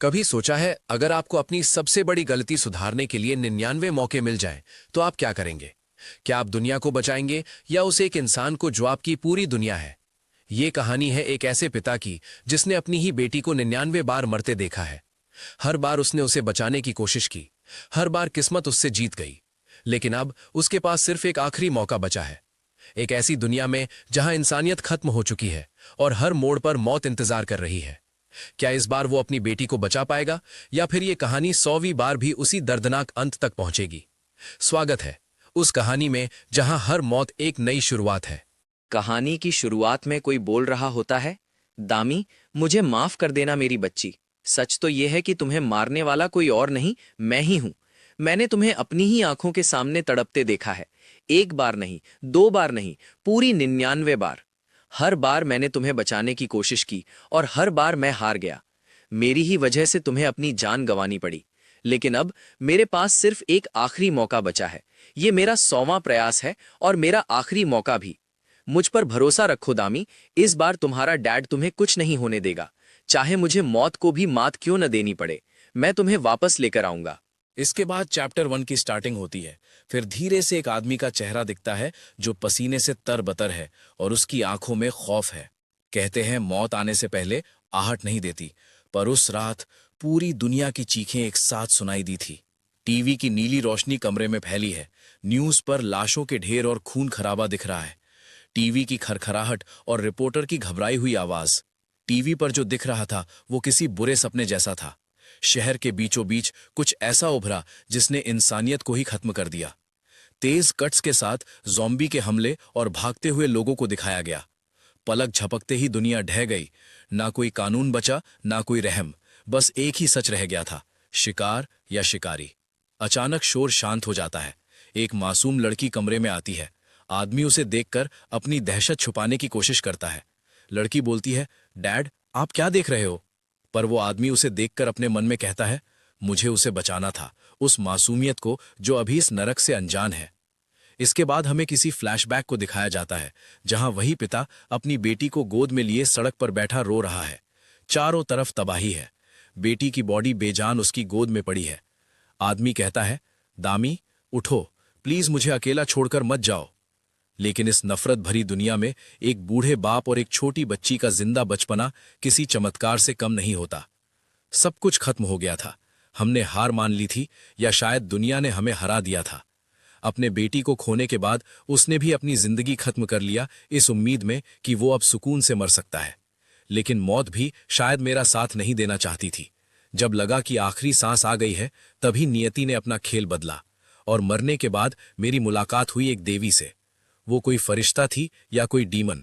कभी सोचा है अगर आपको अपनी सबसे बड़ी गलती सुधारने के लिए 99 मौके मिल जाएं, तो आप क्या करेंगे? क्या आप दुनिया को बचाएंगे या उस एक इंसान को जो आपकी पूरी दुनिया है? ये कहानी है एक ऐसे पिता की जिसने अपनी ही बेटी को 99 बार मरते देखा है। हर बार उसने उसे बचाने की कोशिश की, हर बार किस्मत उससे जीत गई, लेकिन अब उसके पास सिर्फ एक आखिरी मौका बचा है। एक ऐसी दुनिया में जहां इंसानियत खत्म हो चुकी है और हर मोड़ पर मौत इंतजार कर रही है। क्या इस बार वो अपनी बेटी को बचा पाएगा या फिर ये कहानी 100वीं बार भी उसी दर्दनाक अंत तक पहुंचेगी? स्वागत है उस कहानी में जहां हर मौत एक नई शुरुआत है। कहानी की शुरुआत में कोई बोल रहा होता है, दामी, मुझे माफ कर देना मेरी बच्ची। सच तो यह है कि तुम्हें मारने वाला कोई और नहीं, मैं ही हूं। मैंने तुम्हें अपनी ही आंखों के सामने तड़पते देखा है। एक बार नहीं, दो बार नहीं, पूरी 99 बार। हर बार मैंने तुम्हें बचाने की कोशिश की और हर बार मैं हार गया। मेरी ही वजह से तुम्हें अपनी जान गंवानी पड़ी। लेकिन अब मेरे पास सिर्फ एक आखिरी मौका बचा है। ये मेरा 100वां प्रयास है और मेरा आखिरी मौका भी। मुझ पर भरोसा रखो दामी, इस बार तुम्हारा डैड तुम्हें कुछ नहीं होने देगा। चाहे मुझे मौत को भी मात क्यों न देनी पड़े, मैं तुम्हें वापस लेकर आऊंगा। इसके बाद चैप्टर 1 की स्टार्टिंग होती है। फिर धीरे से एक आदमी का चेहरा दिखता है जो पसीने से तरबतर है और उसकी आंखों में खौफ है। कहते हैं मौत आने से पहले आहट नहीं देती, पर उस रात पूरी दुनिया की चीखें एक साथ सुनाई दी थी। टीवी की नीली रोशनी कमरे में फैली है। न्यूज पर लाशों के ढेर और खून खराबा दिख रहा है। टीवी की खरखराहट और रिपोर्टर की घबराई हुई आवाज। टीवी पर जो दिख रहा था वो किसी बुरे सपने जैसा था। शहर के बीचों बीच कुछ ऐसा उभरा जिसने इंसानियत को ही खत्म कर दिया। तेज कट्स के साथ ज़ॉम्बी के हमले और भागते हुए लोगों को दिखाया गया। पलक झपकते ही दुनिया ढह गई। ना कोई कानून बचा, ना कोई रहम। बस एक ही सच रह गया था, शिकार या शिकारी। अचानक शोर शांत हो जाता है। एक मासूम लड़की कमरे में आती है। आदमी उसे देखकर अपनी दहशत छुपाने की कोशिश करता है। लड़की बोलती है, डैड, आप क्या देख रहे हो? पर वो आदमी उसे देखकर अपने मन में कहता है, मुझे उसे बचाना था, उस मासूमियत को जो अभी इस नरक से अनजान है। इसके बाद हमें किसी फ्लैशबैक को दिखाया जाता है जहां वही पिता अपनी बेटी को गोद में लिए सड़क पर बैठा रो रहा है। चारों तरफ तबाही है। बेटी की बॉडी बेजान उसकी गोद में पड़ी है। आदमी कहता है, दामी, उठो, प्लीज मुझे अकेला छोड़कर मत जाओ। लेकिन इस नफरत भरी दुनिया में एक बूढ़े बाप और एक छोटी बच्ची का जिंदा बचपना किसी चमत्कार से कम नहीं होता। सब कुछ खत्म हो गया था। हमने हार मान ली थी, या शायद दुनिया ने हमें हरा दिया था। अपने बेटी को खोने के बाद उसने भी अपनी जिंदगी खत्म कर लिया, इस उम्मीद में कि वो अब सुकून से मर सकता है। लेकिन मौत भी शायद मेरा साथ नहीं देना चाहती थी। जब लगा कि आखिरी सांस आ गई है, तभी नियति ने अपना खेल बदला और मरने के बाद मेरी मुलाकात हुई एक देवी से। वो कोई फरिश्ता थी या कोई डीमन।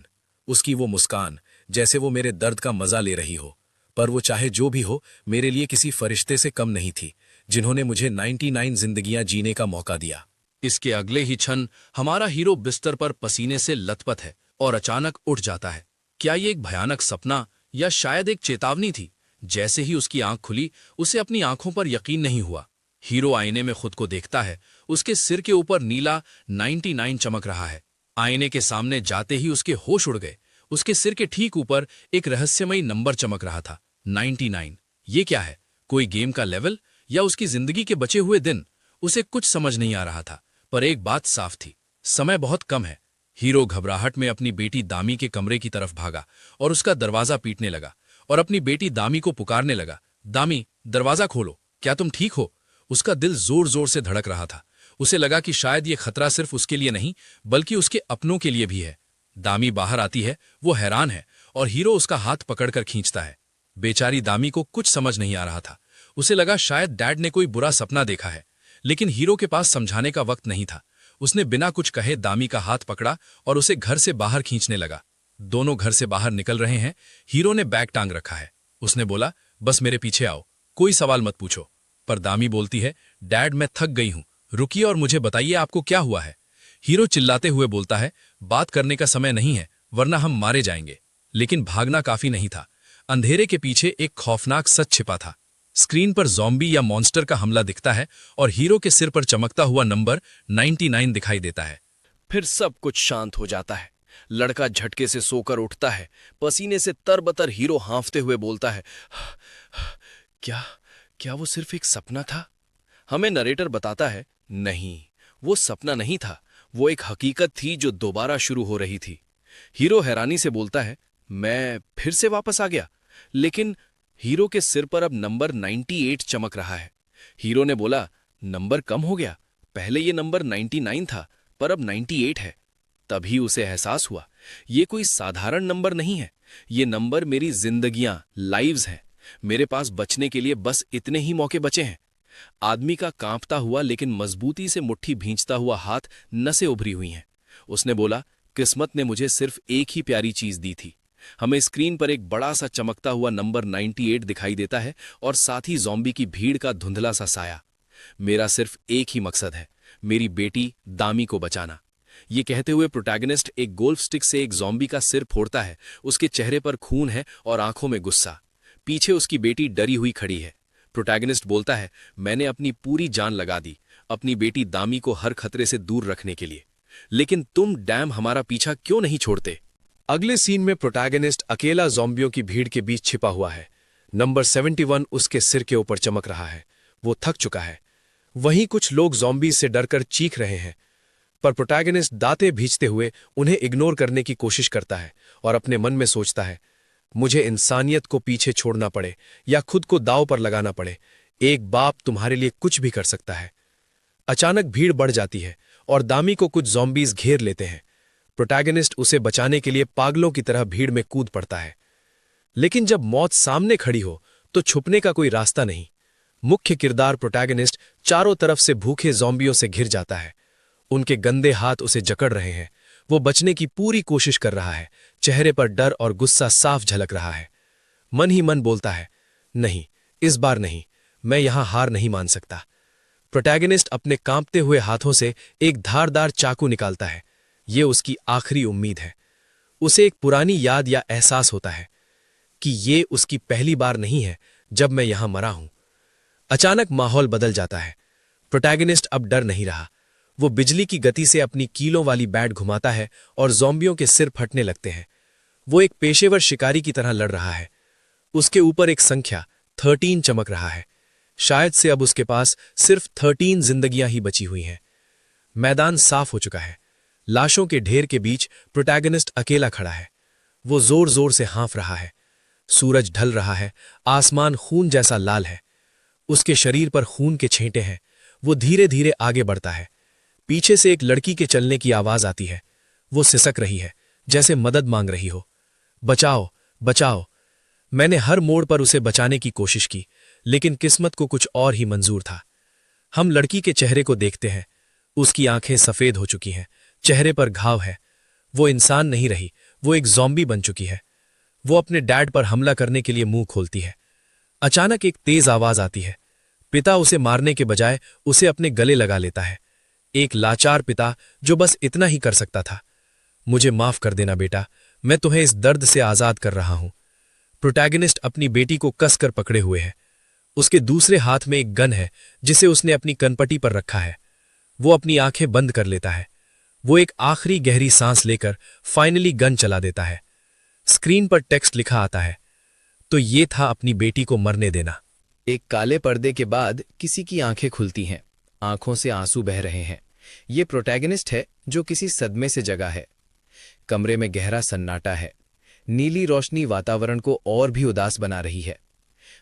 उसकी वो मुस्कान, जैसे वो मेरे दर्द का मजा ले रही हो। पर वो चाहे जो भी हो, मेरे लिए किसी फरिश्ते से कम नहीं थी, जिन्होंने मुझे 99 जिंदगियां जीने का मौका दिया। इसके अगले ही क्षण हमारा हीरो बिस्तर पर पसीने से लथपथ है और अचानक उठ जाता है। क्या ये एक भयानक सपना या शायद एक चेतावनी थी? जैसे ही उसकी आंख खुली, उसे अपनी आंखों पर यकीन नहीं हुआ। हीरो आईने में खुद को देखता है। उसके सिर के ऊपर नीला 99 चमक रहा है। आईने के सामने जाते ही उसके होश उड़ गए। उसके सिर के ठीक ऊपर एक रहस्यमयी नंबर चमक रहा था, 99। ये क्या है? कोई गेम का लेवल या उसकी जिंदगी के बचे हुए दिन? उसे कुछ समझ नहीं आ रहा था, पर एक बात साफ थी, समय बहुत कम है। हीरो घबराहट में अपनी बेटी दामी के कमरे की तरफ भागा और उसका दरवाजा पीटने लगा और अपनी बेटी दामी को पुकारने लगा, दामी, दरवाजा खोलो, क्या तुम ठीक हो? उसका दिल जोर जोर से धड़क रहा था। उसे लगा कि शायद ये खतरा सिर्फ उसके लिए नहीं, बल्कि उसके अपनों के लिए भी है। दामी बाहर आती है। वो हैरान है और हीरो उसका हाथ पकड़कर खींचता है। बेचारी दामी को कुछ समझ नहीं आ रहा था। उसे लगा शायद डैड ने कोई बुरा सपना देखा है, लेकिन हीरो के पास समझाने का वक्त नहीं था। उसने बिना कुछ कहे दामी का हाथ पकड़ा और उसे घर से बाहर खींचने लगा। दोनों घर से बाहर निकल रहे हैं। हीरो ने बैग टांग रखा है। उसने बोला, बस मेरे पीछे आओ, कोई सवाल मत पूछो। पर दामी बोलती है, डैड, मैं थक गई हूं, रुकिए और मुझे बताइए आपको क्या हुआ है। हीरो चिल्लाते हुए बोलता है, बात करने का समय नहीं है, वरना हम मारे जाएंगे। लेकिन भागना काफी नहीं था। अंधेरे के पीछे एक खौफनाक सच छिपा था। स्क्रीन पर ज़ॉम्बी या मॉन्स्टर का हमला दिखता है और हीरो के सिर पर चमकता हुआ नंबर 99 दिखाई देता है। फिर सब कुछ शांत हो जाता है। लड़का झटके से सोकर उठता है। पसीने से तरबतर हीरो हांफते हुए बोलता है, क्या क्या वो सिर्फ एक सपना था? हमें नरेटर बताता है, नहीं, वो सपना नहीं था, वो एक हकीकत थी जो दोबारा शुरू हो रही थी। हीरो हैरानी से बोलता है, मैं फिर से वापस आ गया। लेकिन हीरो के सिर पर अब नंबर 98 चमक रहा है। हीरो ने बोला, नंबर कम हो गया, पहले ये नंबर 99 था, पर अब 98 है। तभी उसे एहसास हुआ, ये कोई साधारण नंबर नहीं है, ये नंबर मेरी जिंदगियां, लाइव्स हैं। मेरे पास बचने के लिए बस इतने ही मौके बचे हैं। आदमी का कांपता हुआ लेकिन मजबूती से मुट्ठी भींचता हुआ हाथ नसें उभरी हुई हैं। उसने बोला, किस्मत ने मुझे सिर्फ एक ही प्यारी चीज दी थी। हमें स्क्रीन पर एक बड़ा सा चमकता हुआ नंबर 98 दिखाई देता है और साथ ही ज़ॉम्बी की भीड़ का धुंधला सा साया। मेरा सिर्फ एक ही मकसद है, मेरी बेटी दामी को बचाना। ये कहते हुए प्रोटैगनिस्ट एक गोल्फ स्टिक से एक ज़ॉम्बी का सिर फोड़ता है। उसके चेहरे पर खून है और आंखों में गुस्सा। पीछे उसकी बेटी डरी हुई खड़ी है। प्रोटैगनिस्ट बोलता है, मैंने अपनी पूरी जान लगा दी अपनी बेटी दामी को हर खतरे से दूर रखने के लिए, लेकिन तुम डैम हमारा पीछा क्यों नहीं छोड़ते? अगले सीन में प्रोटैगनिस्ट अकेला ज़ॉम्बियों की भीड़ के बीच छिपा हुआ है। नंबर 71 उसके सिर के ऊपर चमक रहा है। वो थक चुका है। वहीं कुछ लोग ज़ॉम्बीज से डरकर चीख रहे हैं, पर प्रोटैगनिस्ट दांतें भींचते हुए उन्हें इग्नोर करने की कोशिश करता है और अपने मन में सोचता है, मुझे इंसानियत को पीछे छोड़ना पड़े या खुद को दांव पर लगाना पड़े, एक बाप तुम्हारे लिए कुछ भी कर सकता है। अचानक भीड़ बढ़ जाती है और दामी को कुछ ज़ॉम्बीज घेर लेते हैं। प्रोटैगनिस्ट उसे बचाने के लिए पागलों की तरह भीड़ में कूद पड़ता है, लेकिन जब मौत सामने खड़ी हो तो छुपने का कोई रास्ता नहीं। मुख्य किरदार प्रोटैगनिस्ट चारों तरफ से भूखे ज़ॉम्बियों से घिर जाता है। उनके गंदे हाथ उसे जकड़ रहे हैं। वो बचने की पूरी कोशिश कर रहा है। चेहरे पर डर और गुस्सा साफ झलक रहा है। मन ही मन बोलता है, नहीं, इस बार नहीं, मैं यहां हार नहीं मान सकता। प्रोटैगनिस्ट अपने कांपते हुए हाथों से एक धारदार चाकू निकालता है। ये उसकी आखिरी उम्मीद है। उसे एक पुरानी याद या एहसास होता है कि ये उसकी पहली बार नहीं है जब मैं यहां मरा हूं। अचानक माहौल बदल जाता है। प्रोटैगनिस्ट अब डर नहीं रहा। वो बिजली की गति से अपनी कीलों वाली बैट घुमाता है और ज़ॉम्बियों के सिर फटने लगते हैं। वो एक पेशेवर शिकारी की तरह लड़ रहा है। उसके ऊपर एक संख्या 13 चमक रहा है। शायद से अब उसके पास सिर्फ 13 जिंदगियां ही बची हुई हैं। मैदान साफ हो चुका है। लाशों के ढेर के बीच प्रोटैगनिस्ट अकेला खड़ा है। वो जोर जोर से हाँफ रहा है। सूरज ढल रहा है। आसमान खून जैसा लाल है। उसके शरीर पर खून के छेंटे हैं। वो धीरे धीरे आगे बढ़ता है। पीछे से एक लड़की के चलने की आवाज आती है। वो सिसक रही है, जैसे मदद मांग रही हो। बचाओ, बचाओ। मैंने हर मोड़ पर उसे बचाने की कोशिश की, लेकिन किस्मत को कुछ और ही मंजूर था। हम लड़की के चेहरे को देखते हैं। उसकी आंखें सफेद हो चुकी हैं, चेहरे पर घाव है। वो इंसान नहीं रही, वो एक ज़ॉम्बी बन चुकी है। वो अपने डैड पर हमला करने के लिए मुंह खोलती है। अचानक एक तेज आवाज आती है। पिता उसे मारने के बजाय उसे अपने गले लगा लेता है। एक लाचार पिता जो बस इतना ही कर सकता था, मुझे माफ कर देना बेटा, मैं तुम्हें इस दर्द से आजाद कर रहा हूं। प्रोटैगनिस्ट अपनी बेटी को कसकर पकड़े हुए है। उसके दूसरे हाथ में एक गन है जिसे उसने अपनी कनपटी पर रखा है। वो अपनी आंखें बंद कर लेता है। वो एक आखिरी गहरी सांस लेकर फाइनली गन चला देता है। स्क्रीन पर टेक्स्ट लिखा आता है, तो ये था अपनी बेटी को मरने देना। एक काले पर्दे के बाद किसी की आंखें खुलती हैं। आंखों से आंसू बह रहे हैं। ये प्रोटैगनिस्ट है जो किसी सदमे से जगा है। कमरे में गहरा सन्नाटा है। नीली रोशनी वातावरण को और भी उदास बना रही है।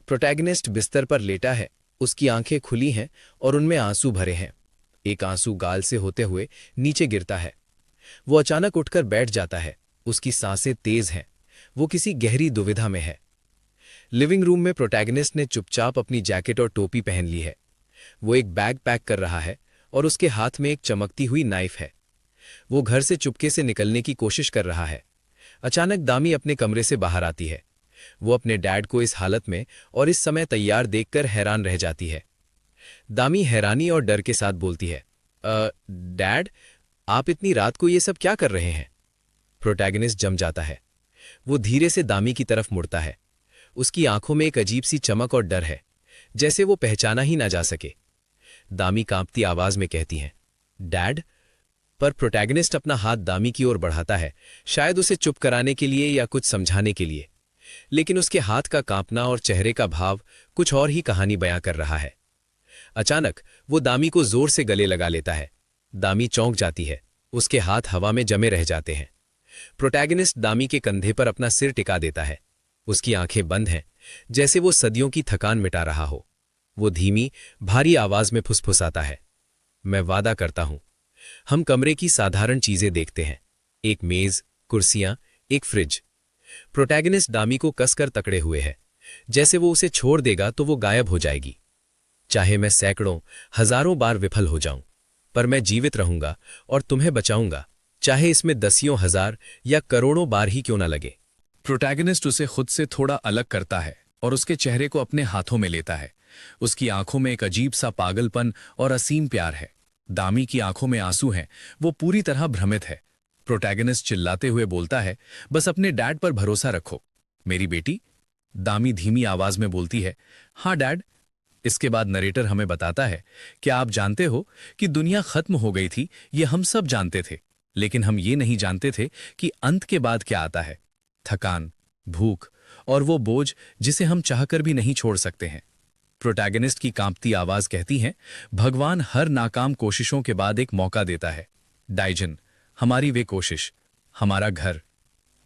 प्रोटैगनिस्ट बिस्तर पर लेटा है। उसकी आंखें खुली हैं और उनमें आंसू भरे हैं। एक आंसू गाल से होते हुए नीचे गिरता है। वो अचानक उठकर बैठ जाता है। उसकी सांसें तेज हैं। वो किसी गहरी दुविधा में है। लिविंग रूम में प्रोटैगनिस्ट ने चुपचाप अपनी जैकेट और टोपी पहन ली है। वो एक बैग पैक कर रहा है और उसके हाथ में एक चमकती हुई नाइफ है। वो घर से चुपके से निकलने की कोशिश कर रहा है। अचानक दामी अपने कमरे से बाहर आती है। वो अपने डैड को इस हालत में और इस समय तैयार देखकर हैरान रह जाती है। दामी हैरानी और डर के साथ बोलती है, डैड, आप इतनी रात को ये सब क्या कर रहे हैं? प्रोटैगनिस्ट जम जाता है। वो धीरे से दामी की तरफ मुड़ता है। उसकी आंखों में एक अजीब सी चमक और डर है, जैसे वो पहचाना ही ना जा सके। दामी कांपती आवाज में कहती हैं, डैड। पर प्रोटैगनिस्ट अपना हाथ दामी की ओर बढ़ाता है, शायद उसे चुप कराने के लिए या कुछ समझाने के लिए। लेकिन उसके हाथ का कांपना और चेहरे का भाव कुछ और ही कहानी बयां कर रहा है। अचानक वो दामी को जोर से गले लगा लेता है। दामी चौंक जाती है, उसके हाथ हवा में जमे रह जाते हैं। प्रोटैगनिस्ट दामी के कंधे पर अपना सिर टिका देता है। उसकी आंखें बंद हैं, जैसे वो सदियों की थकान मिटा रहा हो। वो धीमी, भारी आवाज में फुसफुसाता है, मैं वादा करता हूं। हम कमरे की साधारण चीजें देखते हैं, एक मेज, कुर्सियां, एक फ्रिज। प्रोटैगनिस्ट दामी को कसकर तकड़े हुए है, जैसे वो उसे छोड़ देगा तो वो गायब हो जाएगी। चाहे मैं सैकड़ों, हजारों बार विफल हो जाऊं, पर मैं जीवित रहूंगा और तुम्हें बचाऊंगा, चाहे इसमें दसियों हजार या करोड़ों बार ही क्यों ना लगे। प्रोटैगनिस्ट उसे खुद से थोड़ा अलग करता है और उसके चेहरे को अपने हाथों में लेता है। उसकी आंखों में एक अजीब सा पागलपन और असीम प्यार है। दामी की आंखों में आंसू हैं, वो पूरी तरह भ्रमित है। प्रोटैगनिस्ट चिल्लाते हुए बोलता है, बस अपने डैड पर भरोसा रखो, मेरी बेटी। दामी धीमी आवाज में बोलती है, हाँ डैड। इसके बाद नरेटर हमें बताता है, क्या आप जानते हो कि दुनिया खत्म हो गई थी? ये हम सब जानते थे, लेकिन हम ये नहीं जानते थे कि अंत के बाद क्या आता है। थकान, भूख और वो बोझ जिसे हम चाहकर भी नहीं छोड़ सकते हैं। प्रोटैगनिस्ट की कांपती आवाज कहती है, भगवान हर नाकाम कोशिशों के बाद एक मौका देता है। डाइजन, हमारी वे कोशिश, हमारा घर।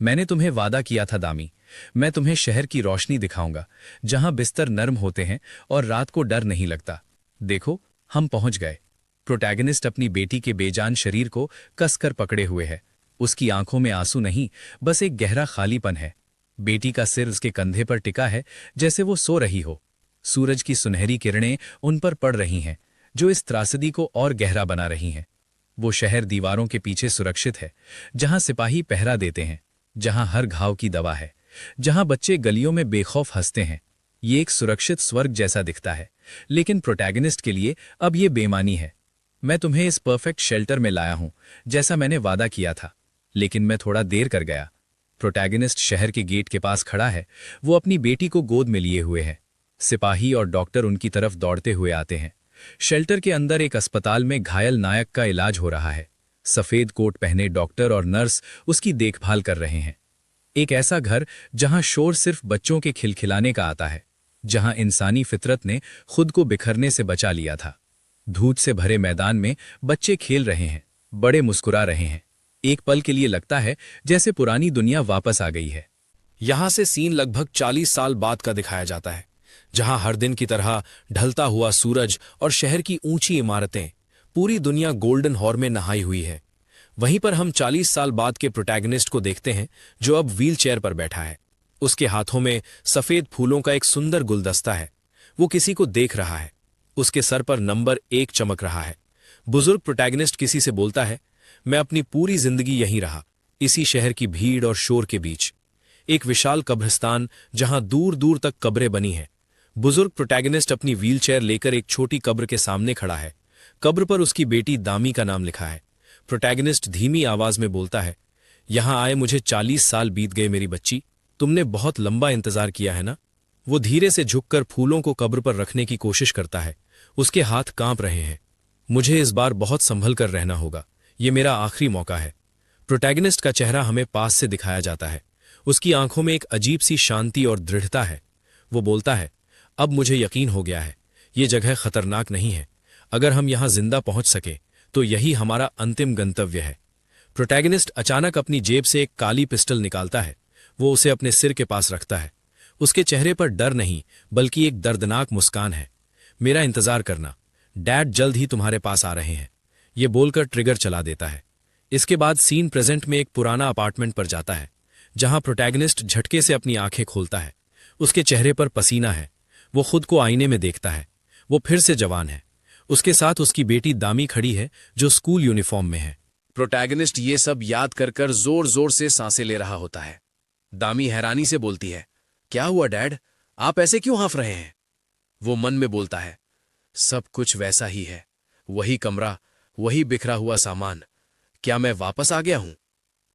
मैंने तुम्हें वादा किया था दामी, मैं तुम्हें शहर की रोशनी दिखाऊंगा, जहां बिस्तर नर्म होते हैं और रात को डर नहीं लगता। देखो, हम पहुंच गए। प्रोटैगनिस्ट अपनी बेटी के बेजान शरीर को कसकर पकड़े हुए है। उसकी आंखों में आंसू नहीं, बस एक गहरा खालीपन है। बेटी का सिर उसके कंधे पर टिका है, जैसे वो सो रही हो। सूरज की सुनहरी किरणें उन पर पड़ रही हैं, जो इस त्रासदी को और गहरा बना रही हैं। वो शहर दीवारों के पीछे सुरक्षित है, जहां सिपाही पहरा देते हैं, जहां हर घाव की दवा है, जहां बच्चे गलियों में बेखौफ हंसते हैं। ये एक सुरक्षित स्वर्ग जैसा दिखता है, लेकिन प्रोटैगनिस्ट के लिए अब ये बेमानी है। मैं तुम्हें इस परफेक्ट शेल्टर में लाया हूं, जैसा मैंने वादा किया था, लेकिन मैं थोड़ा देर कर गया। प्रोटैगनिस्ट शहर के गेट के पास खड़ा है, वो अपनी बेटी को गोद में लिए हुए है। सिपाही और डॉक्टर उनकी तरफ दौड़ते हुए आते हैं। शेल्टर के अंदर एक अस्पताल में घायल नायक का इलाज हो रहा है। सफेद कोट पहने डॉक्टर और नर्स उसकी देखभाल कर रहे हैं। एक ऐसा घर जहां शोर सिर्फ बच्चों के खिलखिलाने का आता है, जहां इंसानी फितरत ने खुद को बिखरने से बचा लिया था। धूप से भरे मैदान में बच्चे खेल रहे हैं, बड़े मुस्कुरा रहे हैं। एक पल के लिए लगता है जैसे पुरानी दुनिया वापस आ गई है। यहां से सीन लगभग 40 साल बाद का दिखाया जाता है, जहां हर दिन की तरह ढलता हुआ सूरज और शहर की ऊंची इमारतें, पूरी दुनिया गोल्डन हॉर में नहाई हुई है। वहीं पर हम 40 साल बाद के प्रोटैगनिस्ट को देखते हैं, जो अब व्हील चेयर पर बैठा है। उसके हाथों में सफेद फूलों का एक सुंदर गुलदस्ता है। वो किसी को देख रहा है। उसके सर पर नंबर 1 चमक रहा है। बुजुर्ग प्रोटैगनिस्ट किसी से बोलता है, मैं अपनी पूरी जिंदगी यहीं रहा, इसी शहर की भीड़ और शोर के बीच। एक विशाल कब्रिस्तान जहां दूर दूर तक कब्रें बनी हैं। बुजुर्ग प्रोटैगनिस्ट अपनी व्हीलचेयर लेकर एक छोटी कब्र के सामने खड़ा है। कब्र पर उसकी बेटी दामी का नाम लिखा है। प्रोटैगनिस्ट धीमी आवाज में बोलता है, यहां आए मुझे 40 साल बीत गए मेरी बच्ची, तुमने बहुत लंबा इंतजार किया है ना। वो धीरे से झुककर फूलों को कब्र पर रखने की कोशिश करता है। उसके हाथ कांप रहे हैं। मुझे इस बार बहुत संभल कर रहना होगा, ये मेरा आखिरी मौका है। प्रोटैगनिस्ट का चेहरा हमें पास से दिखाया जाता है। उसकी आंखों में एक अजीब सी शांति और दृढ़ता है। वो बोलता है, अब मुझे यकीन हो गया है, ये जगह खतरनाक नहीं है। अगर हम यहां जिंदा पहुंच सके तो यही हमारा अंतिम गंतव्य है। प्रोटैगनिस्ट अचानक अपनी जेब से एक काली पिस्टल निकालता है। वो उसे अपने सिर के पास रखता है। उसके चेहरे पर डर नहीं, बल्कि एक दर्दनाक मुस्कान है। मेरा इंतजार करना, डैड जल्द ही तुम्हारे पास आ रहे हैं, ये बोलकर ट्रिगर चला देता है। इसके बाद सीन प्रेजेंट में एक पुराना अपार्टमेंट पर जाता है, जहां प्रोटैगनिस्ट झटके से अपनी आंखें खोलता है। उसके चेहरे पर पसीना है। वो खुद को आईने में देखता है। वो फिर से जवान है। उसके साथ उसकी बेटी दामी खड़ी है, जो स्कूल यूनिफॉर्म में है। प्रोटैगनिस्ट ये सब याद कर कर जोर जोर से सांसें ले रहा होता है। दामी हैरानी से बोलती है, क्या हुआ डैड, आप ऐसे क्यों हाँफ रहे हैं? वो मन में बोलता है, सब कुछ वैसा ही है, वही कमरा, वही बिखरा हुआ सामान। क्या मैं वापस आ गया हूं?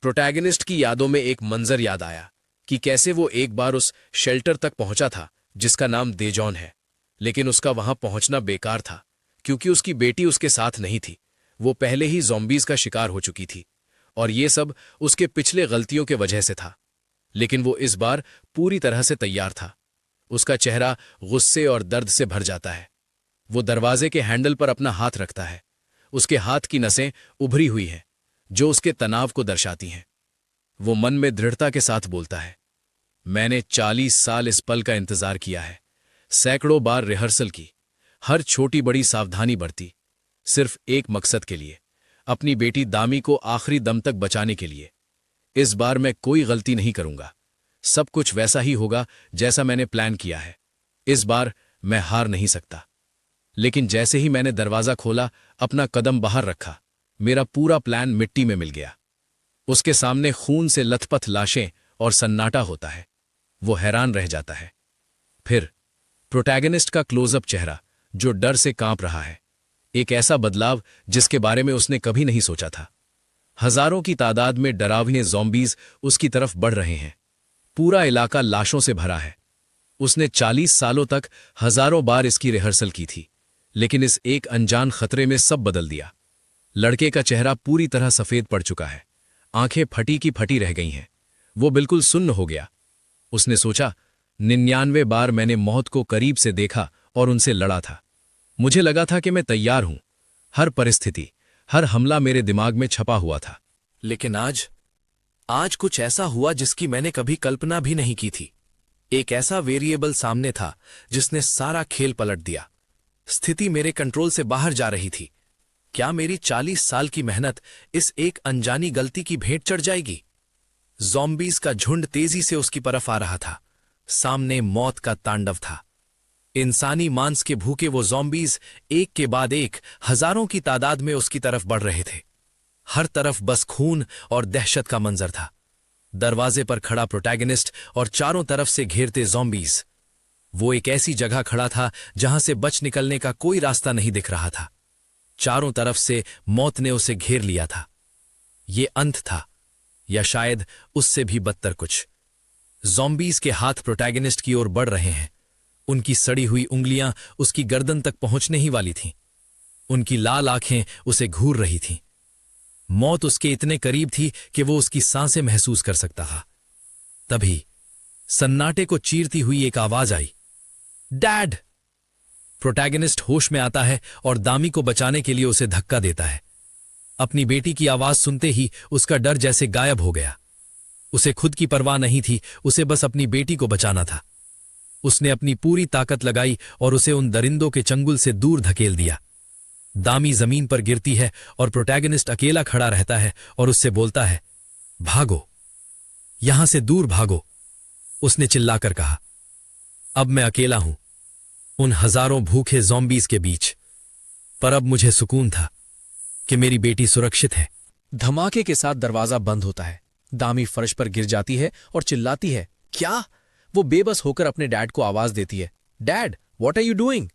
प्रोटैगनिस्ट की यादों में एक मंजर याद आया कि कैसे वो एक बार उस शेल्टर तक पहुंचा था जिसका नाम देजॉन है, लेकिन उसका वहां पहुंचना बेकार था क्योंकि उसकी बेटी उसके साथ नहीं थी। वो पहले ही ज़ॉम्बीज़ का शिकार हो चुकी थी और ये सब उसके पिछले गलतियों के वजह से था। लेकिन वो इस बार पूरी तरह से तैयार था। उसका चेहरा गुस्से और दर्द से भर जाता है। वो दरवाजे के हैंडल पर अपना हाथ रखता है। उसके हाथ की नसें उभरी हुई हैं, जो उसके तनाव को दर्शाती हैं। वो मन में दृढ़ता के साथ बोलता है, मैंने 40 साल इस पल का इंतजार किया है, सैकड़ों बार रिहर्सल की, हर छोटी बड़ी सावधानी बरती, सिर्फ एक मकसद के लिए, अपनी बेटी दामी को आखिरी दम तक बचाने के लिए। इस बार मैं कोई गलती नहीं करूंगा, सब कुछ वैसा ही होगा जैसा मैंने प्लान किया है। इस बार मैं हार नहीं सकता। लेकिन जैसे ही मैंने दरवाजा खोला, अपना कदम बाहर रखा, मेरा पूरा प्लान मिट्टी में मिल गया। उसके सामने खून से लथपथ लाशें और सन्नाटा होता है। वो हैरान रह जाता है। फिर प्रोटैगनिस्ट का क्लोजअप चेहरा, जो डर से कांप रहा है, एक ऐसा बदलाव जिसके बारे में उसने कभी नहीं सोचा था। हजारों की तादाद में डरावने ज़ॉम्बीज उसकी तरफ बढ़ रहे हैं। पूरा इलाका लाशों से भरा है। उसने 40 सालों तक हजारों बार इसकी रिहर्सल की थी, लेकिन इस एक अनजान खतरे में सब बदल दिया। लड़के का चेहरा पूरी तरह सफेद पड़ चुका है, आंखें फटी की फटी रह गई हैं। वो बिल्कुल सुन्न हो गया। उसने सोचा, 99 बार मैंने मौत को करीब से देखा और उनसे लड़ा था। मुझे लगा था कि मैं तैयार हूं। हर परिस्थिति, हर हमला मेरे दिमाग में छपा हुआ था। लेकिन आज कुछ ऐसा हुआ जिसकी मैंने कभी कल्पना भी नहीं की थी। एक ऐसा वेरिएबल सामने था जिसने सारा खेल पलट दिया। स्थिति मेरे कंट्रोल से बाहर जा रही थी। क्या मेरी 40 साल की मेहनत इस एक अनजानी गलती की भेंट चढ़ जाएगी? ज़ॉम्बीज का झुंड तेजी से उसकी तरफ आ रहा था। सामने मौत का तांडव था। इंसानी मांस के भूखे वो ज़ॉम्बीज एक के बाद एक हजारों की तादाद में उसकी तरफ बढ़ रहे थे। हर तरफ बस खून और दहशत का मंजर था। दरवाजे पर खड़ा प्रोटैगनिस्ट और चारों तरफ से घेरते ज़ॉम्बीज। वो एक ऐसी जगह खड़ा था जहां से बच निकलने का कोई रास्ता नहीं दिख रहा था। चारों तरफ से मौत ने उसे घेर लिया था। ये अंत था, या शायद उससे भी बदतर कुछ। ज़ॉम्बीज के हाथ प्रोटैगनिस्ट की ओर बढ़ रहे हैं। उनकी सड़ी हुई उंगलियां उसकी गर्दन तक पहुंचने ही वाली थीं। उनकी लाल आंखें उसे घूर रही थीं। मौत उसके इतने करीब थी कि वो उसकी सांसें महसूस कर सकता था। तभी सन्नाटे को चीरती हुई एक आवाज आई, डैड! प्रोटैगनिस्ट होश में आता है और दामी को बचाने के लिए उसे धक्का देता है। अपनी बेटी की आवाज सुनते ही उसका डर जैसे गायब हो गया। उसे खुद की परवाह नहीं थी, उसे बस अपनी बेटी को बचाना था। उसने अपनी पूरी ताकत लगाई और उसे उन दरिंदों के चंगुल से दूर धकेल दिया। दामी जमीन पर गिरती है और प्रोटैगनिस्ट अकेला खड़ा रहता है और उससे बोलता है, भागो, यहां से दूर भागो। उसने चिल्लाकर कहा, अब मैं अकेला हूं उन हजारों भूखे ज़ॉम्बीज के बीच, पर अब मुझे सुकून था कि मेरी बेटी सुरक्षित है। धमाके के साथ दरवाजा बंद होता है। दामी फर्श पर गिर जाती है और चिल्लाती है, क्या? वो बेबस होकर अपने डैड को आवाज देती है, dad, what are you doing?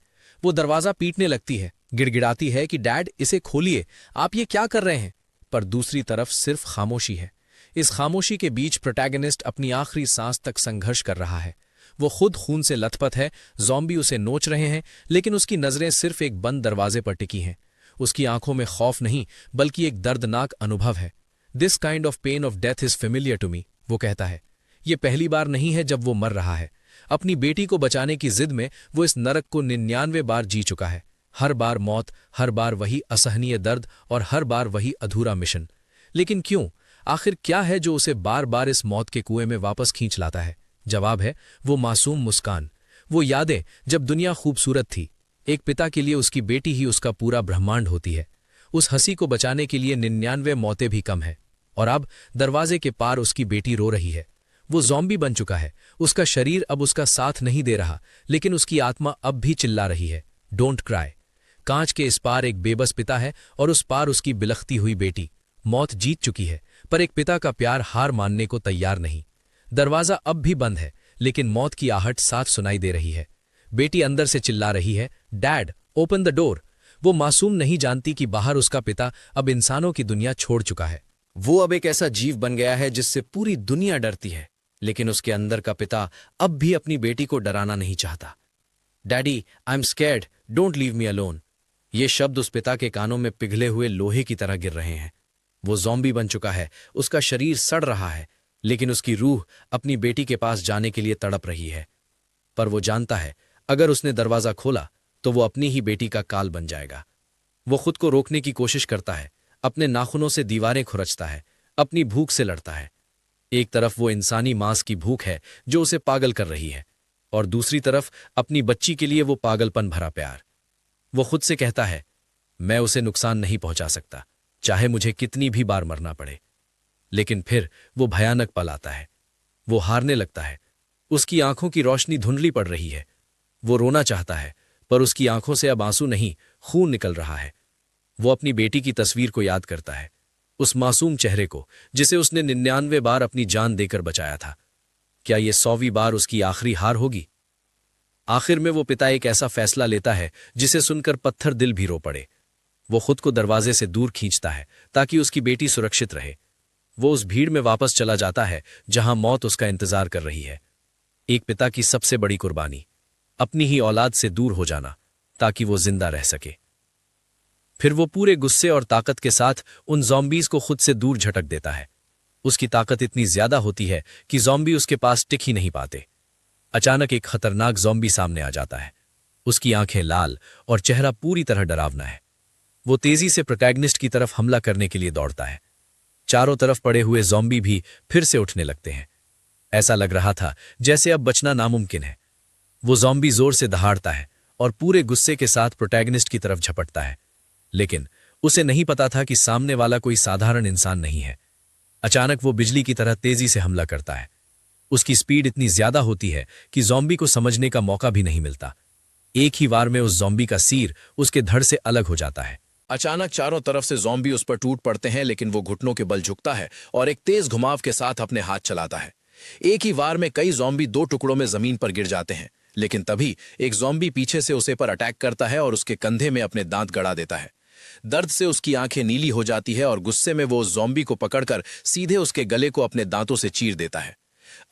वो दरवाजा पीटने लगती है, गिड़गिड़ाती है कि डैड, इसे खोलिए, आप ये क्या कर रहे हैं? पर दूसरी तरफ सिर्फ खामोशी है। इस खामोशी के बीच प्रोटैगनिस्ट अपनी आखिरी सांस तक संघर्ष कर रहा है। वो खुद खून से लथपथ है, ज़ॉम्बी उसे नोच रहे हैं, लेकिन उसकी नजरें सिर्फ एक बंद दरवाजे पर टिकी हैं। उसकी आंखों में खौफ नहीं, बल्कि एक दर्दनाक अनुभव है। This kind of pain of death is familiar to me, वो कहता है। ये पहली बार नहीं है जब वो मर रहा है। अपनी बेटी को बचाने की जिद में वो इस नरक को 99 बार जी चुका है। हर बार मौत, हर बार वही असहनीय दर्द और हर बार वही अधूरा मिशन। लेकिन क्यों? आखिर क्या है जो उसे बार बार इस मौत के कुएं में वापस खींच लाता है? जवाब है वो मासूम मुस्कान, वो यादें जब दुनिया खूबसूरत थी। एक पिता के लिए उसकी बेटी ही उसका पूरा ब्रह्मांड होती है। उस हंसी को बचाने के लिए 99 मौतें भी कम है। और अब दरवाजे के पार उसकी बेटी रो रही है। वो ज़ॉम्बी बन चुका है। उसका शरीर अब उसका साथ नहीं दे रहा, लेकिन उसकी आत्मा अब भी चिल्ला रही है, डोंट क्राई। कांच के इस पार एक बेबस पिता है और उस पार उसकी बिलखती हुई बेटी। मौत जीत चुकी है, पर एक पिता का प्यार हार मानने को तैयार नहीं। दरवाजा अब भी बंद है, लेकिन मौत की आहट साफ सुनाई दे रही है। बेटी अंदर से चिल्ला रही है, डैड, ओपन द डोर। वो मासूम नहीं जानती कि बाहर उसका पिता अब इंसानों की दुनिया छोड़ चुका है। वो अब एक ऐसा जीव बन गया है जिससे पूरी दुनिया डरती है, लेकिन उसके अंदर का पिता अब भी अपनी बेटी को डराना नहीं चाहता। Daddy, I am scared, don't leave me alone. ये शब्द उस पिता के कानों में पिघले हुए लोहे की तरह गिर रहे हैं। वो ज़ॉम्बी बन चुका है, उसका शरीर सड़ रहा है, लेकिन उसकी रूह अपनी बेटी के पास जाने के लिए तड़प रही है। पर वो जानता है अगर उसने दरवाजा खोला तो वो अपनी ही बेटी का काल बन जाएगा। वो खुद को रोकने की कोशिश करता है, अपने नाखूनों से दीवारें खुरचता है, अपनी भूख से लड़ता है। एक तरफ वो इंसानी मांस की भूख है जो उसे पागल कर रही है, और दूसरी तरफ अपनी बच्ची के लिए वो पागलपन भरा प्यार। वो खुद से कहता है, मैं उसे नुकसान नहीं पहुंचा सकता, चाहे मुझे कितनी भी बार मरना पड़े। लेकिन फिर वो भयानक पल आता है। वो हारने लगता है। उसकी आंखों की रोशनी धुंधली पड़ रही है। वो रोना चाहता है, पर उसकी आंखों से अब आंसू नहीं, खून निकल रहा है। वो अपनी बेटी की तस्वीर को याद करता है, उस मासूम चेहरे को जिसे उसने 99 बार अपनी जान देकर बचाया था। क्या ये 100वीं बार उसकी आखिरी हार होगी? आखिर में वो पिता एक ऐसा फैसला लेता है जिसे सुनकर पत्थर दिल भी रो पड़े। वो खुद को दरवाजे से दूर खींचता है ताकि उसकी बेटी सुरक्षित रहे। वो उस भीड़ में वापस चला जाता है जहां मौत उसका इंतजार कर रही है। एक पिता की सबसे बड़ी कुर्बानी, अपनी ही औलाद से दूर हो जाना ताकि वो जिंदा रह सके। फिर वो पूरे गुस्से और ताकत के साथ उन ज़ॉम्बीज़ को खुद से दूर झटक देता है। उसकी ताकत इतनी ज्यादा होती है कि ज़ॉम्बी उसके पास टिक ही नहीं पाते। अचानक एक खतरनाक ज़ॉम्बी सामने आ जाता है। उसकी आंखें लाल और चेहरा पूरी तरह डरावना है। वो तेजी से प्रोटैगनिस्ट की तरफ हमला करने के लिए दौड़ता है। चारों तरफ पड़े हुए ज़ॉम्बी भी फिर से उठने लगते हैं। ऐसा लग रहा था जैसे अब बचना नामुमकिन है। वो ज़ॉम्बी जोर से दहाड़ता है और पूरे गुस्से के साथ प्रोटैगनिस्ट की तरफ झपटता है। लेकिन उसे नहीं पता था कि सामने वाला कोई साधारण इंसान नहीं है। अचानक वो बिजली की तरह तेजी से हमला करता है। उसकी स्पीड इतनी ज्यादा होती है कि ज़ॉम्बी को समझने का मौका भी नहीं मिलता। एक ही वार में उस ज़ॉम्बी का सिर उसके धड़ से अलग हो जाता है। अचानक चारों तरफ से ज़ॉम्बी उस पर टूट पड़ते हैं, लेकिन वो घुटनों के बल झुकता है और एक तेज घुमाव के साथ अपने हाथ चलाता है। एक ही वार में कई ज़ॉम्बी 2 टुकड़ों में जमीन पर गिर जाते हैं, लेकिन तभी एक ज़ॉम्बी पीछे से उसे पर अटैक करता है और उसके कंधे में अपने दांत गड़ा देता है। दर्द से उसकी आंखें नीली हो जाती है और गुस्से में वो उस ज़ॉम्बी को पकड़कर सीधे उसके गले को अपने दांतों से चीर देता है।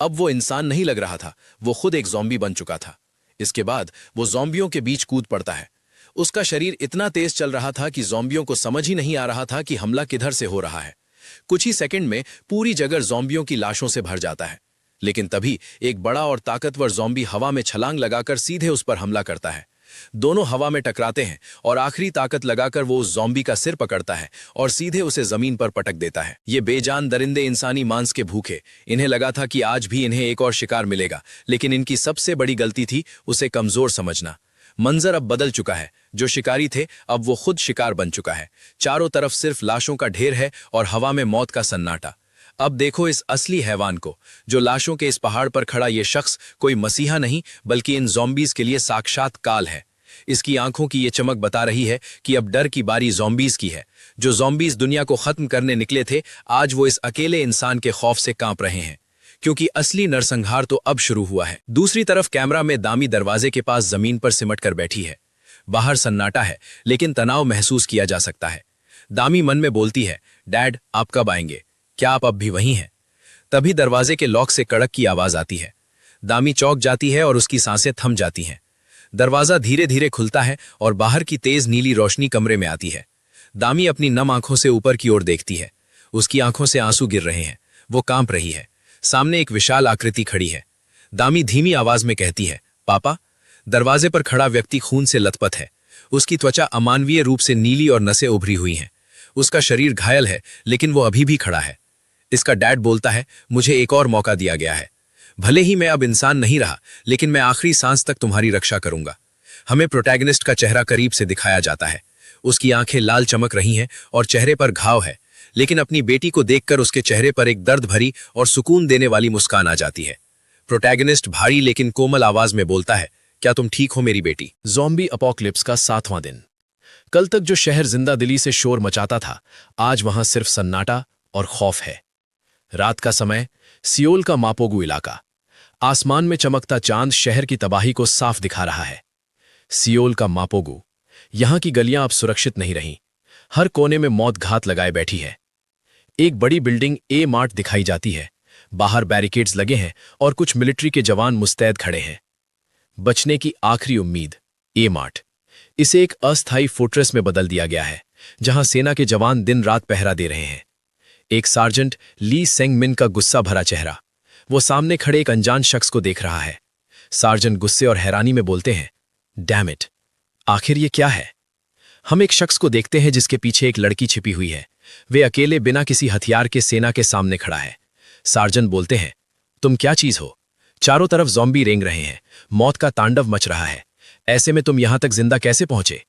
अब वो इंसान नहीं लग रहा था, वो खुद एक ज़ॉम्बी बन चुका था। इसके बाद वो ज़ॉम्बियों के बीच कूद पड़ता है। उसका शरीर इतना तेज चल रहा था कि ज़ॉम्बियों को समझ ही नहीं आ रहा था कि हमला किधर से हो रहा है। कुछ ही सेकंड में पूरी जगह ज़ॉम्बियों की लाशों से भर जाता है। लेकिन तभी एक बड़ा और ताकतवर ज़ॉम्बी हवा में छलांग लगाकर सीधे उस पर हमला करता है। दोनों हवा में टकराते हैं और आखिरी ताकत लगाकर वो उस ज़ॉम्बी का सिर पकड़ता है और सीधे उसे जमीन पर पटक देता है। ये बेजान दरिंदे इंसानी मांस के भूखे, इन्हें लगा था कि आज भी इन्हें एक और शिकार मिलेगा, लेकिन इनकी सबसे बड़ी गलती थी उसे कमजोर समझना। मंजर अब बदल चुका है। जो शिकारी थे अब वो खुद शिकार बन चुका है। चारों तरफ सिर्फ लाशों का ढेर है और हवा में मौत का सन्नाटा। अब देखो इस असली हैवान को। जो लाशों के इस पहाड़ पर खड़ा ये शख्स कोई मसीहा नहीं, बल्कि इन ज़ॉम्बीज के लिए साक्षात काल है। इसकी आंखों की ये चमक बता रही है कि अब डर की बारी ज़ॉम्बीज की है। जो ज़ॉम्बीज दुनिया को खत्म करने निकले थे, आज वो इस अकेले इंसान के खौफ से कांप रहे हैं, क्योंकि असली नरसंहार तो अब शुरू हुआ है। दूसरी तरफ कैमरा में दामी दरवाजे के पास जमीन पर सिमट कर बैठी है। बाहर सन्नाटा है, लेकिन तनाव महसूस किया जा सकता है। दामी मन में बोलती है, डैड आप कब आएंगे? क्या आप अब भी वहीं हैं? तभी दरवाजे के लॉक से कड़क की आवाज आती है। दामी चौंक जाती है और उसकी सांसें थम जाती हैं। दरवाजा धीरे धीरे खुलता है और बाहर की तेज नीली रोशनी कमरे में आती है। दामी अपनी नम आंखों से ऊपर की ओर देखती है। उसकी आंखों से आंसू गिर रहे हैं। वो कांप रही है। सामने एक विशाल आकृति खड़ी है। दामी धीमी आवाज में कहती है, पापा। दरवाजे पर खड़ा व्यक्ति खून से लथपथ है। उसकी त्वचा अमानवीय रूप से नीली और नसें उभरी हुई हैं। उसका शरीर घायल है, लेकिन वो अभी भी खड़ा है। इसका डैड बोलता है, मुझे एक और मौका दिया गया है। भले ही मैं अब इंसान नहीं रहा, लेकिन मैं आखिरी सांस तक तुम्हारी रक्षा करूंगा। हमें प्रोटैगनिस्ट का चेहरा करीब से दिखाया जाता है। उसकी आंखें लाल चमक रही हैं और चेहरे पर घाव है, लेकिन अपनी बेटी को देखकर उसके चेहरे पर एक दर्द भरी और सुकून देने वाली मुस्कान आ जाती है। प्रोटैगनिस्ट भारी लेकिन कोमल आवाज में बोलता है, क्या तुम ठीक हो मेरी बेटी? ज़ॉम्बी अपॉकलिप्स का 7वां दिन। कल तक जो शहर जिंदा दिली से शोर मचाता था, आज वहां सिर्फ सन्नाटा और खौफ है। रात का समय, सियोल का मापोगु इलाका। आसमान में चमकता चांद शहर की तबाही को साफ दिखा रहा है। सियोल का मापोगु। यहां की गलियां अब सुरक्षित नहीं रहीं। हर कोने में मौत घात लगाए बैठी है। एक बड़ी बिल्डिंग ए मार्ट दिखाई जाती है। बाहर बैरिकेड्स लगे हैं और कुछ मिलिट्री के जवान मुस्तैद खड़े हैं। बचने की आखिरी उम्मीद, ए मार्ट। इसे एक अस्थायी फोर्ट्रेस में बदल दिया गया है, जहां सेना के जवान दिन रात पहरा दे रहे हैं। एक सार्जेंट ली सेंग मिन का गुस्सा भरा चेहरा। वो सामने खड़े एक अनजान शख्स को देख रहा है। सार्जेंट गुस्से और हैरानी में बोलते हैं, डैम इट, आखिर ये क्या है? हम एक शख्स को देखते हैं जिसके पीछे एक लड़की छिपी हुई है। वे अकेले बिना किसी हथियार के सेना के सामने खड़ा है। सार्जेंट बोलते हैं, तुम क्या चीज हो? चारों तरफ ज़ॉम्बी रेंग रहे हैं, मौत का तांडव मच रहा है। ऐसे में तुम यहां तक जिंदा कैसे पहुंचे?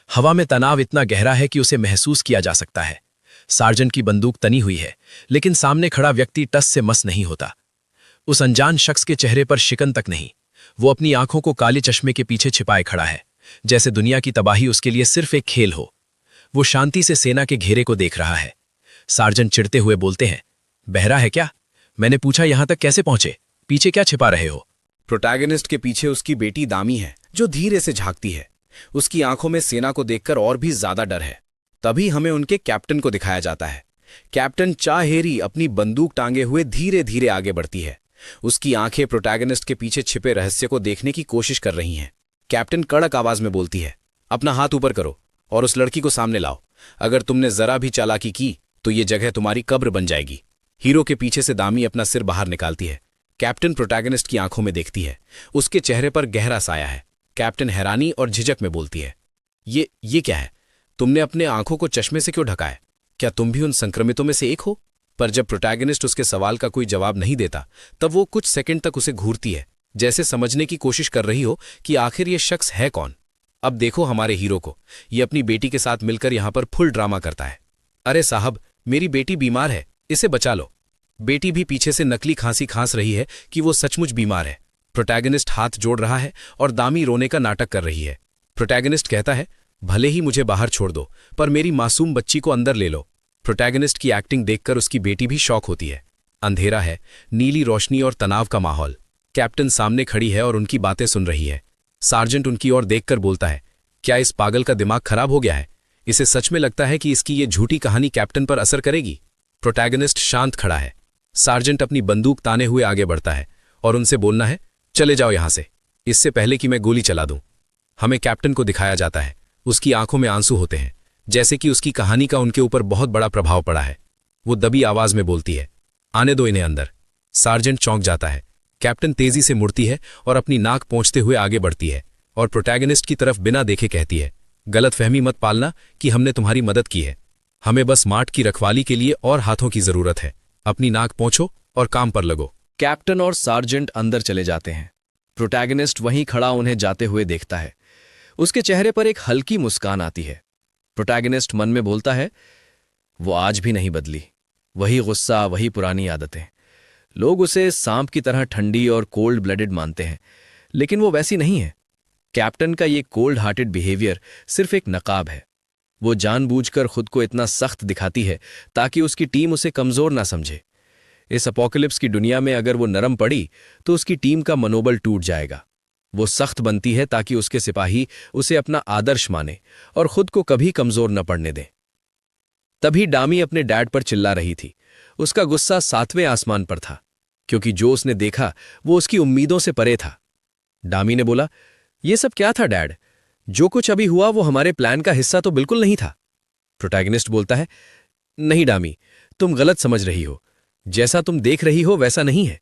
हवा में तनाव इतना गहरा है कि उसे महसूस किया जा सकता है। सार्जेंट की बंदूक तनी हुई है, लेकिन सामने खड़ा व्यक्ति टस से मस नहीं होता। उस अनजान शख्स के चेहरे पर शिकन तक नहीं। वो अपनी आंखों को काले चश्मे के पीछे छिपाए खड़ा है, जैसे दुनिया की तबाही उसके लिए सिर्फ एक खेल हो। वो शांति से सेना के घेरे को देख रहा है। सार्जेंट चिढ़ते हुए बोलते हैं, बहरा है क्या? मैंने पूछा यहां तक कैसे पहुंचे? पीछे क्या छिपा रहे हो? प्रोटैगनिस्ट के पीछे उसकी बेटी दामी है, जो धीरे से झांकती है। उसकी आंखों में सेना को देखकर और भी ज्यादा डर है। तभी हमें उनके कैप्टन को दिखाया जाता है। कैप्टन चाहेरी अपनी बंदूक टांगे हुए धीरे धीरे आगे बढ़ती है। उसकी आंखें प्रोटैगनिस्ट के पीछे छिपे रहस्य को देखने की कोशिश कर रही हैं। कैप्टन कड़क आवाज में बोलती है, अपना हाथ ऊपर करो और उस लड़की को सामने लाओ। अगर तुमने जरा भी चालाकी की तो ये जगह तुम्हारी कब्र बन जाएगी। हीरो के पीछे से दामी अपना सिर बाहर निकालती है। कैप्टन प्रोटैगनिस्ट की आंखों में देखती है। उसके चेहरे पर गहरा साया है। कैप्टन हैरानी और झिझक में बोलती है, ये क्या है? तुमने अपने आंखों को चश्मे से क्यों ढका है? क्या तुम भी उन संक्रमितों में से एक हो? पर जब प्रोटैगनिस्ट उसके सवाल का कोई जवाब नहीं देता, तब वो कुछ सेकंड तक उसे घूरती है, जैसे समझने की कोशिश कर रही हो कि आखिर ये शख्स है कौन। अब देखो हमारे हीरो को, ये अपनी बेटी के साथ मिलकर यहां पर फुल ड्रामा करता है। अरे साहब, मेरी बेटी बीमार है, इसे बचा लो। बेटी भी पीछे से नकली खांसी खांस रही है कि वो सचमुच बीमार है। प्रोटैगनिस्ट हाथ जोड़ रहा है और दामी रोने का नाटक कर रही है। प्रोटैगनिस्ट कहता है, भले ही मुझे बाहर छोड़ दो, पर मेरी मासूम बच्ची को अंदर ले लो। प्रोटैगनिस्ट की एक्टिंग देखकर उसकी बेटी भी शॉक होती है। अंधेरा है, नीली रोशनी और तनाव का माहौल। कैप्टन सामने खड़ी है और उनकी बातें सुन रही है। सार्जेंट उनकी ओर देखकर बोलता है, क्या इस पागल का दिमाग खराब हो गया है? इसे सच में लगता है कि इसकी ये झूठी कहानी कैप्टन पर असर करेगी? प्रोटैगनिस्ट शांत खड़ा है। सार्जेंट अपनी बंदूक ताने हुए आगे बढ़ता है और उनसे बोलना है, चले जाओ यहां से, इससे पहले कि मैं गोली चला दूं। हमें कैप्टन को दिखाया जाता है। उसकी आंखों में आंसू होते हैं, जैसे कि उसकी कहानी का उनके ऊपर बहुत बड़ा प्रभाव पड़ा है। वो दबी आवाज में बोलती है, आने दो इन्हें अंदर। सार्जेंट चौंक जाता है। कैप्टन तेजी से मुड़ती है और अपनी नाक पोंछते हुए आगे बढ़ती है और प्रोटैगनिस्ट की तरफ बिना देखे कहती है, गलतफहमी मत पालना कि हमने तुम्हारी मदद की है। हमें बस मार्ट की रखवाली के लिए और हाथों की जरूरत है। अपनी नाक पोंछो और काम पर लगो। कैप्टन और सार्जेंट अंदर चले जाते हैं। प्रोटैगनिस्ट वहीं खड़ा उन्हें जाते हुए देखता है। उसके चेहरे पर एक हल्की मुस्कान आती है। प्रोटैगनिस्ट मन में बोलता है, वो आज भी नहीं बदली, वही गुस्सा, वही पुरानी आदतें। लोग उसे सांप की तरह ठंडी और कोल्ड ब्लडेड मानते हैं, लेकिन वो वैसी नहीं है। कैप्टन का ये कोल्ड हार्टेड बिहेवियर सिर्फ एक नकाब है। वो जानबूझकर खुद को इतना सख्त दिखाती है ताकि उसकी टीम उसे कमजोर ना समझे। इस अपोकलिप्स की दुनिया में अगर वो नरम पड़ी तो उसकी टीम का मनोबल टूट जाएगा। वो सख्त बनती है ताकि उसके सिपाही उसे अपना आदर्श माने और खुद को कभी कमजोर न पड़ने दें। तभी डामी अपने डैड पर चिल्ला रही थी। उसका गुस्सा 7वें आसमान पर था, क्योंकि जो उसने देखा वो उसकी उम्मीदों से परे था। डामी ने बोला, ये सब क्या था डैड? जो कुछ अभी हुआ वो हमारे प्लान का हिस्सा तो बिल्कुल नहीं था। प्रोटैगनिस्ट बोलता है, नहीं डामी, तुम गलत समझ रही हो। जैसा तुम देख रही हो वैसा नहीं है।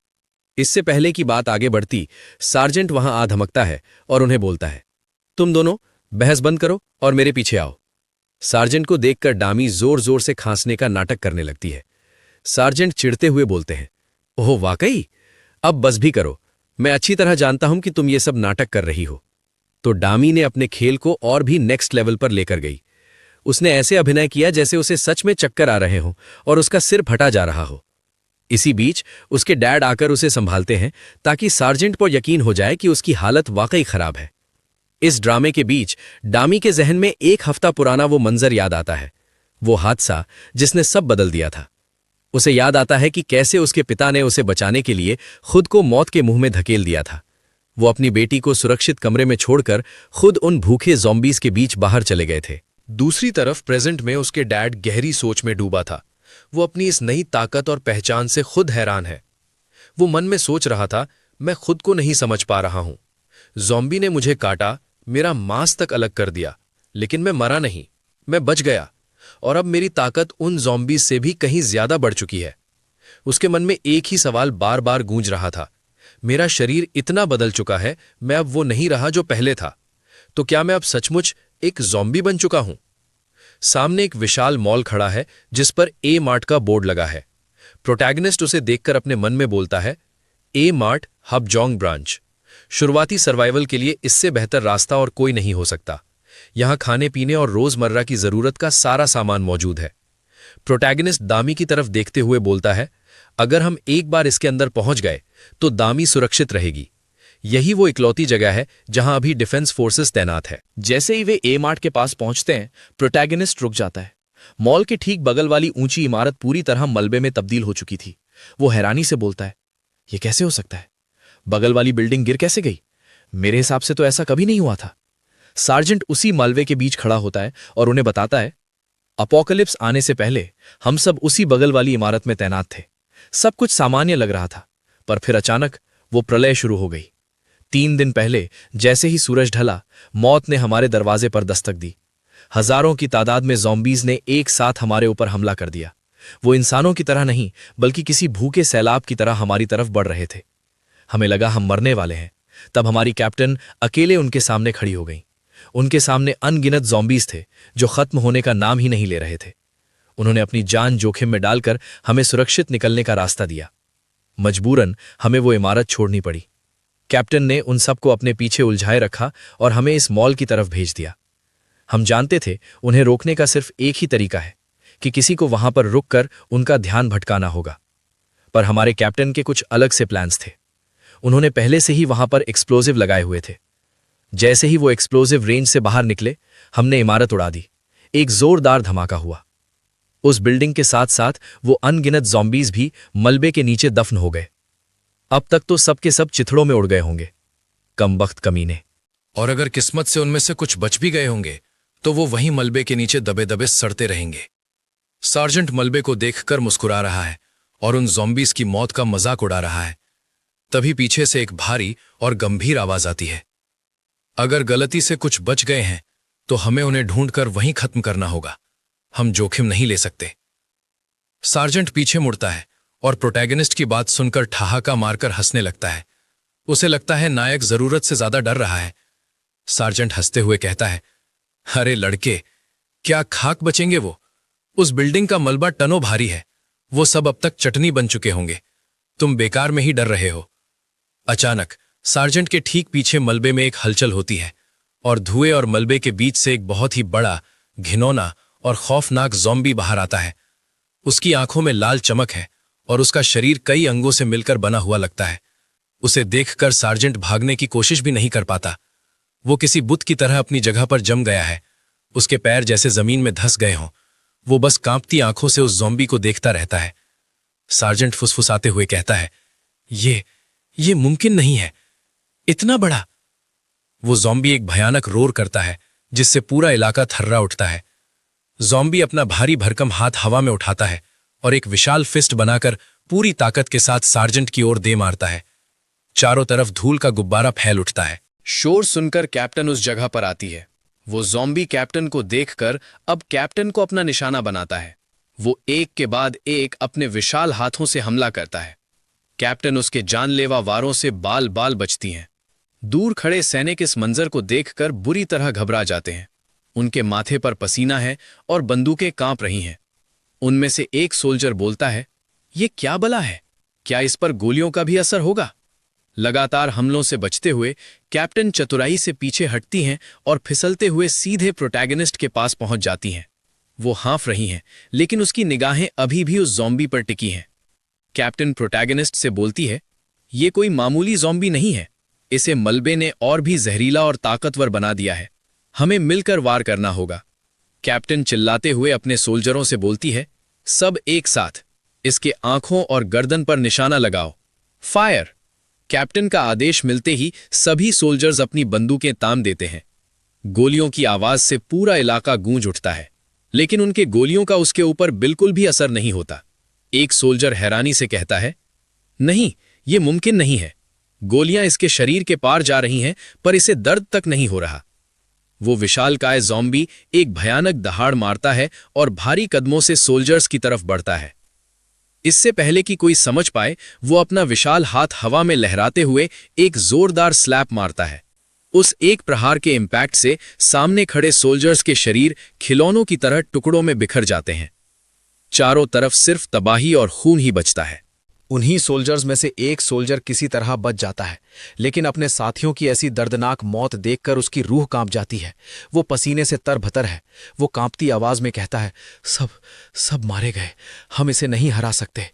इससे पहले की बात आगे बढ़ती, सार्जेंट वहां आ धमकता है और उन्हें बोलता है, तुम दोनों बहस बंद करो और मेरे पीछे आओ। सार्जेंट को देखकर डामी जोर जोर से खांसने का नाटक करने लगती है। सार्जेंट चिढ़ते हुए बोलते हैं, ओह वाकई, अब बस भी करो, मैं अच्छी तरह जानता हूं कि तुम ये सब नाटक कर रही हो। तो डामी ने अपने खेल को और भी नेक्स्ट लेवल पर लेकर गई। उसने ऐसे अभिनय किया जैसे उसे सच में चक्कर आ रहे हों और उसका सिर फटा जा रहा हो। इसी बीच उसके डैड आकर उसे संभालते हैं ताकि सार्जेंट पर यकीन हो जाए कि उसकी हालत वाकई खराब है। इस ड्रामे के बीच डामी के जहन में 1 हफ्ता पुराना वो मंजर याद आता है, वो हादसा जिसने सब बदल दिया था। उसे याद आता है कि कैसे उसके पिता ने उसे बचाने के लिए खुद को मौत के मुंह में धकेल दिया था। वो अपनी बेटी को सुरक्षित कमरे में छोड़कर खुद उन भूखे ज़ॉम्बीज़ के बीच बाहर चले गए थे। दूसरी तरफ प्रेजेंट में उसके डैड गहरी सोच में डूबा था। वो अपनी इस नई ताकत और पहचान से खुद हैरान है। वो मन में सोच रहा था, मैं खुद को नहीं समझ पा रहा हूं। ज़ॉम्बी ने मुझे काटा, मेरा मांस तक अलग कर दिया, लेकिन मैं मरा नहीं, मैं बच गया। और अब मेरी ताकत उन ज़ॉम्बीज़ से भी कहीं ज्यादा बढ़ चुकी है। उसके मन में एक ही सवाल बार बार गूंज रहा था, मेरा शरीर इतना बदल चुका है, मैं अब वो नहीं रहा जो पहले था। तो क्या मैं अब सचमुच एक ज़ॉम्बी बन चुका हूं? सामने एक विशाल मॉल खड़ा है जिस पर ए मार्ट का बोर्ड लगा है। प्रोटैगनिस्ट उसे देखकर अपने मन में बोलता है, ए मार्ट हबजोंग ब्रांच। शुरुआती सर्वाइवल के लिए इससे बेहतर रास्ता और कोई नहीं हो सकता। यहां खाने पीने और रोजमर्रा की जरूरत का सारा सामान मौजूद है। प्रोटैगनिस्ट दामी की तरफ देखते हुए बोलता है, अगर हम एक बार इसके अंदर पहुंच गए तो दामी सुरक्षित रहेगी। यही वो इकलौती जगह है जहां अभी डिफेंस फोर्सेस तैनात है। जैसे ही वे ए मार्ट के पास पहुंचते हैं, प्रोटैगनिस्ट रुक जाता है। मॉल के ठीक बगल वाली ऊंची इमारत पूरी तरह मलबे में तब्दील हो चुकी थी। वो हैरानी से बोलता है, ये कैसे हो सकता है? बगल वाली बिल्डिंग गिर कैसे गई? मेरे हिसाब से तो ऐसा कभी नहीं हुआ था। सार्जेंट उसी मलबे के बीच खड़ा होता है और उन्हें बताता है, अपोकलिप्स आने से पहले हम सब उसी बगल वाली इमारत में तैनात थे। सब कुछ सामान्य लग रहा था, पर फिर अचानक वो प्रलय शुरू हो गई। 3 दिन पहले जैसे ही सूरज ढला, मौत ने हमारे दरवाजे पर दस्तक दी। हजारों की तादाद में ज़ॉम्बीज़ ने एक साथ हमारे ऊपर हमला कर दिया। वो इंसानों की तरह नहीं, बल्कि किसी भूखे सैलाब की तरह हमारी तरफ बढ़ रहे थे। हमें लगा हम मरने वाले हैं। तब हमारी कैप्टन अकेले उनके सामने खड़ी हो गई। उनके सामने अनगिनत ज़ॉम्बीज़ थे जो खत्म होने का नाम ही नहीं ले रहे थे। उन्होंने अपनी जान जोखिम में डालकर हमें सुरक्षित निकलने का रास्ता दिया। मजबूरन हमें वो इमारत छोड़नी पड़ी। कैप्टन ने उन सबको अपने पीछे उलझाए रखा और हमें इस मॉल की तरफ भेज दिया। हम जानते थे उन्हें रोकने का सिर्फ एक ही तरीका है कि किसी को वहां पर रुककर उनका ध्यान भटकाना होगा। पर हमारे कैप्टन के कुछ अलग से प्लान्स थे। उन्होंने पहले से ही वहां पर एक्सप्लोजिव लगाए हुए थे। जैसे ही वो एक्सप्लोजिव रेंज से बाहर निकले, हमने इमारत उड़ा दी। एक जोरदार धमाका हुआ। उस बिल्डिंग के साथ साथ वो अनगिनत ज़ॉम्बीज़ भी मलबे के नीचे दफन हो गए। अब तक तो सबके सब चिथड़ों में उड़ गए होंगे, कमबख्त कमीने। और अगर किस्मत से उनमें से कुछ बच भी गए होंगे तो वो वहीं मलबे के नीचे दबे दबे सड़ते रहेंगे। सार्जेंट मलबे को देखकर मुस्कुरा रहा है और उन ज़ॉम्बीज़ की मौत का मजाक उड़ा रहा है। तभी पीछे से एक भारी और गंभीर आवाज आती है, अगर गलती से कुछ बच गए हैं तो हमें उन्हें ढूंढकर वहीं खत्म करना होगा। हम जोखिम नहीं ले सकते। सार्जेंट पीछे मुड़ता है और प्रोटैगनिस्ट की बात सुनकर ठहाका मारकर हंसने लगता है। उसे लगता है नायक जरूरत से ज्यादा डर रहा है। सार्जेंट हंसते हुए कहता है, अरे लड़के, क्या खाक बचेंगे वो? उस बिल्डिंग का मलबा टनों भारी है। वो सब अब तक चटनी बन चुके होंगे। तुम बेकार में ही डर रहे हो। अचानक सार्जेंट के ठीक पीछे मलबे में एक हलचल होती है और धुएं और मलबे के बीच से एक बहुत ही बड़ा, घिनौना और खौफनाक ज़ॉम्बी बाहर आता है। उसकी आंखों में लाल चमक है और उसका शरीर कई अंगों से मिलकर बना हुआ लगता है। उसे देखकर सार्जेंट भागने की कोशिश भी नहीं कर पाता। वो किसी बुत की तरह अपनी जगह पर जम गया है। उसके पैर जैसे जमीन में धंस गए हों। वो बस कांपती आंखों से उस ज़ॉम्बी को देखता रहता है। सार्जेंट फुसफुसाते हुए कहता है, ये मुमकिन नहीं है, इतना बड़ा। वो ज़ॉम्बी एक भयानक रोर करता है जिससे पूरा इलाका थर्रा उठता है। ज़ॉम्बी अपना भारी भरकम हाथ हवा में उठाता है और एक विशाल फिस्ट बनाकर पूरी ताकत के साथ सार्जेंट की ओर दे मारता है। चारों तरफ धूल का गुब्बारा फैल उठता है। शोर सुनकर कैप्टन उस जगह पर आती है। वो ज़ॉम्बी कैप्टन को देखकर अब कैप्टन को अपना निशाना बनाता है। वो एक के बाद एक अपने विशाल हाथों से हमला करता है। कैप्टन उसके जानलेवा वारों से बाल बाल बचती हैं। दूर खड़े सैनिक इस मंजर को देखकर बुरी तरह घबरा जाते हैं। उनके माथे पर पसीना है और बंदूकें कांप रही हैं। उनमें से एक सोल्जर बोलता है, ये क्या बला है? क्या इस पर गोलियों का भी असर होगा? लगातार हमलों से बचते हुए कैप्टन चतुराई से पीछे हटती हैं और फिसलते हुए सीधे प्रोटैगनिस्ट के पास पहुंच जाती हैं। वो हाँफ रही हैं, लेकिन उसकी निगाहें अभी भी उस ज़ॉम्बी पर टिकी हैं। कैप्टन प्रोटैगनिस्ट से बोलती है, ये कोई मामूली ज़ॉम्बी नहीं है। इसे मलबे ने और भी जहरीला और ताकतवर बना दिया है। हमें मिलकर वार करना होगा। कैप्टन चिल्लाते हुए अपने सोल्जरों से बोलती है, सब एक साथ इसके आंखों और गर्दन पर निशाना लगाओ। फायर! कैप्टन का आदेश मिलते ही सभी सोल्जर्स अपनी बंदूकें तान देते हैं। गोलियों की आवाज से पूरा इलाका गूंज उठता है, लेकिन उनके गोलियों का उसके ऊपर बिल्कुल भी असर नहीं होता। एक सोल्जर हैरानी से कहता है, नहीं, ये मुमकिन नहीं है। गोलियां इसके शरीर के पार जा रही हैं, पर इसे दर्द तक नहीं हो रहा। वो विशालकाय ज़ॉम्बी एक भयानक दहाड़ मारता है और भारी कदमों से सोल्जर्स की तरफ बढ़ता है। इससे पहले कि कोई समझ पाए, वो अपना विशाल हाथ हवा में लहराते हुए एक जोरदार स्लैप मारता है। उस एक प्रहार के इम्पैक्ट से सामने खड़े सोल्जर्स के शरीर खिलौनों की तरह टुकड़ों में बिखर जाते हैं। चारों तरफ सिर्फ तबाही और खून ही बचता है। उन्हीं सोल्जर्स में से एक सोल्जर किसी तरह बच जाता है, लेकिन अपने साथियों की ऐसी दर्दनाक मौत देखकर उसकी रूह कांप जाती है। वो पसीने से तरबतर है। वो कांपती आवाज में कहता है, सब मारे गए, हम इसे नहीं हरा सकते।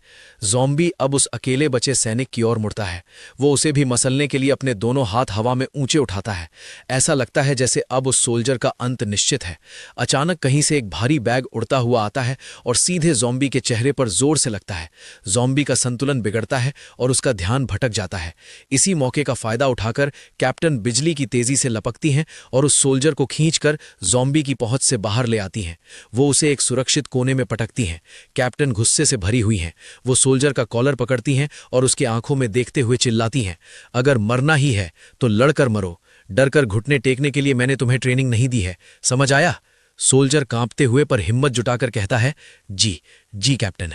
ज़ॉम्बी अब उस अकेले बचे सैनिक की ओर मुड़ता है। वो उसे भी मसलने के लिए अपने दोनों हाथ हवा में ऊंचे उठाता है। ऐसा लगता है जैसे अब उस सोल्जर का अंत निश्चित है। अचानक कहीं से एक भारी बैग उड़ता हुआ आता है और सीधे ज़ॉम्बी के चेहरे पर जोर से लगता है। ज़ॉम्बी का संतुलन बिगड़ता है और उसका ध्यान भटक जाता है। इसी मौके का फायदा उठाकर कैप्टन बिजली की तेजी से लपकती हैं और उस सोल्जर को खींचकर ज़ॉम्बी की पहुंच से बाहर ले आती हैं। वो उसे एक सुरक्षित कोने में पटकती हैं। कैप्टन गुस्से से भरी हुई हैं। वो सोल्जर का कॉलर पकड़ती हैं और उसकी आंखों में देखते हुए चिल्लाती हैं, अगर मरना ही है तो लड़कर मरो। डरकर घुटने टेकने के लिए मैंने तुम्हें ट्रेनिंग नहीं दी है, समझ आया? सोल्जर कांपते हुए पर हिम्मत जुटाकर कहता है, जी कैप्टन।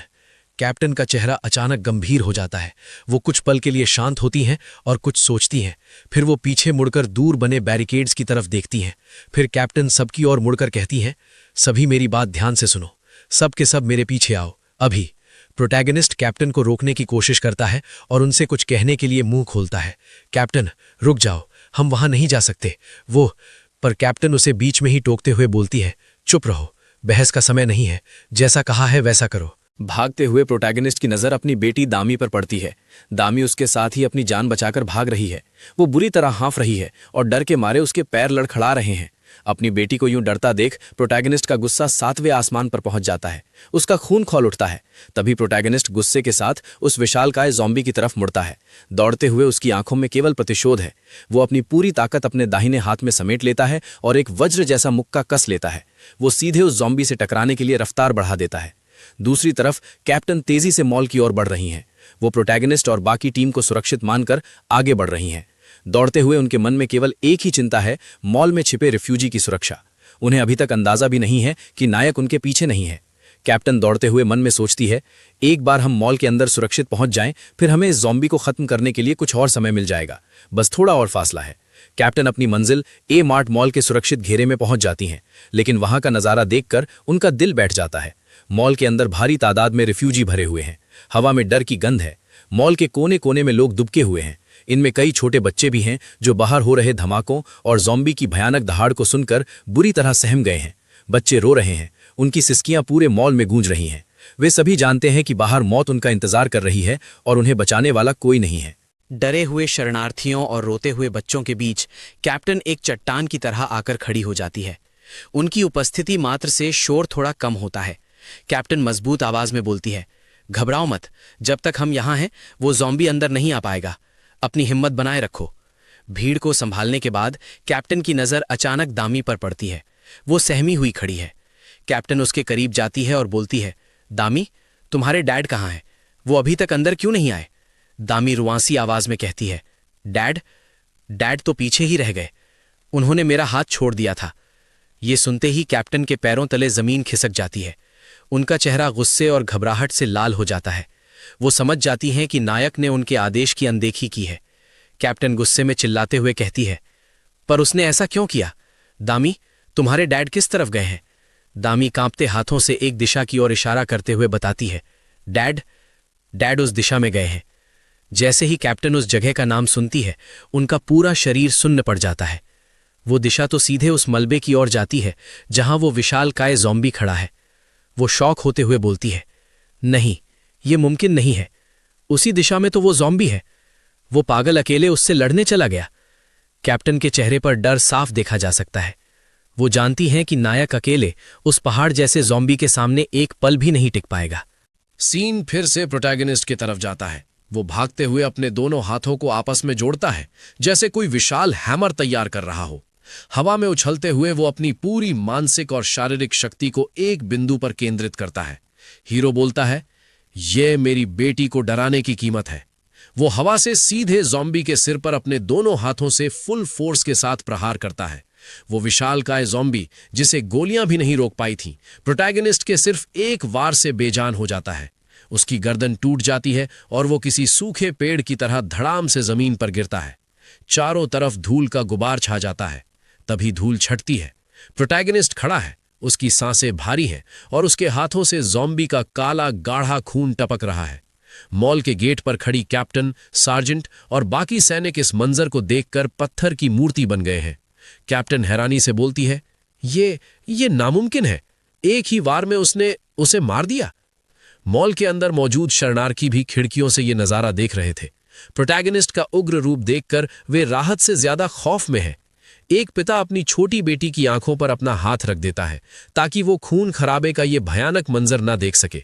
कैप्टन का चेहरा अचानक गंभीर हो जाता है। वो कुछ पल के लिए शांत होती हैं और कुछ सोचती हैं। फिर वो पीछे मुड़कर दूर बने बैरिकेड्स की तरफ देखती हैं। फिर कैप्टन सबकी ओर मुड़कर कहती हैं, सभी मेरी बात ध्यान से सुनो, सब के सब मेरे पीछे आओ अभी। प्रोटैगनिस्ट कैप्टन को रोकने की कोशिश करता है और उनसे कुछ कहने के लिए मुंह खोलता है। कैप्टन रुक जाओ, हम वहां नहीं जा सकते। पर कैप्टन उसे बीच में ही टोकते हुए बोलती है, चुप रहो, बहस का समय नहीं है, जैसा कहा है वैसा करो। भागते हुए प्रोटैगनिस्ट की नजर अपनी बेटी दामी पर पड़ती है। दामी उसके साथ ही अपनी जान बचाकर भाग रही है। वो बुरी तरह हाँफ रही है और डर के मारे उसके पैर लड़खड़ा रहे हैं। अपनी बेटी को यूं डरता देख प्रोटैगनिस्ट का गुस्सा 7वें आसमान पर पहुंच जाता है। उसका खून खौल उठता है। तभी प्रोटैगनिस्ट गुस्से के साथ उस विशालकाय ज़ॉम्बी की तरफ मुड़ता है। दौड़ते हुए उसकी आंखों में केवल प्रतिशोध है। वो अपनी पूरी ताकत अपने दाहिने हाथ में समेट लेता है और एक वज्र जैसा मुक्का कस लेता है। वो सीधे उस ज़ॉम्बी से टकराने के लिए रफ्तार बढ़ा देता है। दूसरी तरफ कैप्टन तेजी से मॉल की ओर बढ़ रही हैं। वो प्रोटैगनिस्ट और बाकी टीम को सुरक्षित मानकर आगे बढ़ रही हैं। दौड़ते हुए उनके मन में केवल एक ही चिंता है, मॉल में छिपे रिफ्यूजी की सुरक्षा। उन्हें अभी तक अंदाजा भी नहीं है कि नायक उनके पीछे नहीं है। कैप्टन दौड़ते हुए मन में सोचती है, एक बार हम मॉल के अंदर सुरक्षित पहुंच जाएं, फिर हमें इस ज़ॉम्बी को खत्म करने के लिए कुछ और समय मिल जाएगा। बस थोड़ा और फासला है। कैप्टन अपनी मंजिल ए मार्ट मॉल के सुरक्षित घेरे में पहुंच जाती हैं, लेकिन वहां का नजारा देखकर उनका दिल बैठ जाता है। मॉल के अंदर भारी तादाद में रिफ्यूजी भरे हुए हैं। हवा में डर की गंध है। मॉल के कोने कोने में लोग दुबके हुए हैं। इनमें कई छोटे बच्चे भी हैं जो बाहर हो रहे धमाकों और ज़ॉम्बी की भयानक दहाड़ को सुनकर बुरी तरह सहम गए हैं। बच्चे रो रहे हैं। उनकी सिसकियां पूरे मॉल में गूंज रही हैं। वे सभी जानते हैं कि बाहर मौत उनका इंतजार कर रही है और उन्हें बचाने वाला कोई नहीं है। डरे हुए शरणार्थियों और रोते हुए बच्चों के बीच कैप्टन एक चट्टान की तरह आकर खड़ी हो जाती है। उनकी उपस्थिति मात्र से शोर थोड़ा कम होता है। कैप्टन मजबूत आवाज में बोलती है, घबराओ मत, जब तक हम यहां हैं वो ज़ॉम्बी अंदर नहीं आ पाएगा। अपनी हिम्मत बनाए रखो। भीड़ को संभालने के बाद कैप्टन की नजर अचानक दामी पर पड़ती है। वो सहमी हुई खड़ी है। कैप्टन उसके करीब जाती है और बोलती है, दामी, तुम्हारे डैड कहाँ हैं? वो अभी तक अंदर क्यों नहीं आए? दामी रुआंसी आवाज में कहती है, डैड तो पीछे ही रह गए। उन्होंने मेरा हाथ छोड़ दिया था। ये सुनते ही कैप्टन के पैरों तले जमीन खिसक जाती है। उनका चेहरा गुस्से और घबराहट से लाल हो जाता है। वो समझ जाती हैं कि नायक ने उनके आदेश की अनदेखी की है। कैप्टन गुस्से में चिल्लाते हुए कहती है, पर उसने ऐसा क्यों किया? दामी, तुम्हारे डैड किस तरफ गए हैं? दामी कांपते हाथों से एक दिशा की ओर इशारा करते हुए बताती है, डैड उस दिशा में गए हैं। जैसे ही कैप्टन उस जगह का नाम सुनती है, उनका पूरा शरीर सुन्न पड़ जाता है। वो दिशा तो सीधे उस मलबे की ओर जाती है जहां वो विशालकाय ज़ॉम्बी खड़ा है। वो शौक होते हुए बोलती है, नहीं, ये मुमकिन नहीं है। उसी दिशा में तो वो ज़ॉम्बी है। वो पागल अकेले उससे लड़ने चला गया। कैप्टन के चेहरे पर डर साफ देखा जा सकता है। वो जानती हैं कि नायक अकेले उस पहाड़ जैसे ज़ॉम्बी के सामने एक पल भी नहीं टिक पाएगा। सीन फिर से प्रोटैगनिस्ट की तरफ जाता है। वो भागते हुए अपने दोनों हाथों को आपस में जोड़ता है, जैसे कोई विशाल हैमर तैयार कर रहा हो। हवा में उछलते हुए वो अपनी पूरी मानसिक और शारीरिक शक्ति को एक बिंदु पर केंद्रित करता है। हीरो बोलता है, ये मेरी बेटी को डराने की कीमत है। वो हवा से सीधे ज़ॉम्बी के सिर पर अपने दोनों हाथों से फुल फोर्स के साथ प्रहार करता है। वो विशालकाय ज़ॉम्बी जिसे गोलियां भी नहीं रोक पाई थीं, प्रोटैगनिस्ट के सिर्फ एक वार से बेजान हो जाता है। उसकी गर्दन टूट जाती है और वो किसी सूखे पेड़ की तरह धड़ाम से जमीन पर गिरता है। चारों तरफ धूल का गुबार छा जाता है। तभी धूल छटती है। प्रोटैगनिस्ट खड़ा है, उसकी सांसें भारी हैं और उसके हाथों से ज़ॉम्बी का काला गाढ़ा खून टपक रहा है। मॉल के गेट पर खड़ी कैप्टन, सार्जेंट और बाकी सैनिक इस मंजर को देखकर पत्थर की मूर्ति बन गए हैं। कैप्टन हैरानी से बोलती है, ये नामुमकिन है। एक ही वार में उसने उसे मार दिया। मॉल के अंदर मौजूद शरणार्थी भी खिड़कियों से ये नजारा देख रहे थे। प्रोटैगनिस्ट का उग्र रूप देखकर वे राहत से ज्यादा खौफ में हैं। एक पिता अपनी छोटी बेटी की आंखों पर अपना हाथ रख देता है ताकि वो खून खराबे का ये भयानक मंजर न देख सके।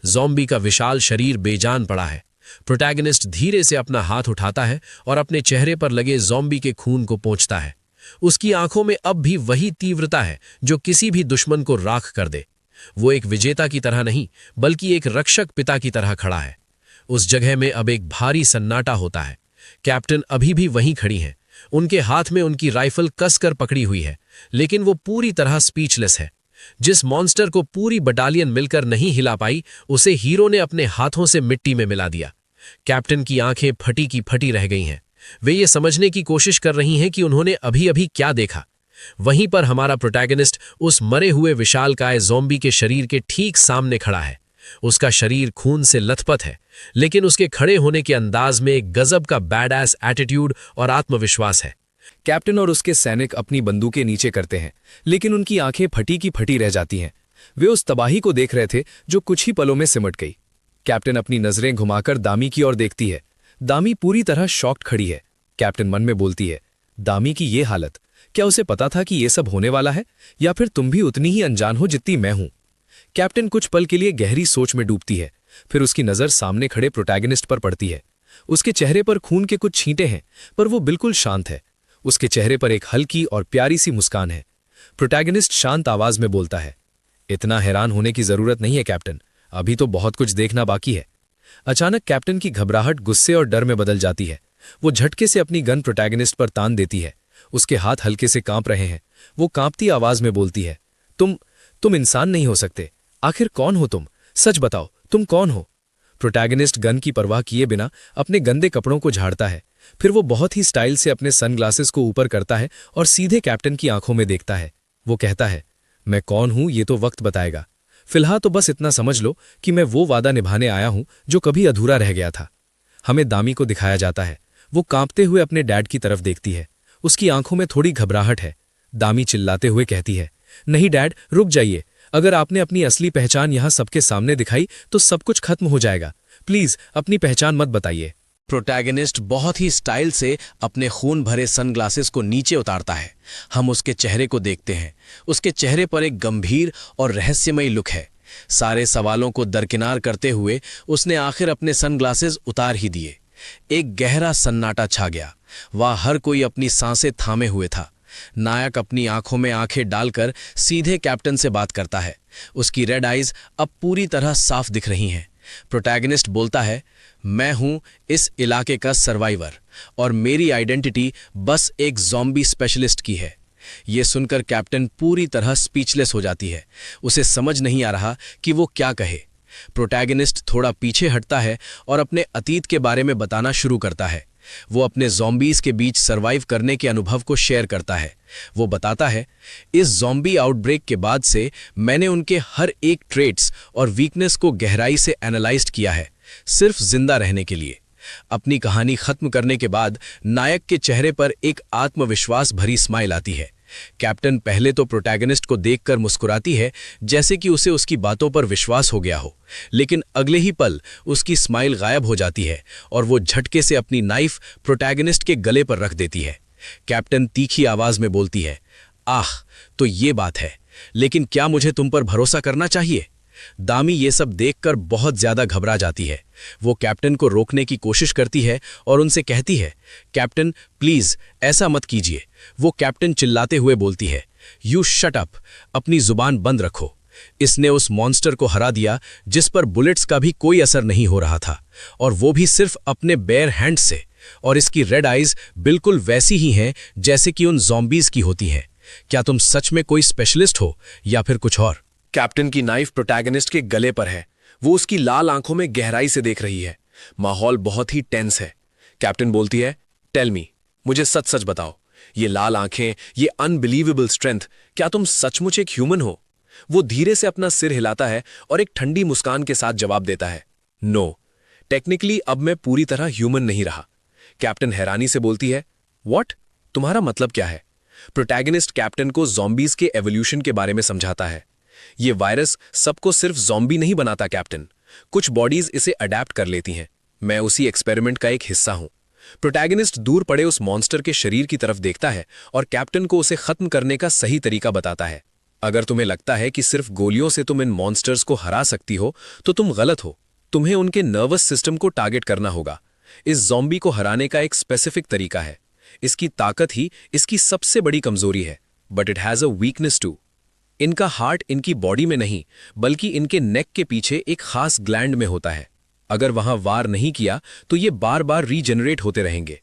ज़ॉम्बी का विशाल शरीर बेजान पड़ा है। प्रोटैगनिस्ट धीरे से अपना हाथ उठाता है और अपने चेहरे पर लगे ज़ॉम्बी के खून को पोंछता है। उसकी आंखों में अब भी वही तीव्रता है जो किसी भी दुश्मन को राख कर दे। वो एक विजेता की तरह नहीं, बल्कि एक रक्षक पिता की तरह खड़ा है। उस जगह में अब एक भारी सन्नाटा होता है। कैप्टन अभी भी वहीं खड़ी हैं। उनके हाथ में उनकी राइफल कसकर पकड़ी हुई है, लेकिन वो पूरी तरह स्पीचलेस है। जिस मॉन्स्टर को पूरी बटालियन मिलकर नहीं हिला पाई, उसे हीरो ने अपने हाथों से मिट्टी में मिला दिया। कैप्टन की आंखें फटी की फटी रह गई हैं। वे ये समझने की कोशिश कर रही हैं कि उन्होंने अभी अभी क्या देखा। वहीं पर हमारा प्रोटैगनिस्ट उस मरे हुए विशालकाय ज़ॉम्बी के शरीर के ठीक सामने खड़ा है। उसका शरीर खून से लथपथ है, लेकिन उसके खड़े होने के अंदाज में एक गजब का बैडएस एटीट्यूड और आत्मविश्वास है। कैप्टन और उसके सैनिक अपनी बंदूकें नीचे करते हैं, लेकिन उनकी आंखें फटी की फटी रह जाती हैं। वे उस तबाही को देख रहे थे जो कुछ ही पलों में सिमट गई। कैप्टन अपनी नजरें घुमाकर दामी की ओर देखती है। दामी पूरी तरह शॉक्ड खड़ी है। कैप्टन मन में बोलती है, दामी की ये हालत, क्या उसे पता था कि ये सब होने वाला है, या फिर तुम भी उतनी ही अनजान हो जितनी मैं हूं? कैप्टन कुछ पल के लिए गहरी सोच में डूबती है। फिर उसकी नजर सामने खड़े प्रोटैगनिस्ट पर पड़ती है। उसके चेहरे पर खून के कुछ छींटे हैं, पर वो बिल्कुल शांत है। उसके चेहरे पर एक हल्की और प्यारी सी मुस्कान है। प्रोटैगनिस्ट शांत आवाज में बोलता है, इतना हैरान होने की जरूरत नहीं है कैप्टन, अभी तो बहुत कुछ देखना बाकी है। अचानक कैप्टन की घबराहट गुस्से और डर में बदल जाती है। वो झटके से अपनी गन प्रोटैगनिस्ट पर तान देती है। उसके हाथ हल्के से कांप रहे हैं। वो कांपती आवाज में बोलती है, तुम इंसान नहीं हो सकते। आखिर कौन हो तुम? सच बताओ, तुम कौन हो? प्रोटैगनिस्ट गन की परवाह किए बिना अपने गंदे कपड़ों को झाड़ता है। फिर वो बहुत ही स्टाइल से अपने सनग्लासेस को ऊपर करता है और सीधे कैप्टन की आंखों में देखता है। वो कहता है, मैं कौन हूं ये तो वक्त बताएगा। फिलहाल तो बस इतना समझ लो कि मैं वो वादा निभाने आया हूं जो कभी अधूरा रह गया था। हमें दामी को दिखाया जाता है। वो कांपते हुए अपने डैड की तरफ देखती है। उसकी आंखों में थोड़ी घबराहट है। दामी चिल्लाते हुए कहती है, नहीं डैड, रुक जाइए। अगर आपने अपनी असली पहचान यहां सबके सामने दिखाई तो सब कुछ खत्म हो जाएगा। प्लीज अपनी पहचान मत बताइए। प्रोटैगनिस्ट बहुत ही स्टाइल से अपने खून भरे सनग्लासेस को नीचे उतारता है। हम उसके चेहरे को देखते हैं। उसके चेहरे पर एक गंभीर और रहस्यमयी लुक है। सारे सवालों को दरकिनार करते हुए उसने आखिर अपने सनग्लासेस उतार ही दिए। एक गहरा सन्नाटा छा गया। वह हर कोई अपनी सांसें थामे हुए था। नायक अपनी आंखों में आंखें डालकर सीधे कैप्टन से बात करता है। उसकी रेड आइज अब पूरी तरह साफ दिख रही हैं। प्रोटैगनिस्ट बोलता है, मैं हूं इस इलाके का सर्वाइवर और मेरी आइडेंटिटी बस एक ज़ॉम्बी स्पेशलिस्ट की है। यह सुनकर कैप्टन पूरी तरह स्पीचलेस हो जाती है। उसे समझ नहीं आ रहा कि वो क्या कहे। प्रोटैगनिस्ट थोड़ा पीछे हटता है और अपने अतीत के बारे में बताना शुरू करता है। वो अपने ज़ॉम्बीज के बीच सरवाइव करने के अनुभव को शेयर करता है। वो बताता है, इस ज़ॉम्बी आउटब्रेक के बाद से मैंने उनके हर एक ट्रेट्स और वीकनेस को गहराई से एनालाइज किया है, सिर्फ जिंदा रहने के लिए। अपनी कहानी खत्म करने के बाद नायक के चेहरे पर एक आत्मविश्वास भरी स्माइल आती है। कैप्टन पहले तो प्रोटैगनिस्ट को देखकर मुस्कुराती है, जैसे कि उसे उसकी बातों पर विश्वास हो गया हो, लेकिन अगले ही पल उसकी स्माइल गायब हो जाती है और वो झटके से अपनी नाइफ प्रोटैगनिस्ट के गले पर रख देती है। कैप्टन तीखी आवाज में बोलती है, आह, तो ये बात है, लेकिन क्या मुझे तुम पर भरोसा करना चाहिए? दामी ये सब देखकर बहुत ज्यादा घबरा जाती है। वो कैप्टन को रोकने की कोशिश करती है और उनसे कहती है, कैप्टन प्लीज ऐसा मत कीजिए। वो कैप्टन चिल्लाते हुए बोलती है, यू शट अप, अपनी जुबान बंद रखो। इसने उस मॉन्स्टर को हरा दिया जिस पर बुलेट्स का भी कोई असर नहीं हो रहा था, और वो भी सिर्फ अपने बेयर हैंड से। और इसकी रेड आइज बिल्कुल वैसी ही हैं जैसे कि उन ज़ॉम्बीज की होती हैं। क्या तुम सच में कोई स्पेशलिस्ट हो या फिर कुछ और? कैप्टन की नाइफ प्रोटैगनिस्ट के गले पर है। वो उसकी लाल आंखों में गहराई से देख रही है। माहौल बहुत ही टेंस है। कैप्टन बोलती है, टेल मी, मुझे सच सच बताओ, ये लाल आंखें, ये अनबिलीवेबल स्ट्रेंथ, क्या तुम सचमुच एक ह्यूमन हो? वो धीरे से अपना सिर हिलाता है और एक ठंडी मुस्कान के साथ जवाब देता है, नो, टेक्निकली अब मैं पूरी तरह ह्यूमन नहीं रहा। कैप्टन हैरानी से बोलती है, व्हाट? तुम्हारा मतलब क्या है? प्रोटैगनिस्ट कैप्टन को ज़ॉम्बीज के एवोल्यूशन के बारे में समझाता है। ये वायरस सबको सिर्फ ज़ॉम्बी नहीं बनाता कैप्टन, कुछ बॉडीज इसे अडैप्ट कर लेती हैं। मैं उसी एक्सपेरिमेंट का एक हिस्सा हूं। प्रोटैगनिस्ट दूर पड़े उस मॉन्स्टर के शरीर की तरफ देखता है और कैप्टन को उसे खत्म करने का सही तरीका बताता है। अगर तुम्हें लगता है कि सिर्फ गोलियों से तुम इन मॉन्स्टर्स को हरा सकती हो तो तुम गलत हो। तुम्हें उनके नर्वस सिस्टम को टारगेट करना होगा। इस ज़ॉम्बी को हराने का एक स्पेसिफिक तरीका है। इसकी ताकत ही इसकी सबसे बड़ी कमजोरी है, but it has a weakness too. इनका हार्ट इनकी बॉडी में नहीं बल्कि इनके नेक के पीछे एक खास ग्लैंड में होता है। अगर वहां वार नहीं किया तो ये बार बार रीजनरेट होते रहेंगे।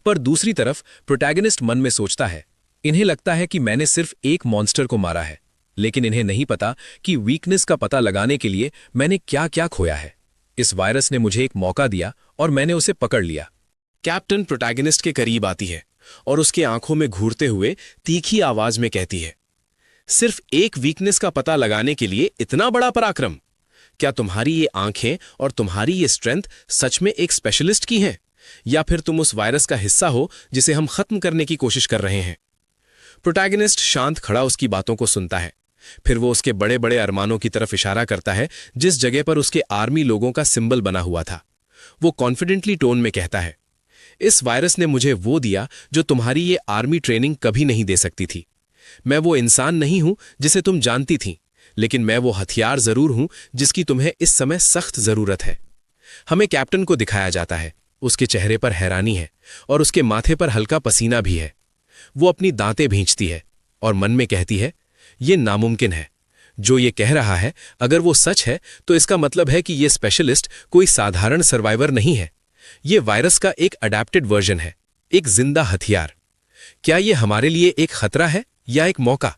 पर दूसरी तरफ प्रोटैगनिस्ट मन में सोचता है, इन्हें लगता है कि मैंने सिर्फ एक मॉन्स्टर को मारा है, लेकिन इन्हें नहीं पता कि वीकनेस का पता लगाने के लिए मैंने क्या क्या खोया है। इस वायरस ने मुझे एक मौका दिया और मैंने उसे पकड़ लिया। कैप्टन प्रोटैगनिस्ट के करीब आती है और उसके आंखों में घूरते हुए तीखी आवाज में कहती है, सिर्फ एक वीकनेस का पता लगाने के लिए इतना बड़ा पराक्रम? क्या तुम्हारी ये आंखें और तुम्हारी ये स्ट्रेंथ सच में एक स्पेशलिस्ट की हैं, या फिर तुम उस वायरस का हिस्सा हो जिसे हम खत्म करने की कोशिश कर रहे हैं? प्रोटैगनिस्ट शांत खड़ा उसकी बातों को सुनता है। फिर वो उसके बड़े बड़े अरमानों की तरफ इशारा करता है जिस जगह पर उसके आर्मी लोगों का सिंबल बना हुआ था। वो कॉन्फिडेंटली टोन में कहता है, इस वायरस ने मुझे वो दिया जो तुम्हारी ये आर्मी ट्रेनिंग कभी नहीं दे सकती थी। मैं वो इंसान नहीं हूं जिसे तुम जानती थी, लेकिन मैं वो हथियार जरूर हूं जिसकी तुम्हें इस समय सख्त जरूरत है। हमें कैप्टन को दिखाया जाता है। उसके चेहरे पर हैरानी है और उसके माथे पर हल्का पसीना भी है। वो अपनी दांतें भींचती है और मन में कहती है, ये नामुमकिन है। जो ये कह रहा है अगर वो सच है तो इसका मतलब है कि ये स्पेशलिस्ट कोई साधारण सर्वाइवर नहीं है। ये वायरस का एक अडैप्टेड वर्जन है, एक जिंदा हथियार। क्या ये हमारे लिए एक खतरा है या एक मौका?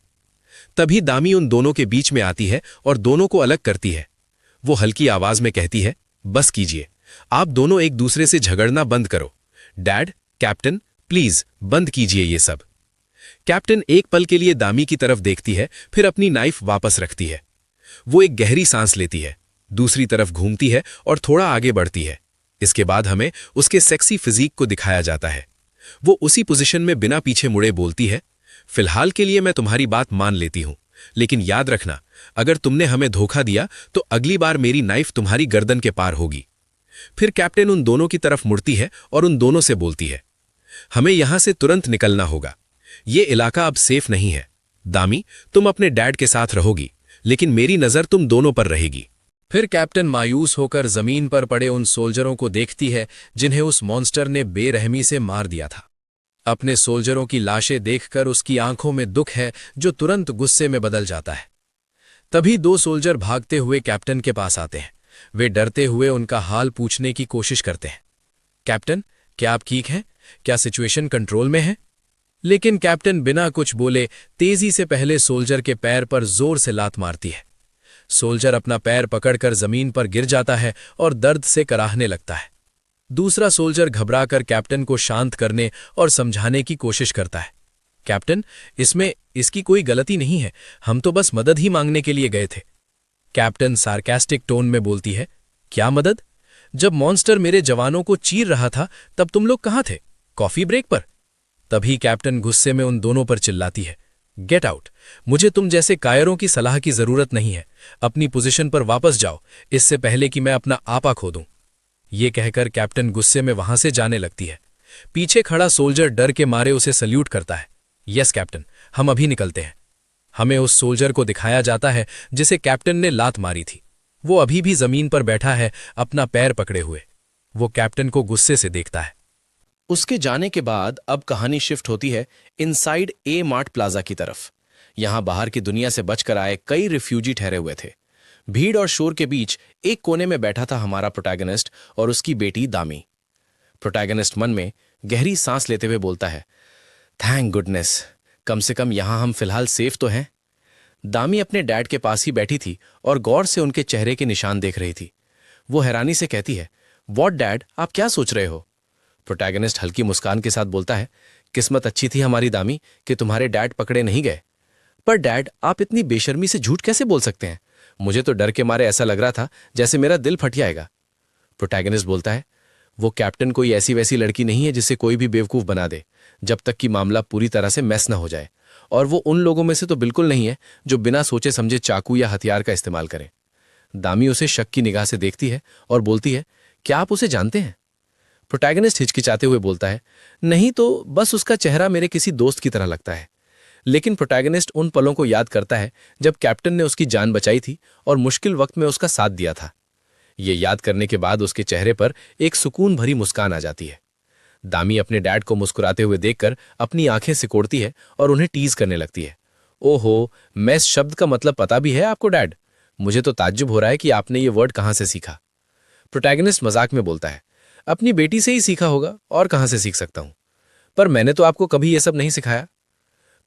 तभी दामी उन दोनों के बीच में आती है और दोनों को अलग करती है। वो हल्की आवाज में कहती है, बस कीजिए, आप दोनों एक दूसरे से झगड़ना बंद करो। डैड, कैप्टन, प्लीज बंद कीजिए ये सब। कैप्टन एक पल के लिए दामी की तरफ देखती है, फिर अपनी नाइफ वापस रखती है। वो एक गहरी सांस लेती है, दूसरी तरफ घूमती है और थोड़ा आगे बढ़ती है। इसके बाद हमें उसके सेक्सी फिजिक को दिखाया जाता है। वो उसी पोजीशन में बिना पीछे मुड़े बोलती है, फिलहाल के लिए मैं तुम्हारी बात मान लेती हूं, लेकिन याद रखना, अगर तुमने हमें धोखा दिया तो अगली बार मेरी नाइफ तुम्हारी गर्दन के पार होगी। फिर कैप्टन उन दोनों की तरफ मुड़ती है और उन दोनों से बोलती है, हमें यहां से तुरंत निकलना होगा। ये इलाका अब सेफ नहीं है। दामी, तुम अपने डैड के साथ रहोगी, लेकिन मेरी नजर तुम दोनों पर रहेगी। फिर कैप्टन मायूस होकर जमीन पर पड़े उन सोल्जरों को देखती है जिन्हें उस मॉन्स्टर ने बेरहमी से मार दिया था। अपने सोल्जरों की लाशें देखकर उसकी आंखों में दुख है जो तुरंत गुस्से में बदल जाता है। तभी दो सोल्जर भागते हुए कैप्टन के पास आते हैं। वे डरते हुए उनका हाल पूछने की कोशिश करते हैं। कैप्टन, क्या आप ठीक हैं? क्या सिचुएशन कंट्रोल में है? लेकिन कैप्टन बिना कुछ बोले तेजी से पहले सोल्जर के पैर पर जोर से लात मारती है। सोल्जर अपना पैर पकड़कर जमीन पर गिर जाता है और दर्द से कराहने लगता है। दूसरा सोल्जर घबराकर कैप्टन को शांत करने और समझाने की कोशिश करता है। कैप्टन, इसमें इसकी कोई गलती नहीं है, हम तो बस मदद ही मांगने के लिए गए थे। कैप्टन सार्कास्टिक टोन में बोलती है, क्या मदद? जब मॉन्स्टर मेरे जवानों को चीर रहा था तब तुम लोग कहां थे? कॉफी ब्रेक पर? तभी कैप्टन गुस्से में उन दोनों पर चिल्लाती है, गेट आउट, मुझे तुम जैसे कायरों की सलाह की जरूरत नहीं है। अपनी पोजीशन पर वापस जाओ, इससे पहले कि मैं अपना आपा खो दूं। ये कहकर कैप्टन गुस्से में वहां से जाने लगती है। पीछे खड़ा सोल्जर डर के मारे उसे सल्यूट करता है। यस कैप्टन, हम अभी निकलते हैं। हमें उस सोल्जर को दिखाया जाता है जिसे कैप्टन ने लात मारी थी। वो अभी भी जमीन पर बैठा है, अपना पैर पकड़े हुए। वो कैप्टन को गुस्से से देखता है। उसके जाने के बाद अब कहानी शिफ्ट होती है इनसाइड ए मार्ट प्लाजा की तरफ। यहां बाहर की दुनिया से बचकर आए कई रिफ्यूजी ठहरे हुए थे। भीड़ और शोर के बीच एक कोने में बैठा था हमारा प्रोटैगनिस्ट और उसकी बेटी दामी। प्रोटैगनिस्ट मन में गहरी सांस लेते हुए बोलता है, थैंक गुडनेस, कम से कम यहां हम फिलहाल सेफ तो हैं। दामी अपने डैड के पास ही बैठी थी और गौर से उनके चेहरे के निशान देख रही थी। वो हैरानी से कहती है, व्हाट डैड, आप क्या सोच रहे हो? प्रोटैगनिस्ट हल्की मुस्कान के साथ बोलता है, किस्मत अच्छी थी हमारी दामी कि तुम्हारे डैड पकड़े नहीं गए। पर डैड, आप इतनी बेशर्मी से झूठ कैसे बोल सकते हैं? मुझे तो डर के मारे ऐसा लग रहा था जैसे मेरा दिल फट जाएगा। प्रोटैगनिस्ट बोलता है, वो कैप्टन कोई ऐसी वैसी लड़की नहीं है जिसे कोई भी बेवकूफ बना दे, जब तक कि मामला पूरी तरह से मैस न हो जाए। और वो उन लोगों में से तो बिल्कुल नहीं है जो बिना सोचे समझे चाकू या हथियार का इस्तेमाल करें। दामी उसे शक की निगाह से देखती है और बोलती है, क्या आप उसे जानते हैं? प्रोटैगनिस्ट हिचकिचाते हुए बोलता है, नहीं तो बस उसका चेहरा मेरे किसी दोस्त की तरह लगता है। लेकिन प्रोटैगनिस्ट उन पलों को याद करता है जब कैप्टन ने उसकी जान बचाई थी और मुश्किल वक्त में उसका साथ दिया था। ये याद करने के बाद उसके चेहरे पर एक सुकून भरी मुस्कान आ जाती है। दामी अपने डैड को मुस्कुराते हुए देखकर अपनी आंखें सिकोड़ती है और उन्हें टीज करने लगती है। ओहो, मैस शब्द का मतलब पता भी है आपको डैड? मुझे तो ताज्जुब हो रहा है कि आपने ये वर्ड कहां से सीखा। प्रोटैगनिस्ट मजाक में बोलता है, अपनी बेटी से ही सीखा होगा, और कहां से सीख सकता हूं? पर मैंने तो आपको कभी ये सब नहीं सिखाया।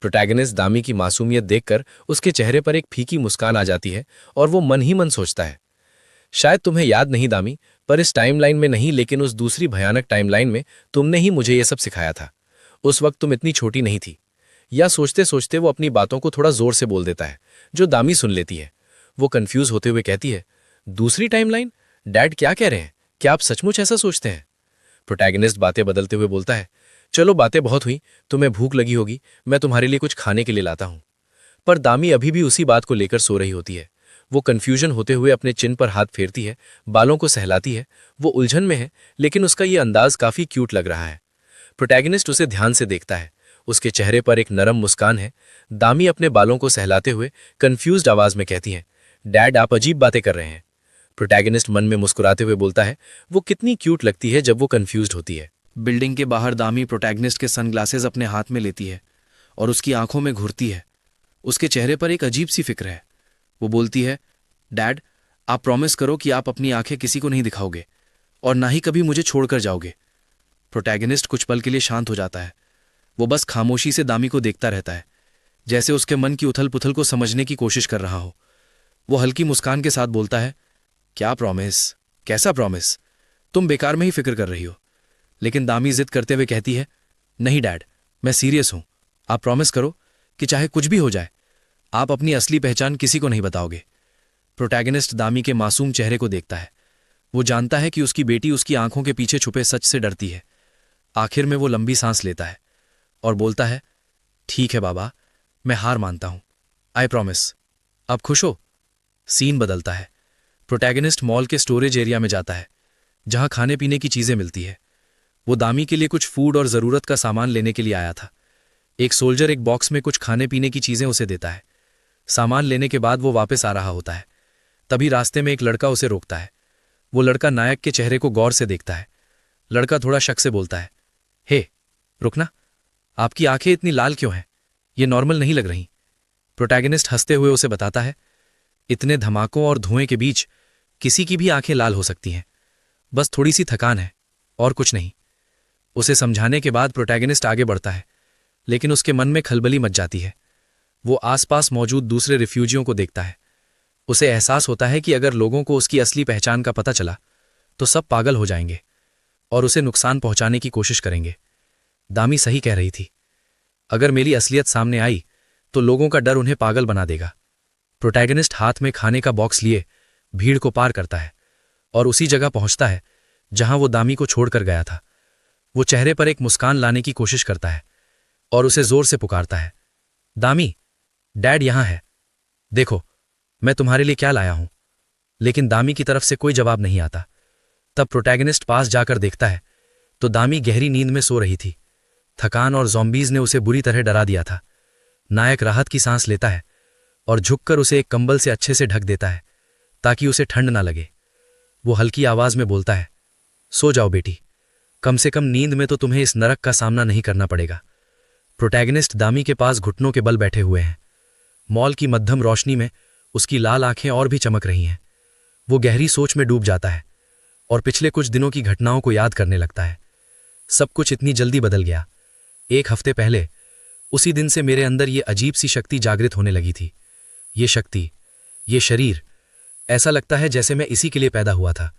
प्रोटैगनिस्ट दामी की मासूमियत देखकर उसके चेहरे पर एक फीकी मुस्कान आ जाती है और वो मन ही मन सोचता है, शायद तुम्हें याद नहीं दामी, पर इस टाइमलाइन में नहीं लेकिन उस दूसरी भयानक टाइमलाइन में तुमने ही मुझे ये सब सिखाया था। उस वक्त तुम इतनी छोटी नहीं थी। या सोचते सोचते वो अपनी बातों को थोड़ा जोर से बोल देता है, जो दामी सुन लेती है। वो कंफ्यूज होते हुए कहती है, दूसरी टाइमलाइन? डैड क्या कह रहे हैं? क्या आप सचमुच ऐसा सोचते हैं? प्रोटैगनिस्ट बातें बदलते हुए बोलता है, चलो बातें बहुत हुई, तुम्हें भूख लगी होगी, मैं तुम्हारे लिए कुछ खाने के लिए लाता हूं। पर दामी अभी भी उसी बात को लेकर सो रही होती है। वो कंफ्यूजन होते हुए अपने चिन पर हाथ फेरती है, बालों को सहलाती है। वो उलझन में है, लेकिन उसका ये अंदाज काफी क्यूट लग रहा है। प्रोटैगनिस्ट उसे ध्यान से देखता है। उसके चेहरे पर एक नरम मुस्कान है। दामी अपने बालों को सहलाते हुए कंफ्यूज्ड आवाज में कहती है, डैड आप अजीब बातें कर रहे हैं। प्रोटैगनिस्ट मन में मुस्कुराते हुए बोलता है, वो कितनी क्यूट लगती है जब वो कंफ्यूज्ड होती है। बिल्डिंग के बाहर दामी प्रोटैगनिस्ट के सनग्लासेस अपने हाथ में लेती है और उसकी आंखों में घुरती है। उसके चेहरे पर एक अजीब सी फिक्र है। वो बोलती है, डैड आप प्रॉमिस करो कि आप अपनी आंखें किसी को नहीं दिखाओगे और ना ही कभी मुझे छोड़कर जाओगे। प्रोटैगनिस्ट कुछ पल के लिए शांत हो जाता है। वो बस खामोशी से दामी को देखता रहता है, जैसे उसके मन की उथल पुथल को समझने की कोशिश कर रहा हो। वो हल्की मुस्कान के साथ बोलता है, क्या प्रॉमिस? कैसा प्रॉमिस? तुम बेकार में ही फिक्र कर रही हो। लेकिन दामी जिद करते हुए कहती है, नहीं डैड, मैं सीरियस हूं। आप प्रॉमिस करो कि चाहे कुछ भी हो जाए आप अपनी असली पहचान किसी को नहीं बताओगे। प्रोटैगनिस्ट दामी के मासूम चेहरे को देखता है। वो जानता है कि उसकी बेटी उसकी आंखों के पीछे छुपे सच से डरती है। आखिर में वो लंबी सांस लेता है और बोलता है, ठीक है बाबा, मैं हार मानता हूं। I promise. अब खुश हो? सीन बदलता है। प्रोटैगनिस्ट मॉल के स्टोरेज एरिया में जाता है, जहां खाने पीने की चीजें मिलती है। वो दामी के लिए कुछ फूड और जरूरत का सामान लेने के लिए आया था। एक सोल्जर एक बॉक्स में कुछ खाने पीने की चीजें उसे देता है। सामान लेने के बाद वो वापस आ रहा होता है। तभी रास्ते में एक लड़का उसे रोकता है। वो लड़का नायक के चेहरे को गौर से देखता है। लड़का थोड़ा शक से बोलता है, हे रुकना, आपकी आंखें इतनी लाल क्यों हैं? ये नॉर्मल नहीं लग रही। प्रोटैगनिस्ट हंसते हुए उसे बताता है, इतने धमाकों और धुएं के बीच किसी की भी आंखें लाल हो सकती हैं। बस थोड़ी सी थकान है और कुछ नहीं। उसे समझाने के बाद प्रोटैगनिस्ट आगे बढ़ता है, लेकिन उसके मन में खलबली मच जाती है। वो आसपास मौजूद दूसरे रिफ्यूजियों को देखता है। उसे एहसास होता है कि अगर लोगों को उसकी असली पहचान का पता चला तो सब पागल हो जाएंगे और उसे नुकसान पहुंचाने की कोशिश करेंगे। दामी सही कह रही थी। अगर मेरी असलियत सामने आई तो लोगों का डर उन्हें पागल बना देगा। प्रोटैगनिस्ट हाथ में खाने का बॉक्स लिए भीड़ को पार करता है और उसी जगह पहुंचता है जहां वो दामी को छोड़कर गया था। वो चेहरे पर एक मुस्कान लाने की कोशिश करता है और उसे जोर से पुकारता है, दामी, डैड यहां है, देखो मैं तुम्हारे लिए क्या लाया हूं। लेकिन दामी की तरफ से कोई जवाब नहीं आता। तब प्रोटैगनिस्ट पास जाकर देखता है तो दामी गहरी नींद में सो रही थी। थकान और ज़ॉम्बीज ने उसे बुरी तरह डरा दिया था। नायक राहत की सांस लेता है और झुककर उसे एक कंबल से अच्छे से ढक देता है ताकि उसे ठंड ना लगे। वो हल्की आवाज में बोलता है, सो जाओ बेटी, कम से कम नींद में तो तुम्हें इस नरक का सामना नहीं करना पड़ेगा। प्रोटैगनिस्ट दामी के पास घुटनों के बल बैठे हुए हैं। मॉल की मध्यम रोशनी में उसकी लाल आंखें और भी चमक रही हैं। वो गहरी सोच में डूब जाता है और पिछले कुछ दिनों की घटनाओं को याद करने लगता है। सब कुछ इतनी जल्दी बदल गया। एक हफ्ते पहले उसी दिन से मेरे अंदर ये अजीब सी शक्ति जागृत होने लगी थी। ये शक्ति, ये शरीर, ऐसा लगता है जैसे मैं इसी के लिए पैदा हुआ था।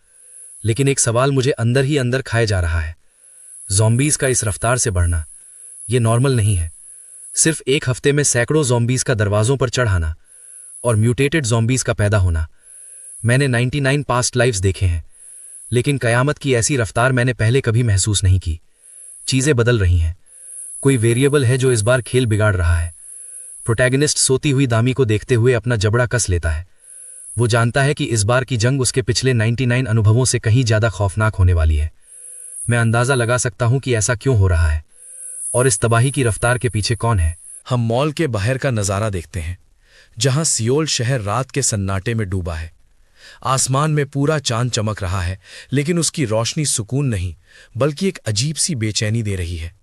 लेकिन एक सवाल मुझे अंदर ही अंदर खाए जा रहा है। ज़ॉम्बीज़ का इस रफ्तार से बढ़ना, ये नॉर्मल नहीं है। सिर्फ एक हफ्ते में सैकड़ों ज़ॉम्बीज़ का दरवाज़ों पर चढ़ाना और म्यूटेटेड ज़ॉम्बीज़ का पैदा होना। मैंने 99 पास्ट लाइफ्स देखे हैं, लेकिन कयामत की ऐसी रफ्तार मैंने पहले कभी महसूस नहीं की। चीज़ें बदल रही हैं। कोई वेरिएबल है जो इस बार खेल बिगाड़ रहा है। प्रोटैगनिस्ट सोती हुई दामी को देखते हुए अपना जबड़ा कस लेता है। वो जानता है कि इस बार की जंग उसके पिछले 99 अनुभवों से कहीं ज्यादा खौफनाक होने वाली है। मैं अंदाजा लगा सकता हूं कि ऐसा क्यों हो रहा है और इस तबाही की रफ्तार के पीछे कौन है। हम मॉल के बाहर का नजारा देखते हैं, जहां सियोल शहर रात के सन्नाटे में डूबा है। आसमान में पूरा चांद चमक रहा है, लेकिन उसकी रोशनी सुकून नहीं बल्कि एक अजीब सी बेचैनी दे रही है।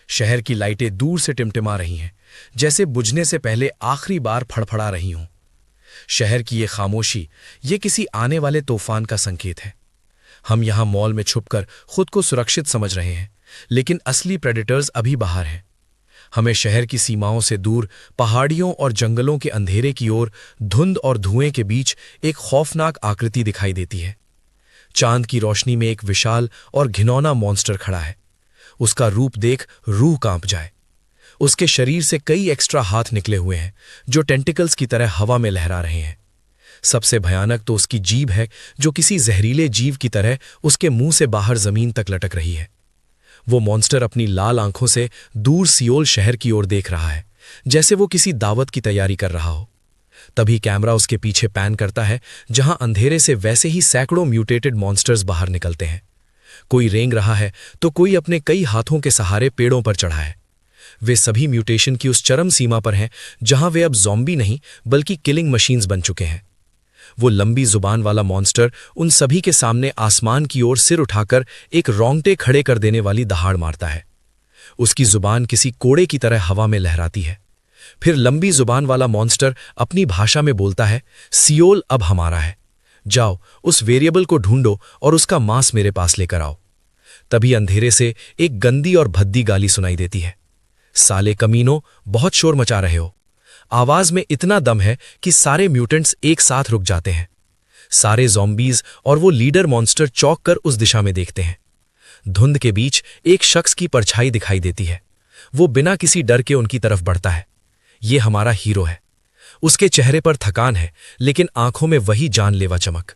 शहर की लाइटें दूर से टिमटिमा रही हैं, जैसे बुझने से पहले आखिरी बार फड़फड़ा रही हों। शहर की ये खामोशी, ये किसी आने वाले तूफान का संकेत है। हम यहां मॉल में छुपकर खुद को सुरक्षित समझ रहे हैं, लेकिन असली प्रेडेटर्स अभी बाहर हैं। हमें शहर की सीमाओं से दूर पहाड़ियों और जंगलों के अंधेरे की ओर धुंध और धुएं के बीच एक खौफनाक आकृति दिखाई देती है। चांद की रोशनी में एक विशाल और घिनौना मॉन्स्टर खड़ा है। उसका रूप देख रूह कांप जाए। उसके शरीर से कई एक्स्ट्रा हाथ निकले हुए हैं जो टेंटिकल्स की तरह हवा में लहरा रहे हैं। सबसे भयानक तो उसकी जीभ है, जो किसी जहरीले जीव की तरह उसके मुंह से बाहर जमीन तक लटक रही है। वो मॉन्स्टर अपनी लाल आंखों से दूर सियोल शहर की ओर देख रहा है, जैसे वो किसी दावत की तैयारी कर रहा हो। तभी कैमरा उसके पीछे पैन करता है, जहां अंधेरे से वैसे ही सैकड़ों म्यूटेटेड मॉन्स्टर्स बाहर निकलते हैं। कोई रेंग रहा है तो कोई अपने कई हाथों के सहारे पेड़ों पर चढ़ा है। वे सभी म्यूटेशन की उस चरम सीमा पर हैं जहां वे अब ज़ॉम्बी नहीं बल्कि किलिंग मशीन्स बन चुके हैं। वो लंबी जुबान वाला मॉन्स्टर उन सभी के सामने आसमान की ओर सिर उठाकर एक रोंगटे खड़े कर देने वाली दहाड़ मारता है। उसकी जुबान किसी कोड़े की तरह हवा में लहराती है। फिर लंबी जुबान वाला मॉन्स्टर अपनी भाषा में बोलता है, सियोल अब हमारा है। जाओ, उस वेरिएबल को ढूंढो और उसका मांस मेरे पास लेकर आओ। तभी अंधेरे से एक गंदी और भद्दी गाली सुनाई देती है। साले कमीनों, बहुत शोर मचा रहे हो। आवाज में इतना दम है कि सारे म्यूटेंट्स एक साथ रुक जाते हैं। सारे ज़ॉम्बीज और वो लीडर मॉन्स्टर चौंक कर उस दिशा में देखते हैं। धुंध के बीच एक शख्स की परछाई दिखाई देती है। वो बिना किसी डर के उनकी तरफ बढ़ता है। ये हमारा हीरो है। उसके चेहरे पर थकान है, लेकिन आंखों में वही जानलेवा चमक।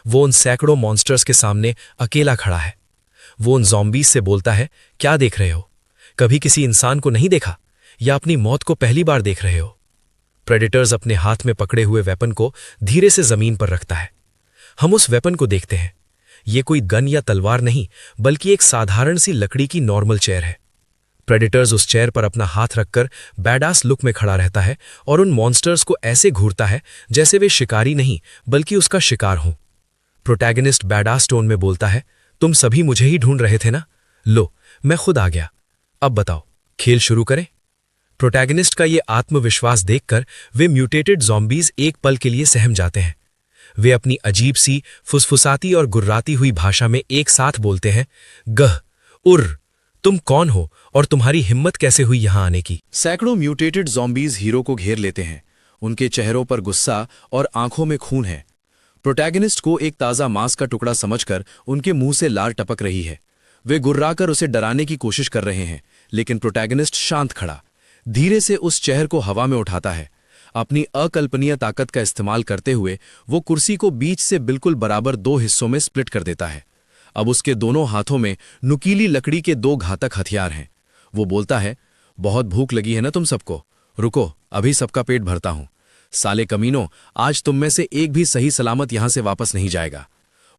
वो उन सैकड़ों मॉन्स्टर्स के सामने अकेला खड़ा है। वो उन ज़ॉम्बीज से बोलता है, क्या देख रहे हो? कभी किसी इंसान को नहीं देखा या अपनी मौत को पहली बार देख रहे हो? प्रेडेटर्स अपने हाथ में पकड़े हुए वेपन को धीरे से जमीन पर रखता है। हम उस वेपन को देखते हैं। ये कोई गन या तलवार नहीं, बल्कि एक साधारण सी लकड़ी की नॉर्मल चेयर है। प्रेडेटर्स उस चेयर पर अपना हाथ रखकर बैडास लुक में खड़ा रहता है और उन मॉन्स्टर्स को ऐसे घूरता है जैसे वे शिकारी नहीं बल्कि उसका शिकार हों। प्रोटैगनिस्ट बैडास टोन में बोलता है, तुम सभी मुझे ही ढूंढ रहे थे ना? लो, मैं खुद आ गया। अब बताओ, खेल शुरू करें? प्रोटैगनिस्ट का ये आत्मविश्वास देखकर वे म्यूटेटेड ज़ॉम्बीज एक पल के लिए सहम जाते हैं। वे अपनी अजीब सी फुसफुसाती और गुर्राती हुई भाषा में एक साथ बोलते हैं, गह, उर्र, तुम कौन हो और तुम्हारी हिम्मत कैसे हुई यहां आने की? सैकड़ों म्यूटेटेड ज़ॉम्बीज हीरो को घेर लेते हैं। उनके चेहरों पर गुस्सा और आंखों में खून है। प्रोटैगनिस्ट को एक ताज़ा मांस का टुकड़ा समझकर उनके मुंह से लार टपक रही है। वे गुर्राकर उसे डराने की कोशिश कर रहे हैं, लेकिन प्रोटैगनिस्ट शांत खड़ा धीरे से उस चेहर को हवा में उठाता है। अपनी अकल्पनीय ताकत का इस्तेमाल करते हुए वो कुर्सी को बीच से बिल्कुल बराबर दो हिस्सों में स्प्लिट कर देता है। अब उसके दोनों हाथों में नुकीली लकड़ी के दो घातक हथियार हैं। वो बोलता है, बहुत भूख लगी है ना तुम सबको? रुको, अभी सबका पेट भरता हूं। साले कमीनों, आज तुम में से एक भी सही सलामत यहां से वापस नहीं जाएगा।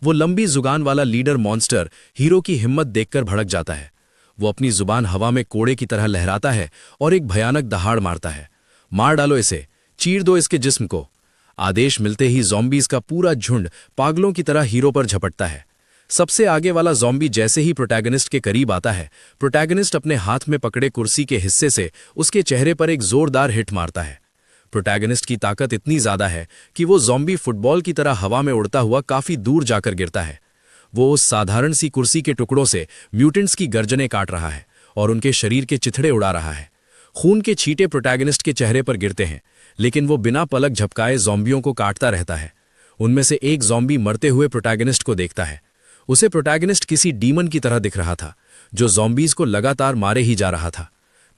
वो लंबी जुबान वाला लीडर मॉन्स्टर हीरो की हिम्मत देखकर भड़क जाता है। वो अपनी जुबान हवा में कोड़े की तरह लहराता है और एक भयानक दहाड़ मारता है। मार डालो इसे, चीर दो इसके जिस्म को। आदेश मिलते ही ज़ॉम्बीज का पूरा झुंड पागलों की तरह हीरो पर झपटता है। सबसे आगे वाला ज़ॉम्बी जैसे ही प्रोटैगनिस्ट के करीब आता है, प्रोटैगनिस्ट अपने हाथ में पकड़े कुर्सी के हिस्से से उसके चेहरे पर एक जोरदार हिट मारता है। प्रोटैगनिस्ट की ताकत इतनी ज्यादा है कि वो ज़ॉम्बी फुटबॉल की तरह हवा में उड़ता हुआ काफी दूर जाकर गिरता है। वो उस साधारण सी कुर्सी के टुकड़ों से म्यूटेंट्स की गर्जनें काट रहा है और उनके शरीर के चिथड़े उड़ा रहा है। खून के छींटे प्रोटैगनिस्ट के चेहरे पर गिरते हैं, लेकिन वो बिना पलक झपकाए ज़ॉम्बियों को काटता रहता है। उनमें से एक ज़ॉम्बी मरते हुए प्रोटैगनिस्ट को देखता है। उसे प्रोटैगनिस्ट किसी डीमन की तरह दिख रहा था, जो ज़ॉम्बीज़ को लगातार मारे ही जा रहा था।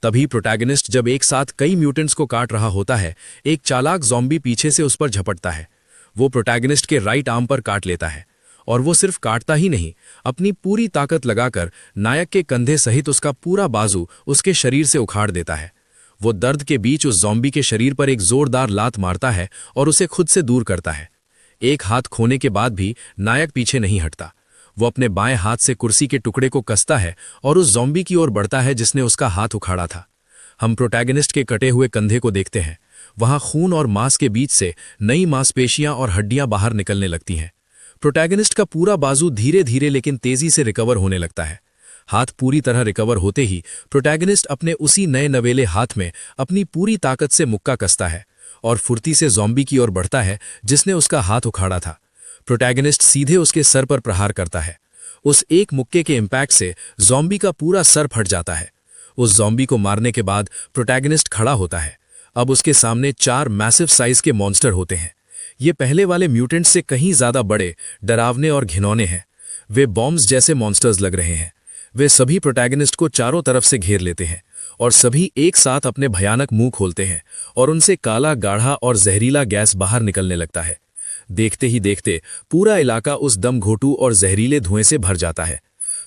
तभी प्रोटैगनिस्ट जब एक साथ कई म्यूटेंट्स को काट रहा होता है, एक चालाक ज़ॉम्बी पीछे से उस पर झपटता है। वो प्रोटैगनिस्ट के राइट आर्म पर काट लेता है, और वो सिर्फ काटता ही नहीं, अपनी पूरी ताकत लगाकर नायक के कंधे सहित उसका पूरा बाजू उसके शरीर से उखाड़ देता है। वो दर्द के बीच उस ज़ॉम्बी के शरीर पर एक जोरदार लात मारता है और उसे खुद से दूर करता है। एक हाथ खोने के बाद भी नायक पीछे नहीं हटता। वो अपने बाएं हाथ से कुर्सी के टुकड़े को कसता है और उस ज़ॉम्बी की ओर बढ़ता है जिसने उसका हाथ उखाड़ा था। हम प्रोटैगनिस्ट के कटे हुए कंधे को देखते हैं। वहां खून और मांस के बीच से नई मांसपेशियां और हड्डियां बाहर निकलने लगती हैं। प्रोटैगनिस्ट का पूरा बाजू धीरे धीरे लेकिन तेजी से रिकवर होने लगता है। हाथ पूरी तरह रिकवर होते ही प्रोटैगनिस्ट अपने उसी नए नवेले हाथ में अपनी पूरी ताकत से मुक्का कसता है और फुर्ती से ज़ॉम्बी की ओर बढ़ता है जिसने उसका हाथ उखाड़ा था। प्रोटैगनिस्ट सीधे उसके सर पर प्रहार करता है। उस एक मुक्के के इम्पैक्ट से ज़ॉम्बी का पूरा सर फट जाता है। उस ज़ॉम्बी को मारने के बाद प्रोटैगनिस्ट खड़ा होता है। अब उसके सामने 4 मैसिव साइज के मॉन्स्टर होते हैं। ये पहले वाले म्यूटेंट्स से कहीं ज्यादा बड़े, डरावने और घिनौने हैं। वे बॉम्ब्स जैसे मॉन्स्टर्स लग रहे हैं। वे सभी प्रोटैगनिस्ट को चारों तरफ से घेर लेते हैं और सभी एक साथ अपने भयानक मुंह खोलते हैं और उनसे काला, गाढ़ा और जहरीला गैस बाहर निकलने लगता है। देखते ही देखते पूरा इलाका उस दम घोटू और जहरीले धुएं से भर जाता है।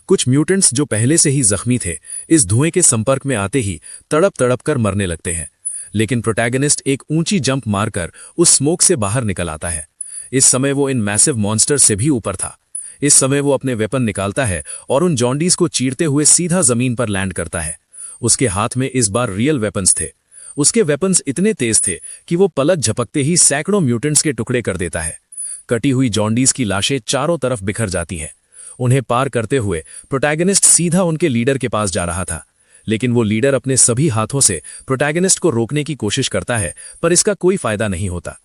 कुछ म्यूटेंट्स जो पहले से ही जख्मी थे, इस धुएं के संपर्क में आते ही तड़प तड़प कर मरने लगते हैं। लेकिन प्रोटैगनिस्ट एक ऊंची जंप मारकर उस स्मोक से बाहर निकल आता है। इस समय वो इन मैसिव मॉन्स्टर से भी ऊपर था। इस समय वो अपने वेपन निकालता है और उन जॉन्डीज को चीरते हुए सीधा जमीन पर लैंड करता है। उसके हाथ में इस बार रियल वेपन्स थे। उसके वेपन्स इतने तेज थे कि वो पलक झपकते ही सैकड़ों म्यूटेंट्स के टुकड़े कर देता है। कटी हुई जॉन्डीज की लाशें चारों तरफ बिखर जाती हैं। उन्हें पार करते हुए प्रोटैगनिस्ट सीधा उनके लीडर के पास जा रहा था, लेकिन वो लीडर अपने सभी हाथों से प्रोटैगनिस्ट को रोकने की कोशिश करता है, पर इसका कोई फायदा नहीं होता।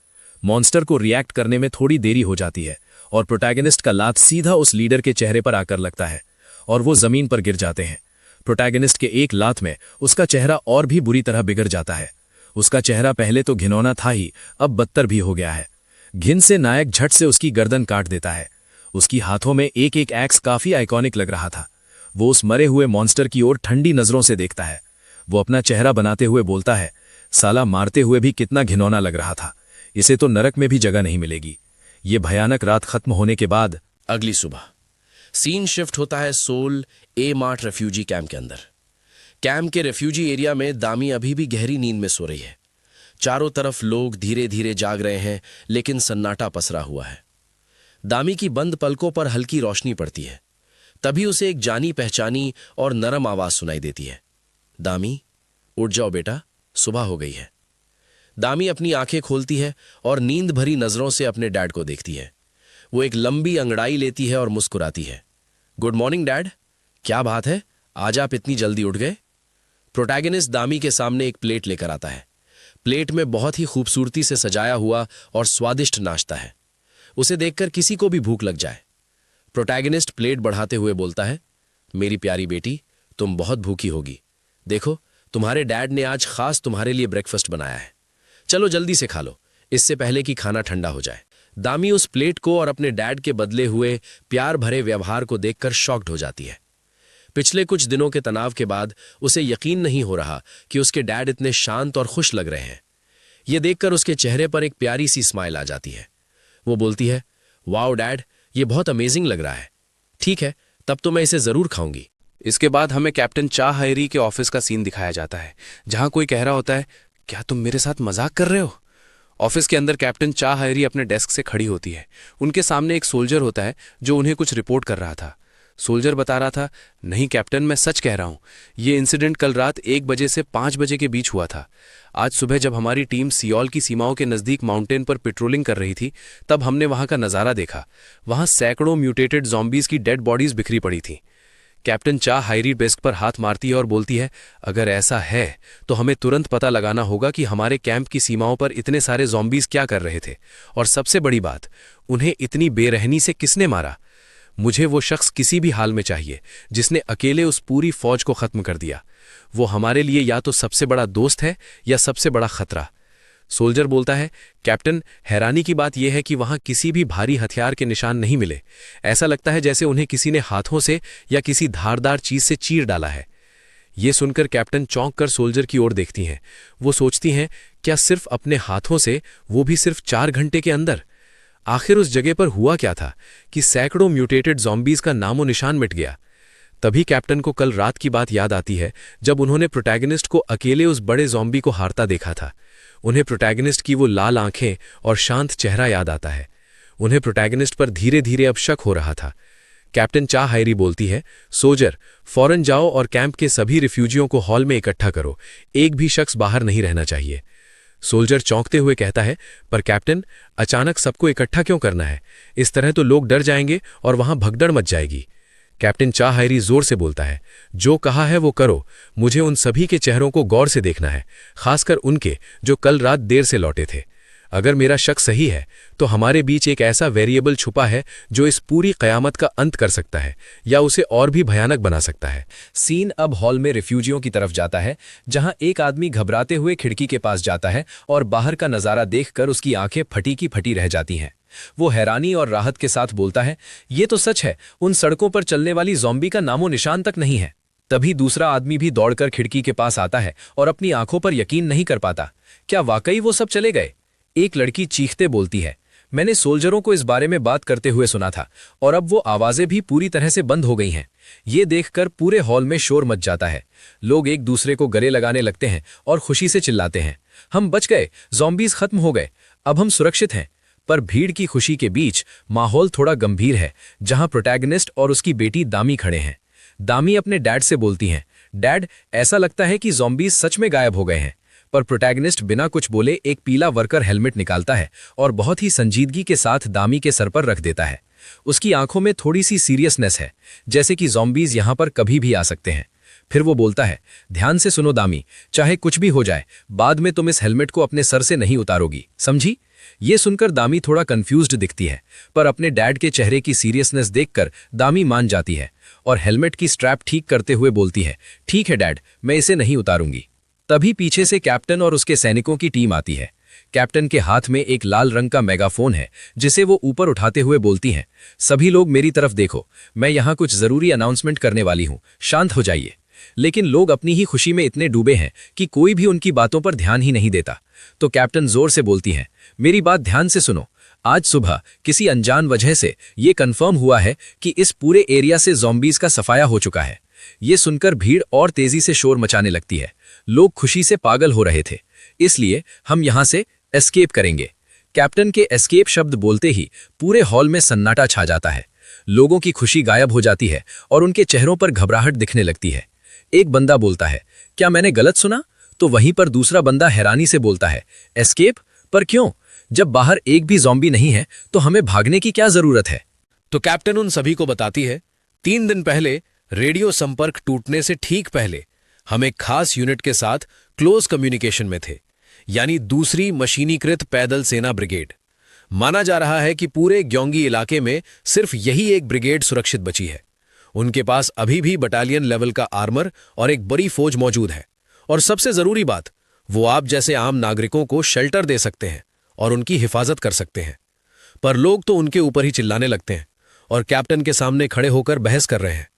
मॉन्स्टर को रिएक्ट करने में थोड़ी देरी हो जाती है और प्रोटैगनिस्ट का लात सीधा उस लीडर के चेहरे पर आकर लगता है और वो जमीन पर गिर जाते हैं। प्रोटैगनिस्ट के एक लात में उसका चेहरा और भी बुरी तरह बिगड़ जाता है। उसका चेहरा पहले तो घिनौना था ही, अब बदतर भी हो गया है। घिन से नायक झट से उसकी गर्दन काट देता है। उसकी हाथों में एक एक एक्स काफी आइकॉनिक लग रहा था। वो उस मरे हुए मॉन्स्टर की ओर ठंडी नजरों से देखता है। वो अपना चेहरा बनाते हुए बोलता है, साला मारते हुए भी कितना घिनौना लग रहा था। इसे तो नरक में भी जगह नहीं मिलेगी। ये भयानक रात खत्म होने के बाद अगली सुबह सीन शिफ्ट होता है सोल ए मार्ट रेफ्यूजी कैंप के अंदर। कैंप के रेफ्यूजी एरिया में दामी अभी भी गहरी नींद में सो रही है। चारों तरफ लोग धीरे धीरे जाग रहे हैं, लेकिन सन्नाटा पसरा हुआ है। दामी की बंद पलकों पर हल्की रोशनी पड़ती है। तभी उसे एक जानी पहचानी और नरम आवाज सुनाई देती है, दामी उठ जाओ बेटा, सुबह हो गई है। दामी अपनी आंखें खोलती है और नींद भरी नजरों से अपने डैड को देखती है। वो एक लंबी अंगड़ाई लेती है और मुस्कुराती है। गुड मॉर्निंग डैड, क्या बात है, आज आप इतनी जल्दी उठ गए? प्रोटैगनिस्ट दामी के सामने एक प्लेट लेकर आता है। प्लेट में बहुत ही खूबसूरती से सजाया हुआ और स्वादिष्ट नाश्ता है। उसे देखकर किसी को भी भूख लग जाए। प्रोटैगनिस्ट प्लेट बढ़ाते हुए बोलता है, मेरी प्यारी बेटी, तुम बहुत भूखी होगी। देखो, तुम्हारे डैड ने आज खास तुम्हारे लिए ब्रेकफास्ट बनाया है। चलो जल्दी से खा लो, इससे पहले कि खाना ठंडा हो जाए। दामी उस प्लेट को और अपने डैड के बदले हुए प्यार भरे व्यवहार को देखकर शॉक्ड हो जाती है। पिछले कुछ दिनों के तनाव के बाद उसे यकीन नहीं हो रहा कि उसके डैड इतने शांत और खुश लग रहे हैं। यह देखकर उसके चेहरे पर एक प्यारी सी स्माइल आ जाती है। वो बोलती है, वाओ डैड, ये बहुत अमेजिंग लग रहा है। ठीक है, तब तो मैं इसे जरूर खाऊंगी। इसके बाद हमें कैप्टन चा हैरी के ऑफिस का सीन दिखाया जाता है, जहां कोई कह रहा होता है, क्या तुम मेरे साथ मजाक कर रहे हो? ऑफिस के अंदर कैप्टन चा हैरी अपने डेस्क से खड़ी होती है। उनके सामने एक सोल्जर होता है जो उन्हें कुछ रिपोर्ट कर रहा था। सोल्जर बता रहा था, नहीं कैप्टन, मैं सच कह रहा हूं, ये इंसिडेंट कल रात 1 बजे से 5 बजे के बीच हुआ था। आज सुबह जब हमारी टीम सियोल की सीमाओं के नजदीक माउंटेन पर पेट्रोलिंग कर रही थी, तब हमने वहां का नजारा देखा। वहां सैकड़ों म्यूटेटेड ज़ॉम्बीज की डेड बॉडीज बिखरी पड़ी थी। कैप्टन चा हैरी डेस्क पर हाथ मारती है और बोलती है, अगर ऐसा है तो हमें तुरंत पता लगाना होगा कि हमारे कैंप की सीमाओं पर इतने सारे ज़ॉम्बीज क्या कर रहे थे, और सबसे बड़ी बात, उन्हें इतनी बेरहनी से किसने मारा। मुझे वो शख्स किसी भी हाल में चाहिए जिसने अकेले उस पूरी फौज को खत्म कर दिया। वो हमारे लिए या तो सबसे बड़ा दोस्त है या सबसे बड़ा खतरा। सोल्जर बोलता है, कैप्टन, हैरानी की बात यह है कि वहां किसी भी भारी हथियार के निशान नहीं मिले। ऐसा लगता है जैसे उन्हें किसी ने हाथों से या किसी धारदार चीज से चीर डाला है। ये सुनकर कैप्टन चौंक कर सोल्जर की ओर देखती हैं। वो सोचती हैं, क्या सिर्फ अपने हाथों से, वो भी सिर्फ 4 घंटे के अंदर? आखिर उस जगह पर हुआ क्या था कि सैकड़ों म्यूटेटेड ज़ॉम्बीज़ का नामो निशान मिट गया? तभी कैप्टन को कल रात की बात याद आती है, जब उन्होंने प्रोटैगनिस्ट को अकेले उस बड़े ज़ॉम्बी को हारता देखा था। उन्हें प्रोटैगनिस्ट की वो लाल आंखें और शांत चेहरा याद आता है। उन्हें प्रोटैगनिस्ट पर धीरे धीरे अब शक हो रहा था। कैप्टन चा हायरी बोलती है, सोल्जर, फौरन जाओ और कैंप के सभी रिफ्यूजियों को हॉल में इकट्ठा करो। एक भी शख्स बाहर नहीं रहना चाहिए। सोल्जर चौंकते हुए कहता है, पर कैप्टन, अचानक सबको इकट्ठा क्यों करना है? इस तरह तो लोग डर जाएंगे और वहां भगदड़ मच जाएगी। कैप्टन चा हायरी जोर से बोलता है, जो कहा है वो करो। मुझे उन सभी के चेहरों को गौर से देखना है, खासकर उनके जो कल रात देर से लौटे थे। अगर मेरा शक सही है तो हमारे बीच एक ऐसा वेरिएबल छुपा है जो इस पूरी कयामत का अंत कर सकता है या उसे और भी भयानक बना सकता है। सीन अब हॉल में रिफ्यूजियों की तरफ जाता है, जहां एक आदमी घबराते हुए खिड़की के पास जाता है और बाहर का नजारा देखकर उसकी आंखें फटी की फटी रह जाती हैं। वो हैरानी और राहत के साथ बोलता है, ये तो सच है, उन सड़कों पर चलने वाली ज़ॉम्बी का नामो निशान तक नहीं है। तभी दूसरा आदमी भी दौड़कर खिड़की के पास आता है और अपनी आंखों पर यकीन नहीं कर पाता। क्या वाकई वो सब चले गए? एक लड़की चीखते बोलती है, मैंने सोल्जरों को इस बारे में बात करते हुए सुना था और अब वो आवाजें भी पूरी तरह से बंद हो गई हैं। ये देखकर पूरे हॉल में शोर मच जाता है। लोग एक दूसरे को गले लगाने लगते हैं और खुशी से चिल्लाते हैं, हम बच गए, ज़ॉम्बीज़ खत्म हो गए, अब हम सुरक्षित हैं। पर भीड़ की खुशी के बीच माहौल थोड़ा गंभीर है, जहां प्रोटैगनिस्ट और उसकी बेटी दामी खड़े हैं। दामी अपने डैड से बोलती हैं, डैड, ऐसा लगता है कि ज़ॉम्बीज़ सच में गायब हो गए हैं। पर प्रोटैगनिस्ट बिना कुछ बोले एक पीला वर्कर हेलमेट निकालता है और बहुत ही संजीदगी के साथ दामी के सर पर रख देता है। उसकी आंखों में थोड़ी सी सीरियसनेस है, जैसे कि ज़ॉम्बीज़ यहां पर कभी भी आ सकते हैं। फिर वो बोलता है, ध्यान से सुनो दामी, चाहे कुछ भी हो जाए, बाद में तुम इस हेलमेट को अपने सर से नहीं उतारोगी, समझी? ये सुनकर दामी थोड़ा कंफ्यूज्ड दिखती है, पर अपने डैड के चेहरे की सीरियसनेस देखकर दामी मान जाती है और हेलमेट की स्ट्रैप ठीक करते हुए बोलती है, ठीक है डैड, मैं इसे नहीं उतारूंगी। तभी पीछे से कैप्टन और उसके सैनिकों की टीम आती है। कैप्टन के हाथ में एक लाल रंग का मेगाफोन है, जिसे वो ऊपर उठाते हुए बोलती हैं, सभी लोग मेरी तरफ देखो, मैं यहाँ कुछ जरूरी अनाउंसमेंट करने वाली हूँ, शांत हो जाइए। लेकिन लोग अपनी ही खुशी में इतने डूबे हैं कि कोई भी उनकी बातों पर ध्यान ही नहीं देता। तो कैप्टन जोर से बोलती हैं, मेरी बात ध्यान से सुनो, आज सुबह किसी अनजान वजह से ये कंफर्म हुआ है कि इस पूरे एरिया से ज़ॉम्बीज़ का सफाया हो चुका है। ये सुनकर भीड़ और तेजी से शोर मचाने लगती है। लोग खुशी से पागल हो रहे थे, इसलिए हम यहां से एस्केप करेंगे। कैप्टन के एस्केप शब्द बोलते ही पूरे हॉल में सन्नाटा छा जाता है। लोगों की खुशी गायब हो जाती है और उनके चेहरों पर घबराहट दिखने लगती है। एक बंदा बोलता है, क्या मैंने गलत सुना? तो वहीं पर दूसरा बंदा हैरानी से बोलता है, एस्केप? पर क्यों? जब बाहर एक भी ज़ॉम्बी नहीं है तो हमें भागने की क्या जरूरत है? तो कैप्टन उन सभी को बताती है, 3 दिन पहले रेडियो संपर्क टूटने से ठीक पहले हम एक खास यूनिट के साथ क्लोज कम्युनिकेशन में थे, यानी दूसरी मशीनीकृत पैदल सेना ब्रिगेड। माना जा रहा है कि पूरे ग्योंगी इलाके में सिर्फ यही एक ब्रिगेड सुरक्षित बची है। उनके पास अभी भी बटालियन लेवल का आर्मर और एक बड़ी फौज मौजूद है, और सबसे जरूरी बात, वो आप जैसे आम नागरिकों को शेल्टर दे सकते हैं और उनकी हिफाजत कर सकते हैं। पर लोग तो उनके ऊपर ही चिल्लाने लगते हैं और कैप्टन के सामने खड़े होकर बहस कर रहे हैं।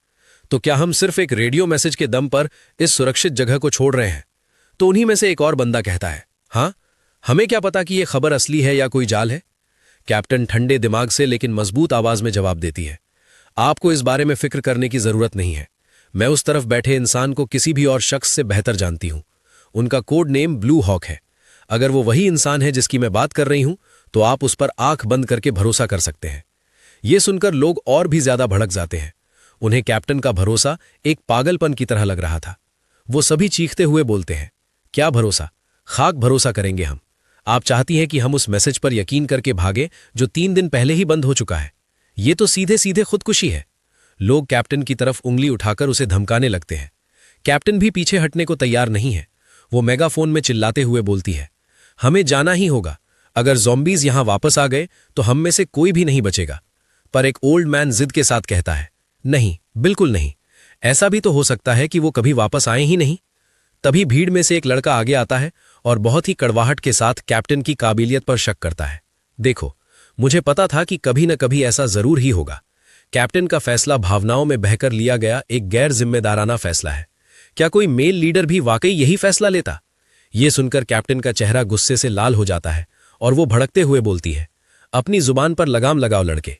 तो क्या हम सिर्फ एक रेडियो मैसेज के दम पर इस सुरक्षित जगह को छोड़ रहे हैं? तो उन्हीं में से एक और बंदा कहता है, हाँ, हमें क्या पता कि यह खबर असली है या कोई जाल है। कैप्टन ठंडे दिमाग से लेकिन मजबूत आवाज में जवाब देती है, आपको इस बारे में फिक्र करने की जरूरत नहीं है। मैं उस तरफ बैठे इंसान को किसी भी और शख्स से बेहतर जानती हूं। उनका कोड नेम ब्लू हॉक है। अगर वो वही इंसान है जिसकी मैं बात कर रही हूं, तो आप उस पर आंख बंद करके भरोसा कर सकते हैं। यह सुनकर लोग और भी ज्यादा भड़क जाते हैं। उन्हें कैप्टन का भरोसा एक पागलपन की तरह लग रहा था। वो सभी चीखते हुए बोलते हैं, क्या भरोसा? खाक भरोसा करेंगे हम। आप चाहती हैं कि हम उस मैसेज पर यकीन करके भागे जो 3 दिन पहले ही बंद हो चुका है? ये तो सीधे सीधे खुदकुशी है। लोग कैप्टन की तरफ उंगली उठाकर उसे धमकाने लगते हैं। कैप्टन भी पीछे हटने को तैयार नहीं है। वो मेगाफोन में चिल्लाते हुए बोलती है, हमें जाना ही होगा। अगर ज़ॉम्बीज़ यहां वापस आ गए तो हम में से कोई भी नहीं बचेगा। पर एक ओल्ड मैन जिद के साथ कहता है, नहीं, बिल्कुल नहीं। ऐसा भी तो हो सकता है कि वो कभी वापस आए ही नहीं। तभी भीड़ में से एक लड़का आगे आता है और बहुत ही कड़वाहट के साथ कैप्टन की काबिलियत पर शक करता है। देखो, मुझे पता था कि कभी न कभी ऐसा जरूर ही होगा। कैप्टन का फैसला भावनाओं में बहकर लिया गया एक गैर जिम्मेदाराना फैसला है। क्या कोई मेल लीडर भी वाकई यही फैसला लेता? ये सुनकर कैप्टन का चेहरा गुस्से से लाल हो जाता है और वो भड़कते हुए बोलती है, अपनी जुबान पर लगाम लगाओ लड़के।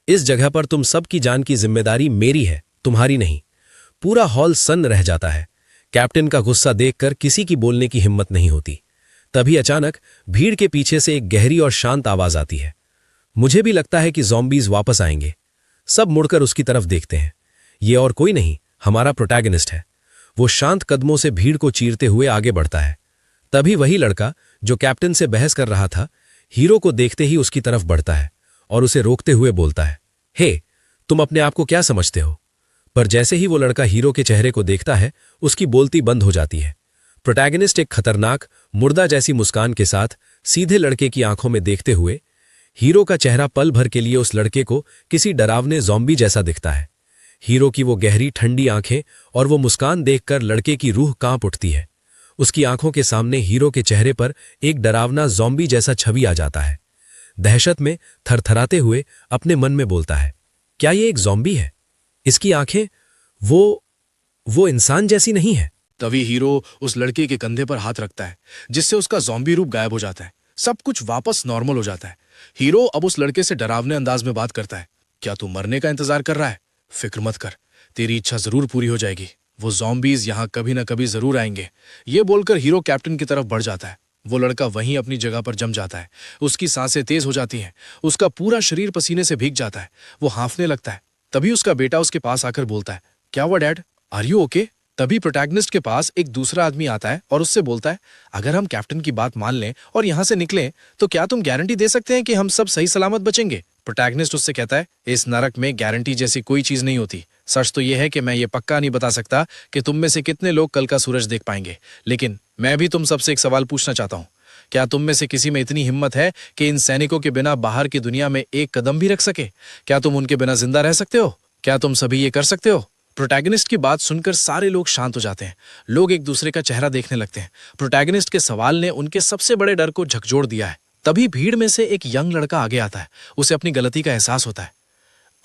इस जगह पर तुम सबकी जान की जिम्मेदारी मेरी है, तुम्हारी नहीं। पूरा हॉल सन्न रह जाता है। कैप्टन का गुस्सा देखकर किसी की बोलने की हिम्मत नहीं होती। तभी अचानक भीड़ के पीछे से एक गहरी और शांत आवाज आती है। मुझे भी लगता है कि ज़ॉम्बीज वापस आएंगे। सब मुड़कर उसकी तरफ देखते हैं। ये और कोई नहीं, हमारा प्रोटैगनिस्ट है। वो शांत कदमों से भीड़ को चीरते हुए आगे बढ़ता है। तभी वही लड़का जो कैप्टन से बहस कर रहा था, हीरो को देखते ही उसकी तरफ बढ़ता है और उसे रोकते हुए बोलता है, हे, तुम अपने आप को क्या समझते हो? पर जैसे ही वो लड़का हीरो के चेहरे को देखता है, उसकी बोलती बंद हो जाती है। प्रोटैगनिस्ट एक खतरनाक, मुर्दा जैसी मुस्कान के साथ सीधे लड़के की आंखों में देखते हुए, हीरो का चेहरा पल भर के लिए उस लड़के को किसी डरावने ज़ॉम्बी जैसा दिखता है। हीरो की वो गहरी ठंडी आंखें और वो मुस्कान देखकर लड़के की रूह कांप उठती है। उसकी आंखों के सामने हीरो के चेहरे पर एक डरावना ज़ॉम्बी जैसा छवि आ जाता है। दहशत में थरथराते हुए अपने मन में बोलता है, क्या ये एक ज़ॉम्बी है? इसकी आंखें वो इंसान जैसी नहीं है। तभी हीरो उस लड़के के कंधे पर हाथ रखता है, जिससे उसका ज़ॉम्बी रूप गायब हो जाता है। सब कुछ वापस नॉर्मल हो जाता है। हीरो अब उस लड़के से डरावने अंदाज में बात करता है, क्या तू मरने का इंतजार कर रहा है? फिक्र मत कर, तेरी इच्छा जरूर पूरी हो जाएगी। वो ज़ॉम्बीज यहाँ कभी ना कभी जरूर आएंगे। ये बोलकर हीरो कैप्टन की तरफ बढ़ जाता है। वो लड़का वहीं अपनी जगह पर जम जाता है। उसकी सांसें तेज हो जाती हैं। उसका पूरा शरीर पसीने से भीग जाता है। वो हांफने लगता है। तभी उसका बेटा उसके पास आकर बोलता है, क्या हुआ डैड, आर यू ओके? तभी प्रोटैगनिस्ट के पास एक दूसरा आदमी आता है और उससे बोलता है, अगर हम कैप्टन की बात मान लें और यहां से निकलें तो क्या तुम गारंटी दे सकते हैं कि हम सब सही सलामत बचेंगे? प्रोटैगनिस्ट उससे कहता है, इस नरक में गारंटी जैसी कोई चीज नहीं होती। सच तो यह है कि मैं ये पक्का नहीं बता सकता कि तुम में से कितने लोग कल का सूरज देख पाएंगे, लेकिन मैं भी तुम सबसे एक सवाल पूछना चाहता हूँ। क्या तुम में से किसी में इतनी हिम्मत है कि इन सैनिकों के बिना बाहर की दुनिया में एक कदम भी रख सके? क्या तुम उनके बिना जिंदा रह सकते हो? क्या तुम सभी ये कर सकते हो? प्रोटैगनिस्ट की बात सुनकर सारे लोग शांत हो जाते हैं। लोग एक दूसरे का चेहरा देखने लगते हैं। प्रोटैगनिस्ट के सवाल ने उनके सबसे बड़े डर को झकझोर दिया है। तभी भीड़ में से एक यंग लड़का आगे आता है। उसे अपनी गलती का एहसास होता है।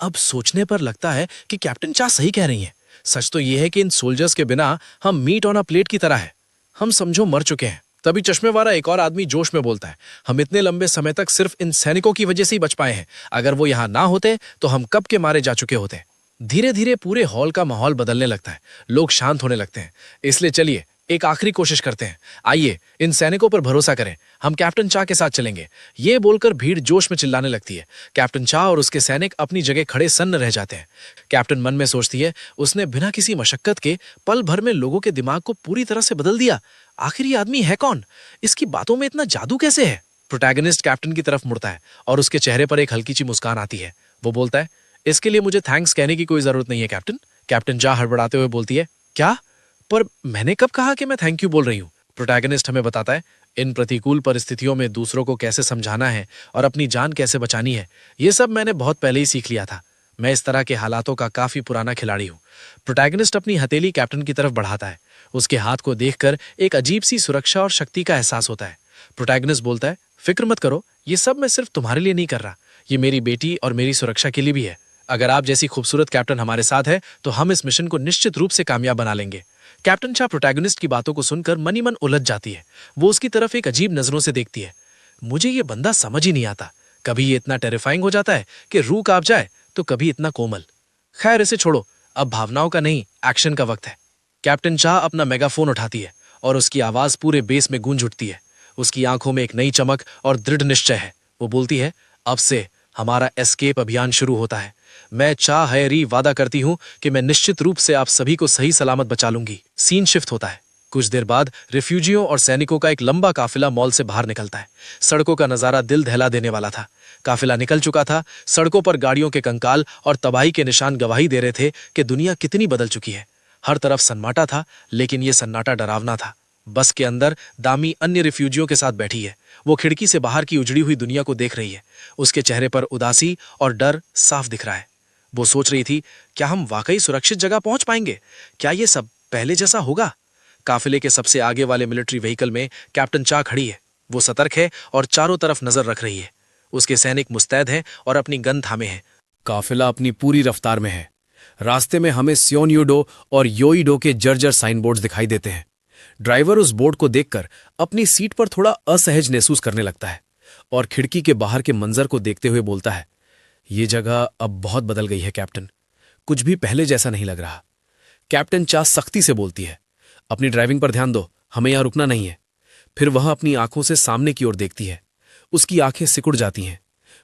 अब सोचने पर लगता है कि कैप्टन चा सही कह रही हैं। सच तो यह है कि इन सोल्जर्स के बिना हम मीट ऑन अ प्लेट की तरह है। हम समझो मर चुके हैं। तभी चश्मे वाला एक और आदमी जोश में बोलता है, हम इतने लंबे समय तक सिर्फ इन सैनिकों की वजह से ही बच पाए हैं। अगर वो यहाँ ना होते तो हम कब के मारे जा चुके होते। धीरे धीरे पूरे हॉल का माहौल बदलने लगता है। लोग शांत होने लगते हैं। इसलिए चलिए एक आखिरी कोशिश करते हैं। आइए इन सैनिकों पर भरोसा करें। हम कैप्टन चा के साथ चलेंगे। ये बोलकर भीड़ जोश में चिल्लाने लगती है। कैप्टन चा और उसके सैनिक अपनी जगह खड़े सन्न रह जाते हैं। कैप्टन मन में सोचती है, उसने बिना किसी मशक्कत के पल भर में लोगों के दिमाग को पूरी तरह से बदल दिया। आखिर ये आदमी है कौन? इसकी बातों में इतना जादू कैसे है? प्रोटैगनिस्ट कैप्टन की तरफ मुड़ता है और उसके चेहरे पर एक हल्की सी मुस्कान आती है। वो बोलता है, इसके लिए मुझे थैंक्स कहने की कोई जरूरत नहीं है कैप्टन। कैप्टन जा हड़बड़ाते हुए बोलती है, क्या? पर मैंने कब कहा कि मैं थैंक यू बोल रही हूँ? प्रोटैगनिस्ट हमें बताता है, इन प्रतिकूल परिस्थितियों में दूसरों को कैसे समझाना है और अपनी जान कैसे बचानी है, ये सब मैंने बहुत पहले ही सीख लिया था। मैं इस तरह के हालातों का काफी पुराना खिलाड़ी हूँ। प्रोटैगनिस्ट अपनी हथेली कैप्टन की तरफ बढ़ाता है। उसके हाथ को देखकर एक अजीब सी सुरक्षा और शक्ति का एहसास होता है। प्रोटैगनिस्ट बोलता है, फिक्र मत करो, ये सब मैं सिर्फ तुम्हारे लिए नहीं कर रहा, ये मेरी बेटी और मेरी सुरक्षा के लिए भी है। अगर आप जैसी खूबसूरत कैप्टन हमारे साथ है तो हम इस मिशन को निश्चित रूप से कामयाब बना लेंगे। कैप्टन चा प्रोटैगनिस्ट की बातों को सुनकर मनी मन उलझ जाती है। वो उसकी तरफ एक अजीब नजरों से देखती है। मुझे ये बंदा समझ ही नहीं आता। कभी ये इतना टेरिफाइंग हो जाता है कि रूह कांप जाए, तो कभी इतना कोमल। खैर इसे छोड़ो, अब भावनाओं का नहीं एक्शन का वक्त है। कैप्टन चा अपना मेगाफोन उठाती है और उसकी आवाज पूरे बेस में गूंज उठती है। उसकी आंखों में एक नई चमक और दृढ़ निश्चय है। वो बोलती है, अब से हमारा एस्केप अभियान शुरू होता है। मैं चा हैरी वादा करती हूं कि मैं निश्चित रूप से आप सभी को सही सलामत बचा लूंगी। सीन शिफ्ट होता है। कुछ देर बाद रिफ्यूजियों और सैनिकों का एक लंबा काफिला मॉल से बाहर निकलता है। सड़कों का नजारा दिल दहला देने वाला था। काफिला निकल चुका था। सड़कों पर गाड़ियों के कंकाल और तबाही के निशान गवाही दे रहे थे कि दुनिया कितनी बदल चुकी है। हर तरफ सन्नाटा था, लेकिन यह सन्नाटा डरावना था। बस के अंदर दामी अन्य रिफ्यूजियों के साथ बैठी है। वो खिड़की से बाहर की उजड़ी हुई दुनिया को देख रही है। उसके चेहरे पर उदासी और डर साफ दिख रहा है। वो सोच रही थी, क्या हम वाकई सुरक्षित जगह पहुंच पाएंगे? क्या ये सब पहले जैसा होगा? काफिले के सबसे आगे वाले मिलिट्री व्हीकल में कैप्टन चा खड़ी है। वो सतर्क है और चारों तरफ नजर रख रही है। उसके सैनिक मुस्तैद हैं और अपनी गन थामे हैं। काफिला अपनी पूरी रफ्तार में है। रास्ते में हमें स्योनयूडो और योईडो के जर्जर साइन बोर्ड्स दिखाई देते हैं। ड्राइवर उस बोर्ड को देखकर अपनी सीट पर थोड़ा असहज महसूस करने लगता है और खिड़की के बाहर के मंजर को देखते हुए बोलता है, ये जगह अब बहुत बदल गई है कैप्टन, कुछ भी पहले जैसा नहीं लग रहा। कैप्टन चा सख्ती से बोलती है, अपनी ड्राइविंग पर ध्यान दो, हमें यहां रुकना नहीं है। फिर वह अपनी आंखों से सामने की ओर देखती है। उसकी आंखें सिकुड़ जाती हैं।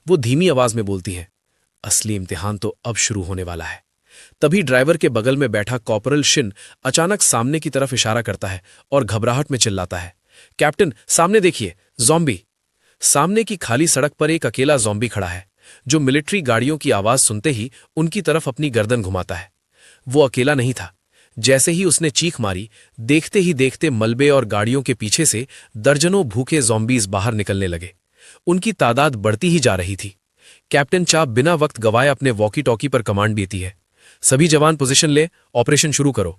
वो धीमी आवाज में बोलती है, असली इम्तिहान तो अब शुरू होने वाला है। तभी ड्राइवर के बगल में बैठा कॉर्पोरल शिन अचानक सामने की तरफ इशारा करता है और घबराहट में चिल्लाता है, कैप्टन सामने देखिए, ज़ॉम्बी। सामने की खाली सड़क पर एक अकेला ज़ॉम्बी खड़ा है, जो मिलिट्री गाड़ियों की आवाज सुनते ही उनकी तरफ अपनी गर्दन घुमाता है। वो अकेला नहीं था। जैसे ही उसने चीख मारी, देखते ही देखते मलबे और गाड़ियों के पीछे से दर्जनों भूखे ज़ॉम्बीज बाहर निकलने लगे। उनकी तादाद बढ़ती ही जा रही थी। कैप्टन चा बिना वक्त गवाए अपने वॉकी टॉकी पर कमांड देती है, सभी जवान पोजीशन ले, ऑपरेशन शुरू करो।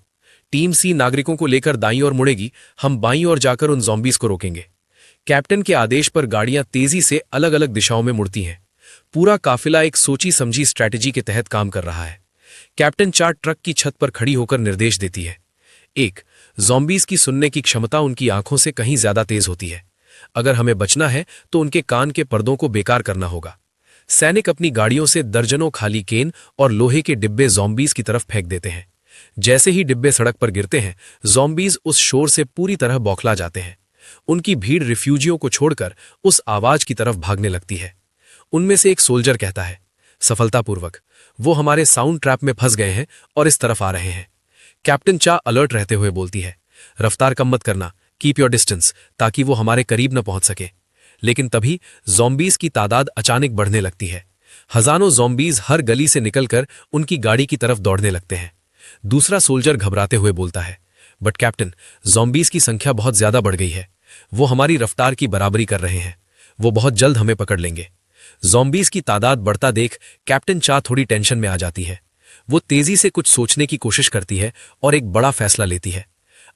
टीम सी नागरिकों को लेकर दाईं ओर मुड़ेगी, हम बाईं ओर जाकर उन ज़ॉम्बीज को रोकेंगे। कैप्टन के आदेश पर गाड़ियां तेजी से अलग अलग दिशाओं में मुड़ती हैं। पूरा काफिला एक सोची समझी स्ट्रैटेजी के तहत काम कर रहा है। कैप्टन चा ट्रक की छत पर खड़ी होकर निर्देश देती है। एक, ज़ॉम्बीज की सुनने की क्षमता उनकी आंखों से कहीं ज्यादा तेज होती है। अगर हमें बचना है तो उनके कान के पर्दों को बेकार करना होगा। सैनिक अपनी गाड़ियों से दर्जनों खाली केन और लोहे के डिब्बे ज़ॉम्बीज की तरफ फेंक देते हैं। जैसे ही डिब्बे सड़क पर गिरते हैं, ज़ॉम्बीज उस शोर से पूरी तरह बौखला जाते हैं। उनकी भीड़ रिफ्यूजियों को छोड़कर उस आवाज की तरफ भागने लगती है। उनमें से एक सोल्जर कहता है, सफलतापूर्वक, वो हमारे साउंड ट्रैप में फंस गए हैं और इस तरफ आ रहे हैं। कैप्टन चा अलर्ट रहते हुए बोलती है, रफ्तार कम मत करना, कीप योर डिस्टेंस, ताकि वो हमारे करीब न पहुंच सके। लेकिन तभी ज़ॉम्बीज की तादाद अचानक बढ़ने लगती है। हजारों ज़ॉम्बीज हर गली से निकलकर उनकी गाड़ी की तरफ दौड़ने लगते हैं। दूसरा सोल्जर घबराते हुए बोलता है, बट कैप्टन, ज़ॉम्बीज की संख्या बहुत ज्यादा बढ़ गई है। वो हमारी रफ्तार की बराबरी कर रहे हैं। वो बहुत जल्द हमें पकड़ लेंगे। ज़ॉम्बीज की तादाद बढ़ता देख कैप्टन चा थोड़ी टेंशन में आ जाती है। वो तेजी से कुछ सोचने की कोशिश करती है और एक बड़ा फैसला लेती है।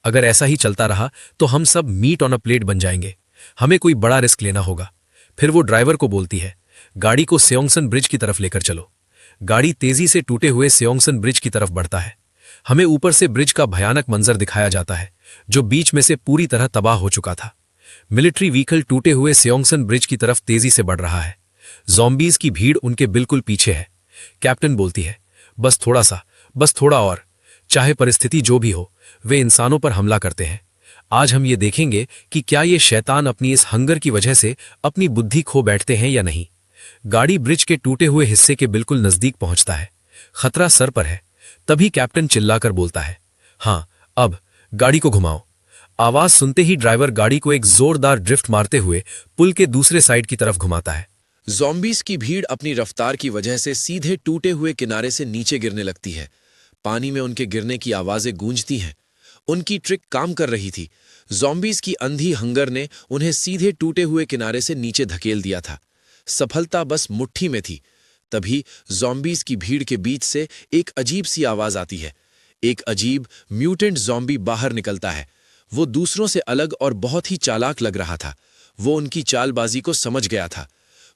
अगर ऐसा ही चलता रहा तो हम सब मीट ऑन अ प्लेट बन जाएंगे। हमें कोई बड़ा रिस्क लेना होगा। फिर वो ड्राइवर को बोलती है, गाड़ी को सेओंगसन ब्रिज की तरफ लेकर चलो। गाड़ी तेजी से टूटे हुए सेओंगसन ब्रिज की तरफ बढ़ता है। हमें ऊपर से ब्रिज का भयानक मंजर दिखाया जाता है, जो बीच में से पूरी तरह तबाह हो चुका था। मिलिट्री व्हीकल टूटे हुए सेओंगसन ब्रिज की तरफ तेजी से बढ़ रहा है। ज़ॉम्बीज की भीड़ उनके बिल्कुल पीछे है। कैप्टन बोलती है, बस थोड़ा सा, बस थोड़ा और। चाहे परिस्थिति जो भी हो, वे इंसानों पर हमला करते हैं। आज हम ये देखेंगे कि क्या ये शैतान अपनी इस हंगर की वजह से अपनी बुद्धि खो बैठते हैं या नहीं। गाड़ी ब्रिज के टूटे हुए हिस्से के बिल्कुल नजदीक पहुंचता है। खतरा सर पर है। तभी कैप्टन चिल्लाकर बोलता है, हाँ, अब गाड़ी को घुमाओ। आवाज सुनते ही ड्राइवर गाड़ी को एक जोरदार ड्रिफ्ट मारते हुए पुल के दूसरे साइड की तरफ घुमाता है। ज़ॉम्बीज की भीड़ अपनी रफ्तार की वजह से सीधे टूटे हुए किनारे से नीचे गिरने लगती है। पानी में उनके गिरने की आवाजें गूंजती हैं। उनकी ट्रिक काम कर रही थी। ज़ॉम्बीज की अंधी हंगर ने उन्हें सीधे टूटे हुए किनारे से नीचे धकेल दिया था। सफलता बस मुट्ठी में थी। तभी ज़ॉम्बीज की भीड़ के बीच से एक अजीब सी आवाज आती है। एक अजीब म्यूटेंट ज़ॉम्बी बाहर निकलता है। वो दूसरों से अलग और बहुत ही चालाक लग रहा था। वो उनकी चालबाजी को समझ गया था।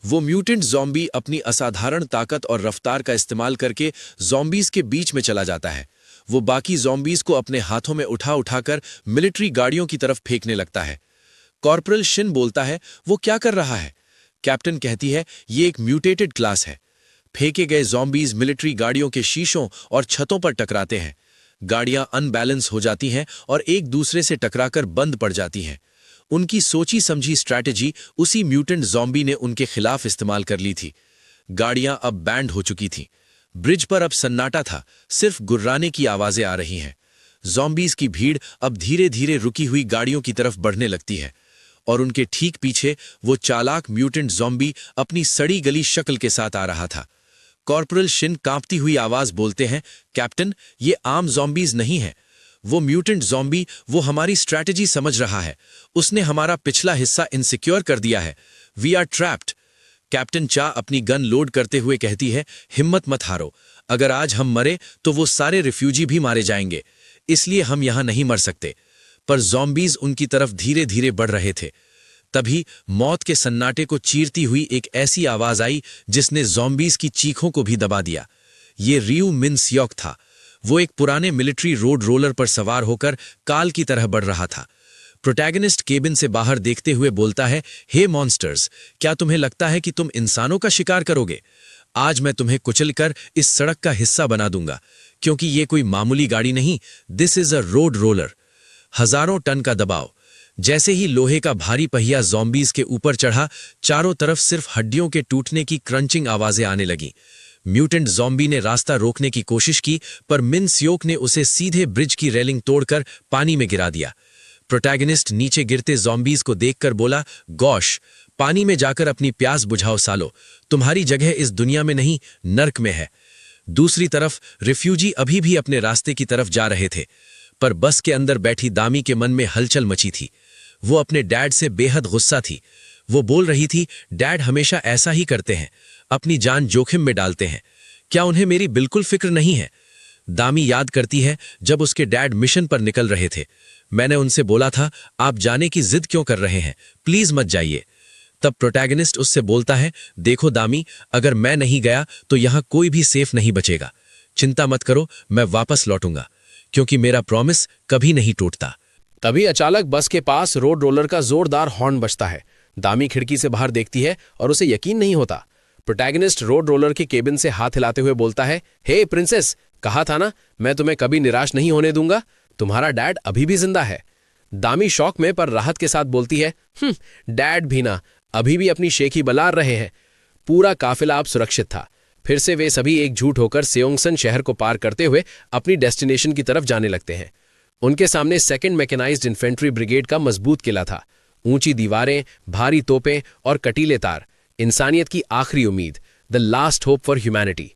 वो म्यूटेंट ज़ॉम्बी अपनी असाधारण ताकत और रफ्तार का इस्तेमाल करके ज़ॉम्बीज के बीच में चला जाता है। वो बाकी ज़ॉम्बीज को अपने हाथों में उठा उठाकर मिलिट्री गाड़ियों की तरफ फेंकने लगता है। कॉर्पोरल शिन बोलता है, वो क्या कर रहा है? कैप्टन कहती है, ये एक म्यूटेटेड क्लास है। फेंके गए ज़ॉम्बीज मिलिट्री गाड़ियों के शीशों और छतों पर टकराते हैं। गाड़ियां अनबैलेंस हो जाती हैं और एक दूसरे से टकराकर बंद पड़ जाती हैं। उनकी सोची समझी स्ट्रैटेजी उसी म्यूटेंट ज़ॉम्बी ने उनके खिलाफ इस्तेमाल कर ली थी। गाड़ियां अब बैंड हो चुकी थीं। ब्रिज पर अब सन्नाटा था, सिर्फ गुर्राने की आवाजें आ रही हैं। ज़ॉम्बीज की भीड़ अब धीरे धीरे रुकी हुई गाड़ियों की तरफ बढ़ने लगती है और उनके ठीक पीछे वो चालाक म्यूटेंट ज़ॉम्बी अपनी सड़ी गली शक्ल के साथ आ रहा था। कॉर्पोरल शिन कांपती हुई आवाज बोलते हैं, कैप्टन, ये आम ज़ॉम्बीज नहीं है। वो म्यूटेंट ज़ॉम्बी, वो हमारी स्ट्रैटेजी समझ रहा है। उसने हमारा पिछला हिस्सा इनसिक्योर कर दिया है। We are trapped. कैप्टन चा अपनी गन लोड करते हुए कहती है, हिम्मत मत हारो। अगर आज हम मरे तो वो सारे रिफ्यूजी भी मारे जाएंगे, इसलिए हम यहां नहीं मर सकते। पर ज़ॉम्बीज़ उनकी तरफ धीरे धीरे बढ़ रहे थे। तभी मौत के सन्नाटे को चीरती हुई एक ऐसी आवाज आई जिसने ज़ॉम्बीज़ की चीखों को भी दबा दिया। ये रियू मिन सियोक था। वो एक पुराने मिलिट्री रोड रोलर पर सवार होकर काल की तरह बढ़ रहा था। प्रोटैगनिस्ट केबिन से बाहर देखते हुए बोलता है, हे मॉन्स्टर्स, क्या तुम्हें लगता है कि तुम इंसानों का शिकार करोगे? आज मैं तुम्हें कुचलकर इस सड़क का हिस्सा बना दूंगा, क्योंकि ये कोई मामूली गाड़ी नहीं, this is a road roller. हजारों टन का दबाव। जैसे ही लोहे का भारी पहिया ज़ॉम्बीज़ के ऊपर चढ़ा, चारों तरफ सिर्फ हड्डियों के टूटने की क्रंचिंग आवाजें आने लगीं। म्यूटेंट ज़ॉम्बी ने रास्ता रोकने की कोशिश की, पर मिन सियोक ने उसे सीधे ब्रिज की रेलिंग तोड़कर पानी में गिरा दिया। प्रोटैगनिस्ट नीचे गिरते ज़ॉम्बीज़ को देखकर बोला, गॉश, पानी में जाकर अपनी प्यास बुझाओ सालो, तुम्हारी जगह इस दुनिया में नहीं, नर्क में है। दूसरी तरफ रिफ्यूजी अभी भी अपने रास्ते की तरफ जा रहे थे, पर बस के अंदर बैठी दामी के मन में हलचल मची थी। वो अपने डैड से बेहद गुस्सा थी। वो बोल रही थी, डैड हमेशा ऐसा ही करते हैं, अपनी जान जोखिम में डालते हैं। क्या उन्हें मेरी बिल्कुल फिक्र नहीं है? दामी याद करती है जब उसके डैड मिशन पर निकल रहे थे। मैंने उनसे बोला था, आप जाने की जिद क्यों कर रहे हैं, प्लीज मत जाइए। तब प्रोटैगनिस्ट उससे बोलता है, देखो दामी, अगर मैं नहीं गया तो यहां कोई भी सेफ नहीं बचेगा। चिंता मत करो, मैं वापस लौटूंगा, क्योंकि मेरा प्रॉमिस कभी नहीं टूटता। तभी अचानक बस के पास रोड रोलर का जोरदार हॉर्न बजता है। दामी खिड़की से बाहर देखती है और उसे यकीन नहीं होता। प्रोटैगनिस्ट रोड रोलर के केबिन से हाथ हिलाते हुए बोलता है, हे प्रिंसेस, कहा था ना मैं तुम्हें कभी निराश नहीं होने दूंगा, तुम्हारा डैड अभी भी जिंदा है। दामी शौक में पर राहत के साथ बोलती है, डैड भी ना, अभी भी अपनी शेखी बलार रहे हैं। पूरा काफिला अब सुरक्षित था। फिर से वे सभी एकजुट होकर सेओंगसन शहर को पार करते हुए अपनी डेस्टिनेशन की तरफ जाने लगते हैं। उनके सामने सेकंड मैकेनाइज्ड इन्फेंट्री ब्रिगेड का मजबूत किला था। ऊंची दीवारें, भारी तोपें और कटीले तार, इंसानियत की आखिरी उम्मीद, the last hope for humanity.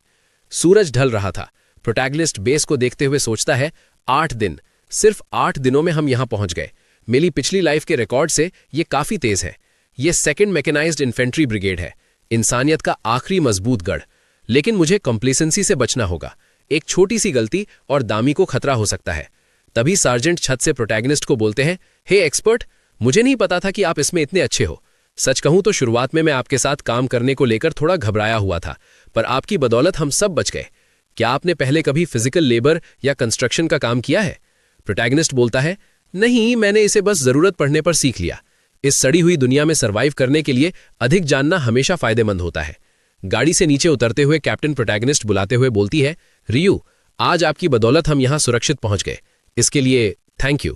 सूरज ढल रहा था। प्रोटैगनिस्ट बेस को देखते हुए सोचता है, 8 दिन, सिर्फ 8 दिनों में हम यहां पहुंच गए। मेरी पिछली लाइफ के रिकॉर्ड से ये काफी तेज है। ये सेकंड मैकेनाइज्ड इन्फेंट्री ब्रिगेड है, इंसानियत का आखिरी मजबूत गढ़। लेकिन मुझे कंप्लेसेंसी से बचना होगा। एक छोटी सी गलती और दामी को खतरा हो सकता है। तभी सार्जेंट छत से प्रोटैगनिस्ट को बोलते हैं, हे एक्सपर्ट, मुझे नहीं पता था कि आप इसमें इतने अच्छे हो। सच कहूं तो शुरुआत में मैं आपके साथ काम करने को लेकर थोड़ा घबराया हुआ था, पर आपकी बदौलत हम सब बच गए। क्या आपने पहले कभी फिजिकल लेबर या कंस्ट्रक्शन का काम किया है? प्रोटैगनिस्ट बोलता है, नहीं, मैंने इसे बस जरूरत पड़ने पर सीख लिया। इस सड़ी हुई दुनिया में सर्वाइव करने के लिए अधिक जानना हमेशा फायदेमंद होता है। गाड़ी से नीचे उतरते हुए कैप्टन प्रोटैगनिस्ट बुलाते हुए बोलती है, रियू, आज आपकी बदौलत हम यहां सुरक्षित पहुंच गए, इसके लिए थैंक यू।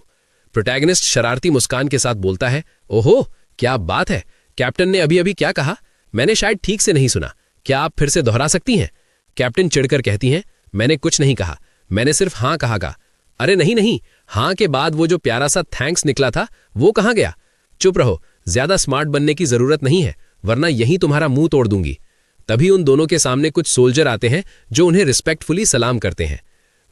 प्रोटैगनिस्ट शरारती मुस्कान के साथ बोलता है, ओहो, क्या बात है, कैप्टन ने अभी अभी क्या कहा? मैंने शायद ठीक से नहीं सुना, क्या आप फिर से दोहरा सकती हैं? कैप्टन चिढ़कर कहती हैं, मैंने कुछ नहीं कहा, मैंने सिर्फ हां कहा। अरे नहीं नहीं, हां के बाद वो जो प्यारा सा थैंक्स निकला था वो कहां गया? चुप रहो, ज्यादा स्मार्ट बनने की जरूरत नहीं है, वरना यहीं तुम्हारा मुंह तोड़ दूंगी। तभी उन दोनों के सामने कुछ सोल्जर आते हैं जो उन्हें रिस्पेक्टफुली सलाम करते हैं।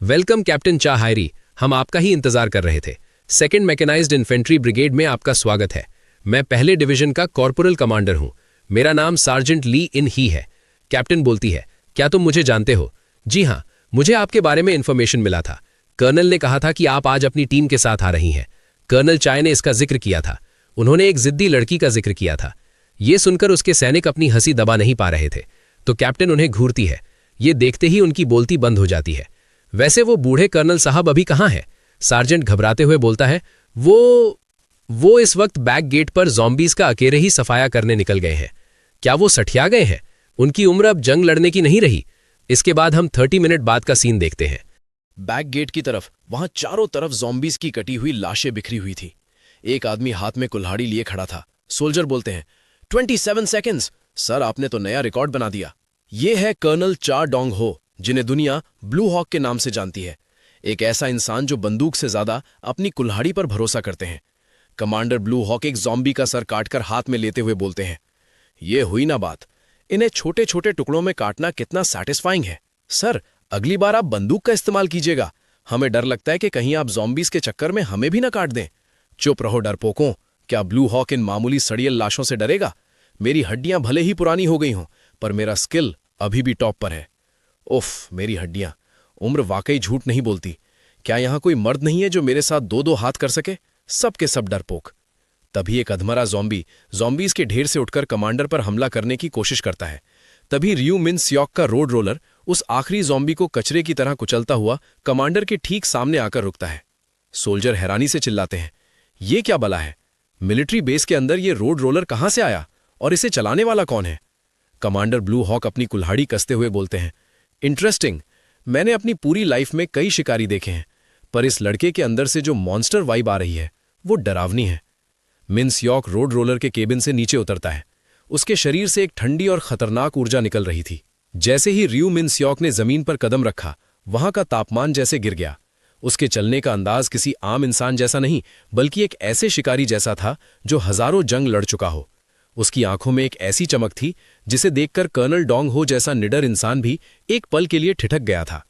वेलकम कैप्टन चा हायरी, हम आपका ही इंतजार कर रहे थे। सेकंड मैकेनाइज्ड इन्फेंट्री ब्रिगेड में आपका स्वागत है। मैं पहले डिवीजन का कॉर्पोरल कमांडर हूं। मेरा नाम सार्जेंट ली इन ही है। कैप्टन बोलती है, क्या तुम मुझे जानते हो? जी हां, मुझे आपके बारे में इंफॉर्मेशन मिला था। कर्नल ने कहा था कि आप आज अपनी टीम के साथ आ रही हैं। कर्नल चाय ने इसका जिक्र किया था। उन्होंने एक जिद्दी लड़की का जिक्र किया था। ये सुनकर उसके सैनिक अपनी हंसी दबा नहीं पा रहे थे, तो कैप्टन उन्हें घूरती है। ये देखते ही उनकी बोलती बंद हो जाती है। वैसे वो बूढ़े कर्नल साहब अभी कहां हैं? सार्जेंट घबराते हुए बोलता है, वो इस वक्त बैक गेट पर ज़ॉम्बीज़ का अकेले ही सफाया करने निकल गए हैं। क्या वो सठिया गए हैं? उनकी उम्र अब जंग लड़ने की नहीं रही। इसके बाद हम 30 मिनट बाद का सीन देखते हैं। बैक गेट की तरफ वहां चारों तरफ ज़ॉम्बीज़ की कटी हुई लाशें बिखरी हुई थी। एक आदमी हाथ में कुल्हाड़ी लिए खड़ा था। सोल्जर बोलते हैं, 27 सेकेंड्स। सर, आपने तो नया रिकॉर्ड बना दिया। ये है कर्नल चा डोंग हो, जिन्हें दुनिया ब्लू हॉक के नाम से जानती है। एक ऐसा इंसान जो बंदूक से ज्यादा अपनी कुल्हाड़ी पर भरोसा करते हैं। कमांडर ब्लू हॉक एक ज़ॉम्बी का सर काटकर हाथ में लेते हुए बोलते हैं, ये हुई ना बात, इन्हें छोटे छोटे टुकड़ों में काटना कितना सैटिस्फाइंग है। सर, अगली बार आप बंदूक का इस्तेमाल कीजिएगा। हमें डर लगता है कि कहीं आप ज़ॉम्बीज़ के चक्कर में हमें भी ना काट दें। चुप रहो डरपोकों, क्या ब्लू हॉक इन मामूली सड़ियल लाशों से डरेगा? मेरी हड्डियां भले ही पुरानी हो गई हों, पर मेरा स्किल अभी भी टॉप पर है। उफ, मेरी हड्डियां। उम्र वाकई झूठ नहीं बोलती। क्या यहां कोई मर्द नहीं है जो मेरे साथ दो दो हाथ कर सके? सब के सब डरपोक। तभी एक अधमरा ज़ॉम्बीज के ढेर से उठकर कमांडर पर हमला करने की कोशिश करता है। तभी रियू मिन सियोक का रोड रोलर उस आखिरी ज़ॉम्बी को कचरे की तरह कुचलता हुआ कमांडर के ठीक सामने आकर रुकता है। सोल्जर हैरानी से चिल्लाते हैं, ये क्या बला है? मिलिट्री बेस के अंदर ये रोड रोलर कहां से आया और इसे चलाने वाला कौन है? कमांडर ब्लू हॉक अपनी कुल्हाड़ी कसते हुए बोलते हैं, इंटरेस्टिंग, मैंने अपनी पूरी लाइफ में कई शिकारी देखे हैं, पर इस लड़के के अंदर से जो मॉन्स्टर वाइब आ रही है वो डरावनी है। मिन सियोक रोड रोलर के केबिन से नीचे उतरता है। उसके शरीर से एक ठंडी और खतरनाक ऊर्जा निकल रही थी। जैसे ही रियू मिन सियोक ने जमीन पर कदम रखा, वहां का तापमान जैसे गिर गया। उसके चलने का अंदाज किसी आम इंसान जैसा नहीं, बल्कि एक ऐसे शिकारी जैसा था जो हजारों जंग लड़ चुका हो। उसकी आंखों में एक ऐसी चमक थी जिसे देखकर कर्नल डोंग हो जैसा निडर इंसान भी एक पल के लिए ठिठक गया था।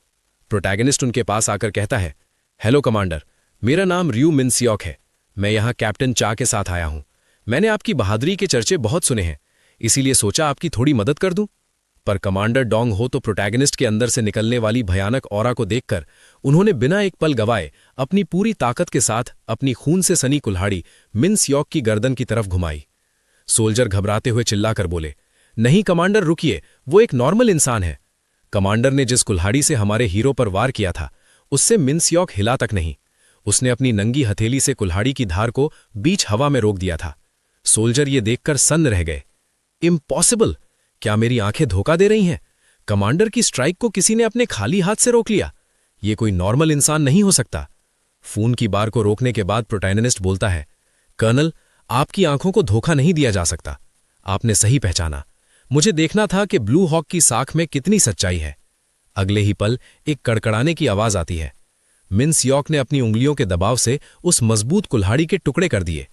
प्रोटैगनिस्ट उनके पास आकर कहता है, हेलो कमांडर, मेरा नाम रियू मिन सियोक है। मैं यहाँ कैप्टन चा के साथ आया हूं। मैंने आपकी बहादुरी के चर्चे बहुत सुने हैं, इसीलिए सोचा आपकी थोड़ी मदद कर दूं। पर कमांडर डोंग हो तो प्रोटैगनिस्ट के अंदर से निकलने वाली भयानक ऑरा को देखकर उन्होंने बिना एक पल गवाए अपनी पूरी ताकत के साथ अपनी खून से सनी कुल्हाड़ी मिन सियोक की गर्दन की तरफ घुमाई। सोल्जर घबराते हुए चिल्लाकर बोले, नहीं कमांडर, रुकिए, वो एक नॉर्मल इंसान है। कमांडर ने जिस कुल्हाड़ी से हमारे हीरो पर वार किया था उससे मिन सियोक हिला तक नहीं। उसने अपनी नंगी हथेली से कुल्हाड़ी की धार को बीच हवा में रोक दिया था। सोल्जर ये देखकर सन्न रह गए। इम्पॉसिबल! क्या मेरी आंखें धोखा दे रही हैं? कमांडर की स्ट्राइक को किसी ने अपने खाली हाथ से रोक लिया। ये कोई नॉर्मल इंसान नहीं हो सकता। खून की बार को रोकने के बाद प्रोटैगनिस्ट बोलता है, कर्नल, आपकी आंखों को धोखा नहीं दिया जा सकता। आपने सही पहचाना। मुझे देखना था कि ब्लू हॉक की साख में कितनी सच्चाई है। अगले ही पल एक कड़कड़ाने की आवाज आती है। मिन सियोक ने अपनी उंगलियों के दबाव से उस मजबूत कुल्हाड़ी के टुकड़े कर दिए।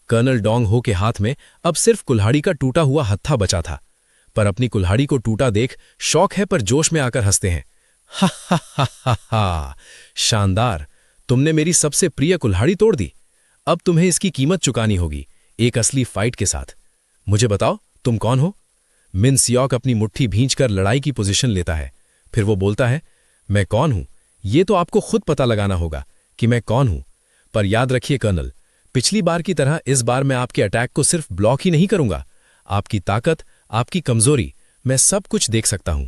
कर्नल डोंग हो के हाथ में अब सिर्फ कुल्हाड़ी का टूटा हुआ हत्था बचा था, पर अपनी कुल्हाड़ी को टूटा देख शौक है पर जोश में आकर हंसते हैं। हा हा हा हा हा, शानदार! तुमने मेरी सबसे प्रिय कुल्हाड़ी तोड़ दी। अब तुम्हें इसकी कीमत चुकानी होगी, एक असली फाइट के साथ। मुझे बताओ, तुम कौन हो? मिन सियोक अपनी मुट्ठी भींचकर लड़ाई की पोजीशन लेता है। फिर वो बोलता है, मैं कौन हूं ये तो आपको खुद पता लगाना होगा कि मैं कौन हूं। पर याद रखिए कर्नल, पिछली बार की तरह इस बार मैं आपके अटैक को सिर्फ ब्लॉक ही नहीं करूंगा। आपकी ताकत, आपकी कमजोरी, मैं सब कुछ देख सकता हूं।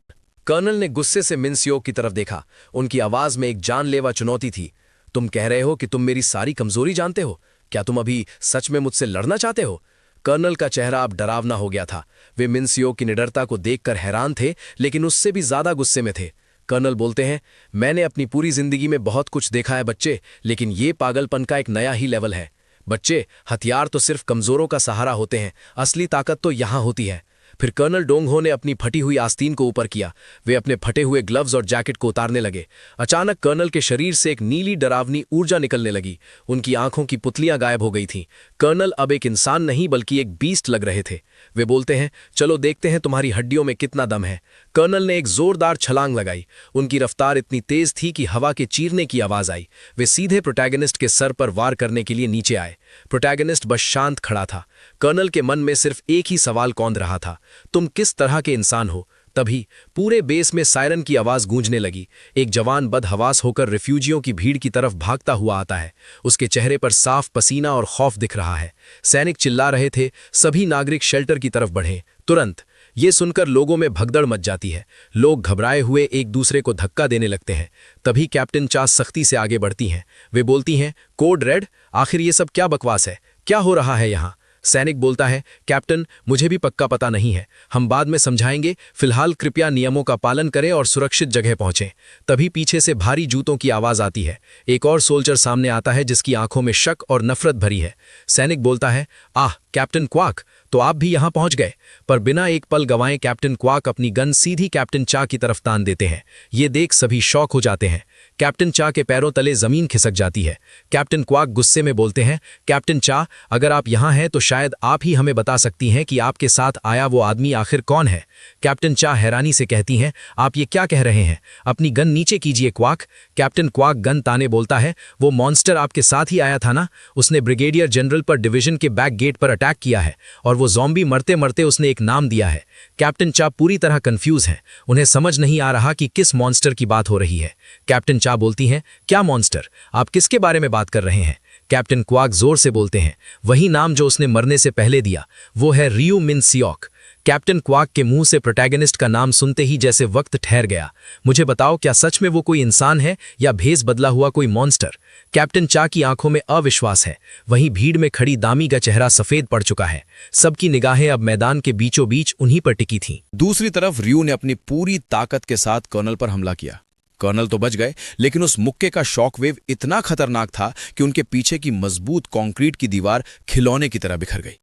कर्नल ने गुस्से से मिन सियोक की तरफ देखा। उनकी आवाज में एक जानलेवा चुनौती थी। तुम कह रहे हो कि तुम मेरी सारी कमजोरी जानते हो? क्या तुम अभी सच में मुझसे लड़ना चाहते हो? कर्नल का चेहरा अब डरावना हो गया था। वे मिन सियोक की निडरता को देखकर हैरान थे, लेकिन उससे भी ज्यादा गुस्से में थे। कर्नल बोलते हैं, मैंने अपनी पूरी जिंदगी में बहुत कुछ देखा है बच्चे, लेकिन ये पागलपन का एक नया ही लेवल है। बच्चे, हथियार तो सिर्फ कमजोरों का सहारा होते हैं, असली ताकत तो यहां होती है। फिर कर्नल डोंग हो ने अपनी फटी हुई आस्तीन को ऊपर किया। वे अपने फटे हुए ग्लव्स और जैकेट को उतारने लगे। अचानक कर्नल के शरीर से एक नीली डरावनी ऊर्जा निकलने लगी। उनकी आंखों की पुतलियां गायब हो गई थीं। कर्नल अब एक इंसान नहीं बल्कि एक बीस्ट लग रहे थे। वे बोलते हैं, चलो देखते हैं तुम्हारी हड्डियों में कितना दम है। कर्नल ने एक जोरदार छलांग लगाई। उनकी रफ्तार इतनी तेज थी कि हवा के चीरने की आवाज आई। वे सीधे प्रोटैगनिस्ट के सर पर वार करने के लिए नीचे आए। प्रोटैगनिस्ट बस शांत खड़ा था। कर्नल के मन में सिर्फ एक ही सवाल कौंध रहा था, तुम किस तरह के इंसान हो? तभी पूरे बेस में सायरन की आवाज गूंजने लगी। एक जवान बदहवास होकर रिफ्यूजियों की भीड़ की तरफ भागता हुआ आता है। उसके चेहरे पर साफ पसीना और खौफ दिख रहा है। सैनिक चिल्ला रहे थे, सभी नागरिक शेल्टर की तरफ बढ़ें, तुरंत। ये सुनकर लोगों में भगदड़ मच जाती है। लोग घबराए हुए एक दूसरे को धक्का देने लगते हैं। तभी कैप्टन चा सख्ती से आगे बढ़ती हैं। वे बोलती हैं, कोड रेड, आखिर ये सब क्या बकवास है? क्या हो रहा है यहाँ? सैनिक बोलता है, कैप्टन, मुझे भी पक्का पता नहीं है, हम बाद में समझाएंगे। फिलहाल कृपया नियमों का पालन करें और सुरक्षित जगह पहुंचें। तभी पीछे से भारी जूतों की आवाज आती है। एक और सोल्जर सामने आता है जिसकी आंखों में शक और नफरत भरी है। सैनिक बोलता है, आह कैप्टन क्वाक, तो आप भी यहां पहुंच गए। पर बिना एक पल गंवाए कैप्टन क्वाक अपनी गन सीधी कैप्टन चा की तरफ तान देते हैं। ये देख सभी शॉक हो जाते हैं। कैप्टन चा के पैरों तले जमीन खिसक जाती है। कैप्टन क्वाक गुस्से में बोलते हैं, कैप्टन चा, अगर आप यहां हैं तो शायद आप ही हमें बता सकती हैं कि आपके साथ आया वो आदमी आखिर कौन है। कैप्टन चा हैरानी से कहती हैं, आप ये क्या कह रहे हैं? अपनी गन नीचे कीजिए क्वाक। कैप्टन क्वाक गन ताने बोलता है, वो मॉन्स्टर आपके साथ ही आया था ना? उसने ब्रिगेडियर जनरल पर डिवीजन के बैक गेट पर अटैक किया है और वो ज़ॉम्बी मरते मरते उसने एक नाम दिया है। कैप्टन चा पूरी तरह कंफ्यूज हैं, उन्हें समझ नहीं आ रहा कि किस मॉन्स्टर की बात हो रही है। कैप्टन चा बोलती हैं, क्या मॉन्स्टर? आप किसके बारे में बात कर रहे हैं? कैप्टन क्वाक जोर से बोलते हैं, वही नाम जो उसने मरने से पहले दिया, वो है रियू मिन सियोक। कैप्टन क्वाक के मुंह से प्रोटैगनिस्ट का नाम सुनते ही जैसे वक्त ठहर गया। मुझे बताओ, क्या सच में वो कोई इंसान है या भेस बदला हुआ कोई मॉन्स्टर? कैप्टन चा की आंखों में अविश्वास है। वहीं भीड़ में खड़ी दामी का चेहरा सफेद पड़ चुका है। सबकी निगाहें अब मैदान के बीचों बीच उन्हीं पर टिकी थीं। दूसरी तरफ रियू ने अपनी पूरी ताकत के साथ कर्नल पर हमला किया। कर्नल तो बच गए, लेकिन उस मुक्के का शॉकवेव इतना खतरनाक था कि उनके पीछे की मजबूत कंक्रीट की दीवार खिलौने की तरह बिखर गई।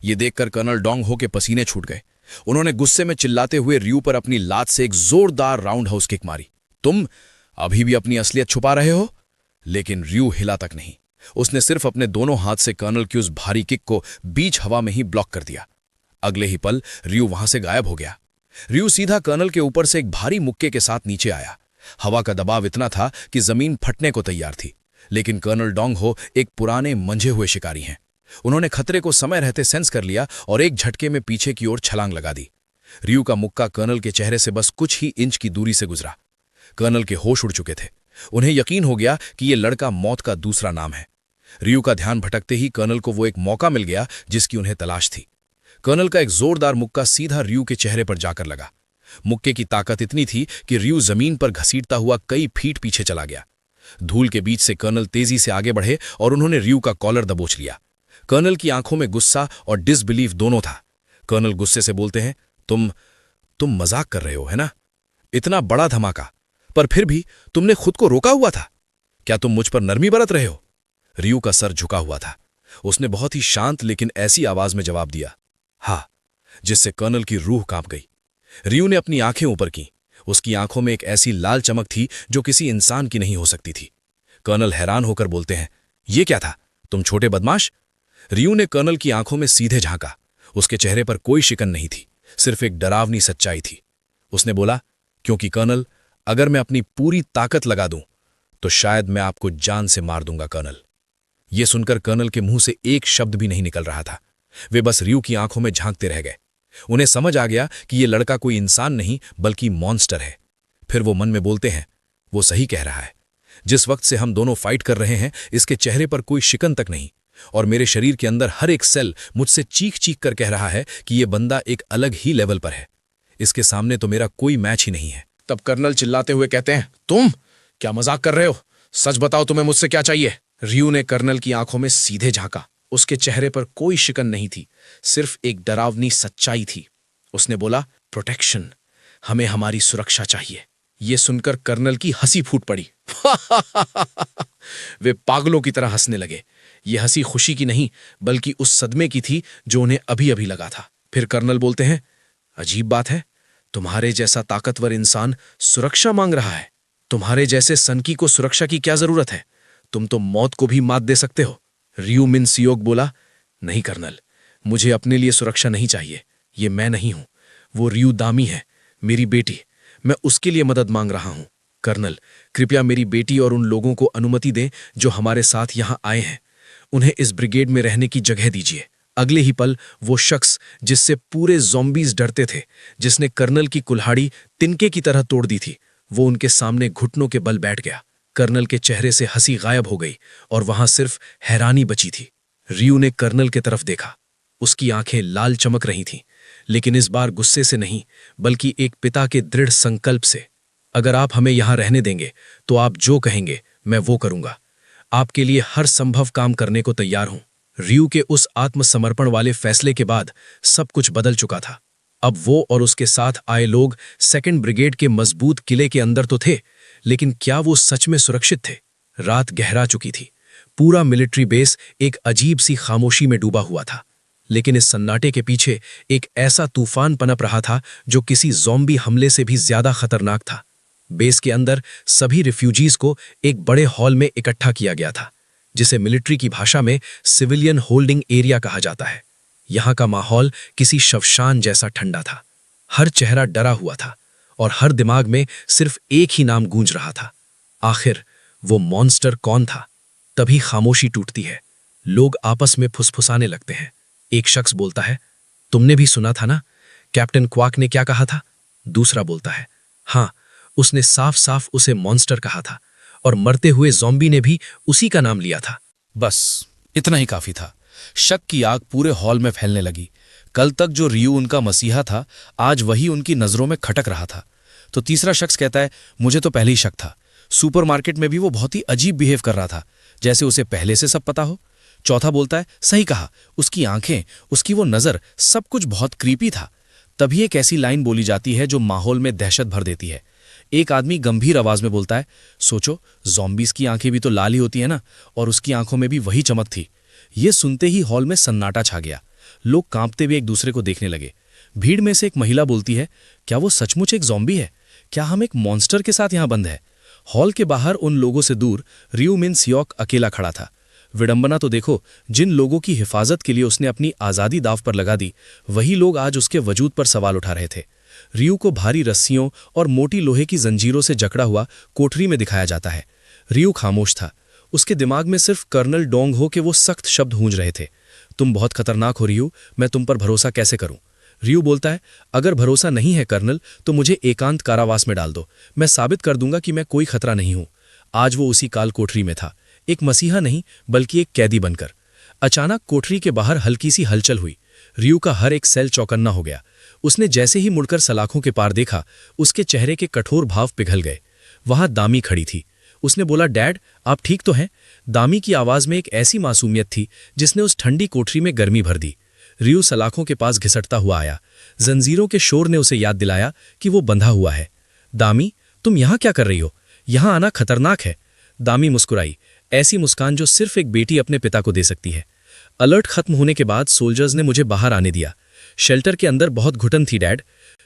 ये देखकर कर्नल डोंग हो के पसीने छूट गए। उन्होंने गुस्से में चिल्लाते हुए रियू पर अपनी लात से एक जोरदार राउंड हाउस किक मारी। तुम अभी भी अपनी असलियत छुपा रहे हो? लेकिन रियू हिला तक नहीं। उसने सिर्फ अपने दोनों हाथ से कर्नल की उस भारी किक को बीच हवा में ही ब्लॉक कर दिया। अगले ही पल रियू वहां से गायब हो गया। रियू सीधा कर्नल के ऊपर से एक भारी मुक्के के साथ नीचे आया। हवा का दबाव इतना था कि जमीन फटने को तैयार थी, लेकिन कर्नल डोंग हो एक पुराने मंझे हुए शिकारी हैं। उन्होंने खतरे को समय रहते सेंस कर लिया और एक झटके में पीछे की ओर छलांग लगा दी। रियू का मुक्का कर्नल के चेहरे से बस कुछ ही इंच की दूरी से गुजरा। कर्नल के होश उड़ चुके थे। उन्हें यकीन हो गया कि यह लड़का मौत का दूसरा नाम है। रियू का ध्यान भटकते ही कर्नल को वो एक मौका मिल गया जिसकी उन्हें तलाश थी। कर्नल का एक जोरदार मुक्का सीधा रियू के चेहरे पर जाकर लगा। मुक्के की ताकत इतनी थी कि रियू जमीन पर घसीटता हुआ कई फीट पीछे चला गया। धूल के बीच से कर्नल तेजी से आगे बढ़े और उन्होंने रियू का कॉलर दबोच लिया। कर्नल की आंखों में गुस्सा और डिसबिलीफ दोनों था। कर्नल गुस्से से बोलते हैं, तुम मजाक कर रहे हो, है ना? इतना बड़ा धमाका, पर फिर भी तुमने खुद को रोका हुआ था। क्या तुम मुझ पर नरमी बरत रहे हो? रियू का सर झुका हुआ था। उसने बहुत ही शांत लेकिन ऐसी आवाज में जवाब दिया, हाँ, जिससे कर्नल की रूह कांप गई। रियू ने अपनी आंखें ऊपर की। उसकी आंखों में एक ऐसी लाल चमक थी जो किसी इंसान की नहीं हो सकती थी। कर्नल हैरान होकर बोलते हैं, ये क्या था, तुम छोटे बदमाश? रियू ने कर्नल की आंखों में सीधे झांका। उसके चेहरे पर कोई शिकन नहीं थी, सिर्फ एक डरावनी सच्चाई थी। उसने बोला, क्योंकि कर्नल, अगर मैं अपनी पूरी ताकत लगा दूं तो शायद मैं आपको जान से मार दूंगा कर्नल। यह सुनकर कर्नल के मुंह से एक शब्द भी नहीं निकल रहा था। वे बस रियू की आंखों में झांकते रह गए। उन्हें समझ आ गया कि यह लड़का कोई इंसान नहीं बल्कि मॉन्स्टर है। फिर वो मन में बोलते हैं, वो सही कह रहा है। जिस वक्त से हम दोनों फाइट कर रहे हैं, इसके चेहरे पर कोई शिकन तक नहीं, और मेरे शरीर के अंदर हर एक सेल मुझसे चीख चीख कर कह रहा है कि यह बंदा एक अलग ही लेवल पर है। इसके सामने तो मेरा कोई मैच ही नहीं है। तब कर्नल चिल्लाते हुए कहते हैं, तुम क्या मजाक कर रहे हो? सच बताओ, तुम्हें मुझसे क्या चाहिए? रियू ने कर्नल की आंखों में सीधे झांका। उसके चेहरे पर कोई शिकन नहीं थी, सिर्फ एक डरावनी सच्चाई थी। उसने बोला, प्रोटेक्शन, हमें हमारी सुरक्षा चाहिए। यह सुनकर कर्नल की हंसी फूट पड़ी। वे पागलों की तरह हंसने लगे। यह हंसी खुशी की नहीं बल्कि उस सदमे की थी जो उन्हें अभी अभी लगा था। फिर कर्नल बोलते हैं, अजीब बात है, तुम्हारे जैसा ताकतवर इंसान सुरक्षा मांग रहा है। तुम्हारे जैसे सनकी को सुरक्षा की क्या जरूरत है? तुम तो मौत को भी मात दे सकते हो। रियू मिन सियोक बोला, नहीं कर्नल, मुझे अपने लिए सुरक्षा नहीं चाहिए। ये मैं नहीं हूं, वो रियू दामी है, मेरी बेटी। मैं उसके लिए मदद मांग रहा हूं। कर्नल, कृपया मेरी बेटी और उन लोगों को अनुमति दें जो हमारे साथ यहां आए हैं। उन्हें इस ब्रिगेड में रहने की जगह दीजिए। अगले ही पल वो शख्स जिससे पूरे ज़ॉम्बीज डरते थे, जिसने कर्नल की कुल्हाड़ी तिनके की तरह तोड़ दी थी, वो उनके सामने घुटनों के बल बैठ गया। कर्नल के चेहरे से हंसी गायब हो गई और वहां सिर्फ हैरानी बची थी। रियू ने कर्नल की तरफ देखा। उसकी आंखें लाल चमक रही थीं, लेकिन इस बार गुस्से से नहीं बल्कि एक पिता के दृढ़ संकल्प से। अगर आप हमें यहां रहने देंगे तो आप जो कहेंगे मैं वो करूंगा। आपके लिए हर संभव काम करने को तैयार हूं। रियू के उस आत्मसमर्पण वाले फैसले के बाद सब कुछ बदल चुका था। अब वो और उसके साथ आए लोग सेकंड ब्रिगेड के मजबूत किले के अंदर तो थे, लेकिन क्या वो सच में सुरक्षित थे? रात गहरा चुकी थी। पूरा मिलिट्री बेस एक अजीब सी खामोशी में डूबा हुआ था, लेकिन इस सन्नाटे के पीछे एक ऐसा तूफान पनप रहा था जो किसी ज़ॉम्बी हमले से भी ज्यादा खतरनाक था। बेस के अंदर सभी रिफ्यूजीज को एक बड़े हॉल में इकट्ठा किया गया था, जिसे मिलिट्री की भाषा में सिविलियन होल्डिंग एरिया कहा जाता है। यहां का माहौल किसी शवशान जैसा ठंडा था। हर चेहरा डरा हुआ था और हर दिमाग में सिर्फ एक ही नाम गूंज रहा था। आखिर वो मॉन्स्टर कौन था? तभी खामोशी टूटती है। लोग आपस में फुसफुसाने लगते हैं। एक शख्स बोलता है, तुमने भी सुना था ना, कैप्टन क्वाक ने क्या कहा था? दूसरा बोलता है, हाँ, उसने साफ साफ उसे मॉन्स्टर कहा था और मरते हुए ज़ॉम्बी ने भी उसी का नाम लिया था। बस इतना ही काफी था। शक की आग पूरे हॉल में फैलने लगी। कल तक जो रियू उनका मसीहा था, आज वही उनकी नजरों में खटक रहा था। तो तीसरा शख्स कहता है, मुझे तो पहले ही शक था। सुपरमार्केट में भी वो बहुत ही अजीब बिहेव कर रहा था, जैसे उसे पहले से सब पता हो। चौथा बोलता है, सही कहा, उसकी आंखें, उसकी वो नजर, सब कुछ बहुत क्रीपी था। तभी एक ऐसी लाइन बोली जाती है जो माहौल में दहशत भर देती है। एक आदमी गंभीर आवाज में बोलता है, सोचो, ज़ॉम्बीज़ की आंखें भी तो लाल ही होती है ना, और उसकी आंखों में भी वही चमक थी। ये सुनते ही हॉल में सन्नाटा छा गया। लोग कांपते हुए एक दूसरे को देखने लगे। भीड़ में से एक महिला बोलती है, क्या वो सचमुच एक ज़ॉम्बी है? क्या हम एक मॉन्स्टर के साथ यहां बंद है? हॉल के बाहर उन लोगों से दूर रियू मिन सियोक अकेला खड़ा था। विडंबना तो देखो, जिन लोगों की हिफाजत के लिए उसने अपनी आज़ादी दाव पर लगा दी, वही लोग आज उसके वजूद पर सवाल उठा रहे थे। रियू को भारी रस्सियों और मोटी लोहे की जंजीरों से जकड़ा हुआ कोठरी में दिखाया जाता है। रियू खामोश था। उसके दिमाग में सिर्फ कर्नल डोंग हो के वो सख्त शब्द गूंज रहे थे। तुम बहुत खतरनाक हो रियू, मैं तुम पर भरोसा कैसे करूं? रियू बोलता है, अगर भरोसा नहीं है कर्नल, तो मुझे एकांत कारावास में डाल दो। मैं साबित कर दूंगा कि मैं कोई खतरा नहीं हूं। आज वो उसी काल कोठरी में था, एक मसीहा नहीं बल्कि एक कैदी बनकर। अचानक कोठरी के बाहर हल्की सी हलचल हुई। रियू का हर एक सेल चौकन्ना हो गया। उसने जैसे ही मुड़कर सलाखों के पार देखा, उसके चेहरे के कठोर भाव पिघल गए। वहां दामी खड़ी थी। उसने बोला, डैड, आप ठीक तो हैं? दामी की आवाज में एक ऐसी मासूमियत थी जिसने उस ठंडी कोठरी में गर्मी भर दी। रियू सलाखों के पास घिसटता हुआ आया। जंजीरों के शोर ने उसे याद दिलाया कि वो बंधा हुआ है। दामी, तुम यहां क्या कर रही हो? यहां आना खतरनाक है। दामी मुस्कुराई, ऐसी मुस्कान जो सिर्फ एक बेटी अपने पिता को दे सकती है। अलर्ट खत्म होने के बाद सोल्जर्स ने मुझे बाहर आने दिया। शेल्टर के अंदर बहुत घुटन थी डैड।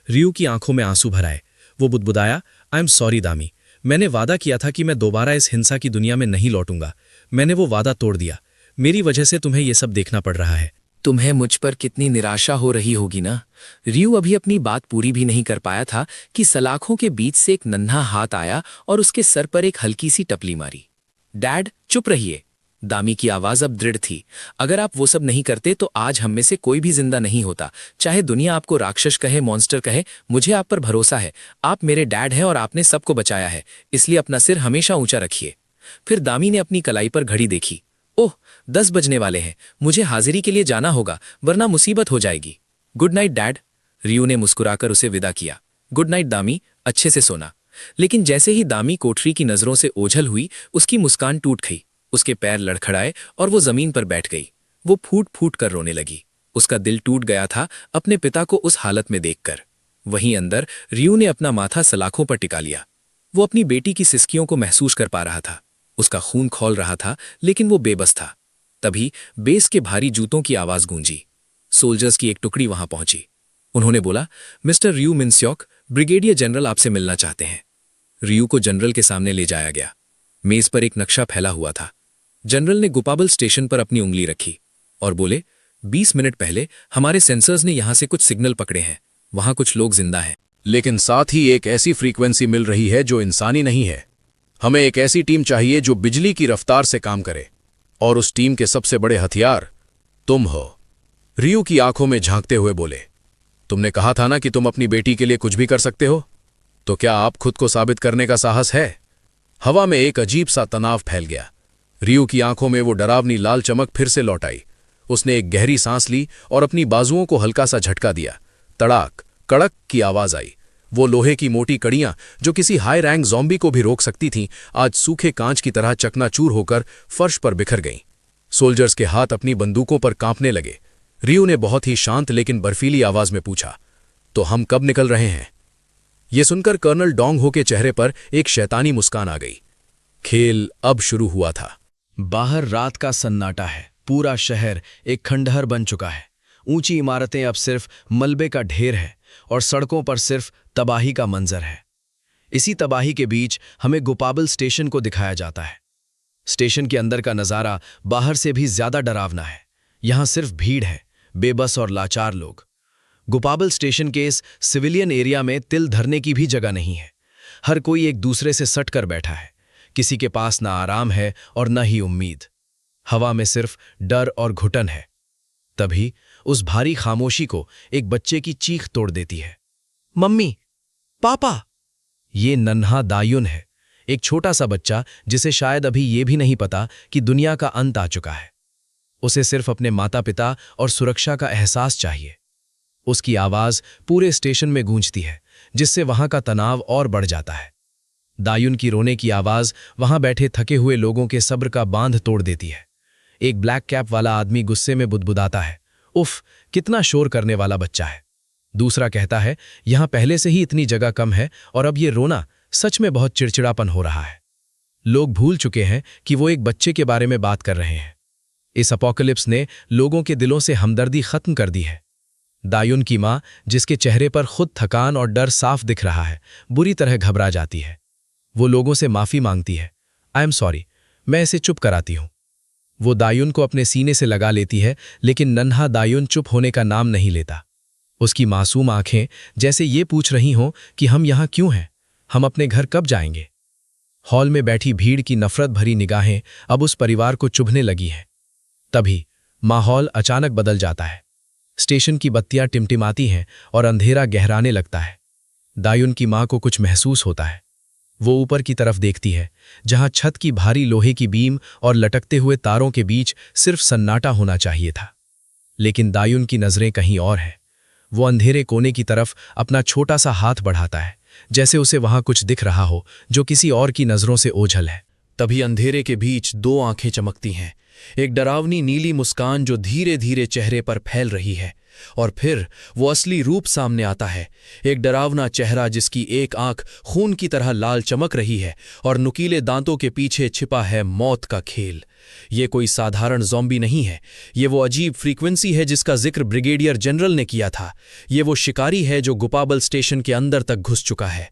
रियू की आंखों में आंसू भर आए। वो बुदबुदाया, आई एम सॉरी दामी, मैंने वादा किया था कि मैं दोबारा इस हिंसा की दुनिया में नहीं लौटूंगा। मैंने वो वादा तोड़ दिया। मेरी वजह से तुम्हें ये सब देखना पड़ रहा है। तुम्हें मुझ पर कितनी निराशा हो रही होगी ना। रियू अभी अपनी बात पूरी भी नहीं कर पाया था कि सलाखों के बीच से एक नन्हा हाथ आया और उसके सर पर एक हल्की सी टपली मारी। डैड, चुप रहिए। दामी की आवाज अब दृढ़ थी। अगर आप वो सब नहीं करते तो आज हम में से कोई भी जिंदा नहीं होता। चाहे दुनिया आपको राक्षस कहे, मॉन्स्टर कहे, मुझे आप पर भरोसा है। आप मेरे डैड हैं और आपने सबको बचाया है, इसलिए अपना सिर हमेशा ऊंचा रखिए। फिर दामी ने अपनी कलाई पर घड़ी देखी। ओह, 10 बजने वाले हैं। मुझे हाजिरी के लिए जाना होगा, वरना मुसीबत हो जाएगी। Good night dad. रियू ने मुस्कुराकर उसे विदा किया। गुड नाइट दामी, अच्छे से सोना। लेकिन जैसे ही दामी कोठरी की नजरों से ओझल हुई, उसकी मुस्कान टूट गई। उसके पैर लड़खड़ाए और वो जमीन पर बैठ गई। वो फूट फूट कर रोने लगी। उसका दिल टूट गया था अपने पिता को उस हालत में देखकर। वहीं अंदर रियू ने अपना माथा सलाखों पर टिका लिया। वो अपनी बेटी की सिसकियों को महसूस कर पा रहा था। उसका खून खौल रहा था, लेकिन वो बेबस था। तभी बेस के भारी जूतों की आवाज गूंजी। सोल्जर्स की एक टुकड़ी वहां पहुंची। उन्होंने बोला, मिस्टर रियू मिन सियोक, ब्रिगेडियर जनरल आपसे मिलना चाहते हैं। रियू को जनरल के सामने ले जाया गया। मेज पर एक नक्शा फैला हुआ था। जनरल ने गुपाबल स्टेशन पर अपनी उंगली रखी और बोले, 20 मिनट पहले हमारे सेंसर्स ने यहां से कुछ सिग्नल पकड़े हैं। वहां कुछ लोग जिंदा हैं। लेकिन साथ ही एक ऐसी फ्रीक्वेंसी मिल रही है जो इंसानी नहीं है। हमें एक ऐसी टीम चाहिए जो बिजली की रफ्तार से काम करे, और उस टीम के सबसे बड़े हथियार तुम हो। रियू की आंखों में झांकते हुए बोले, तुमने कहा था ना कि तुम अपनी बेटी के लिए कुछ भी कर सकते हो, तो क्या आप खुद को साबित करने का साहस है? हवा में एक अजीब सा तनाव फैल गया। रियू की आंखों में वो डरावनी लाल चमक फिर से लौट आई। उसने एक गहरी सांस ली और अपनी बाजुओं को हल्का सा झटका दिया। तड़ाक कड़क की आवाज आई। वो लोहे की मोटी कड़ियां जो किसी हाई रैंक ज़ॉम्बी को भी रोक सकती थीं, आज सूखे कांच की तरह चकनाचूर होकर फर्श पर बिखर गईं। सोल्जर्स के हाथ अपनी बंदूकों पर कांपने लगे। रियू ने बहुत ही शांत लेकिन बर्फीली आवाज में पूछा, तो हम कब निकल रहे हैं? ये सुनकर कर्नल डोंग हो के चेहरे पर एक शैतानी मुस्कान आ गई। खेल अब शुरू हुआ था। बाहर रात का सन्नाटा है। पूरा शहर एक खंडहर बन चुका है। ऊंची इमारतें अब सिर्फ मलबे का ढेर है और सड़कों पर सिर्फ तबाही का मंजर है। इसी तबाही के बीच हमें गुपाबल स्टेशन को दिखाया जाता है। स्टेशन के अंदर का नज़ारा बाहर से भी ज्यादा डरावना है। यहां सिर्फ भीड़ है, बेबस और लाचार लोग। गुपाबल स्टेशन के इस सिविलियन एरिया में तिल धरने की भी जगह नहीं है। हर कोई एक दूसरे से सट कर बैठा है। किसी के पास ना आराम है और न ही उम्मीद। हवा में सिर्फ डर और घुटन है। तभी उस भारी खामोशी को एक बच्चे की चीख तोड़ देती है। मम्मी, पापा! ये नन्हा दायुन है, एक छोटा सा बच्चा जिसे शायद अभी ये भी नहीं पता कि दुनिया का अंत आ चुका है। उसे सिर्फ अपने माता पिता और सुरक्षा का एहसास चाहिए। उसकी आवाज पूरे स्टेशन में गूंजती है, जिससे वहां का तनाव और बढ़ जाता है। दायुन की रोने की आवाज वहां बैठे थके हुए लोगों के सब्र का बांध तोड़ देती है। एक ब्लैक कैप वाला आदमी गुस्से में बुदबुदाता है, उफ, कितना शोर करने वाला बच्चा है। दूसरा कहता है, यहां पहले से ही इतनी जगह कम है और अब ये रोना सच में बहुत चिड़चिड़ापन हो रहा है। लोग भूल चुके हैं कि वो एक बच्चे के बारे में बात कर रहे हैं। इस अपोकलिप्स ने लोगों के दिलों से हमदर्दी खत्म कर दी है। दायुन की मां, जिसके चेहरे पर खुद थकान और डर साफ दिख रहा है, बुरी तरह घबरा जाती है। वो लोगों से माफी मांगती है। आई एम सॉरी, मैं इसे चुप कराती हूं। वो दायुन को अपने सीने से लगा लेती है, लेकिन नन्हा दायुन चुप होने का नाम नहीं लेता। उसकी मासूम आंखें जैसे ये पूछ रही हों कि हम यहां क्यों हैं, हम अपने घर कब जाएंगे। हॉल में बैठी भीड़ की नफरत भरी निगाहें अब उस परिवार को चुभने लगी हैं। तभी माहौल अचानक बदल जाता है। स्टेशन की बत्तियां टिमटिमाती हैं और अंधेरा गहराने लगता है। दायुन की मां को कुछ महसूस होता है। वो ऊपर की तरफ देखती है, जहां छत की भारी लोहे की बीम और लटकते हुए तारों के बीच सिर्फ सन्नाटा होना चाहिए था। लेकिन दायुन की नजरें कहीं और हैं। वो अंधेरे कोने की तरफ अपना छोटा सा हाथ बढ़ाता है, जैसे उसे वहां कुछ दिख रहा हो जो किसी और की नजरों से ओझल है। तभी अंधेरे के बीच दो आंखें चमकती हैं, एक डरावनी नीली मुस्कान जो धीरे धीरे चेहरे पर फैल रही है, और फिर वो असली रूप सामने आता है। एक डरावना चेहरा जिसकी एक आंख खून की तरह लाल चमक रही है और नुकीले दांतों के पीछे छिपा है मौत का खेल। ये कोई साधारण ज़ॉम्बी नहीं है, ये वो अजीब फ्रीक्वेंसी है जिसका जिक्र ब्रिगेडियर जनरल ने किया था। ये वो शिकारी है जो गुपाबल स्टेशन के अंदर तक घुस चुका है।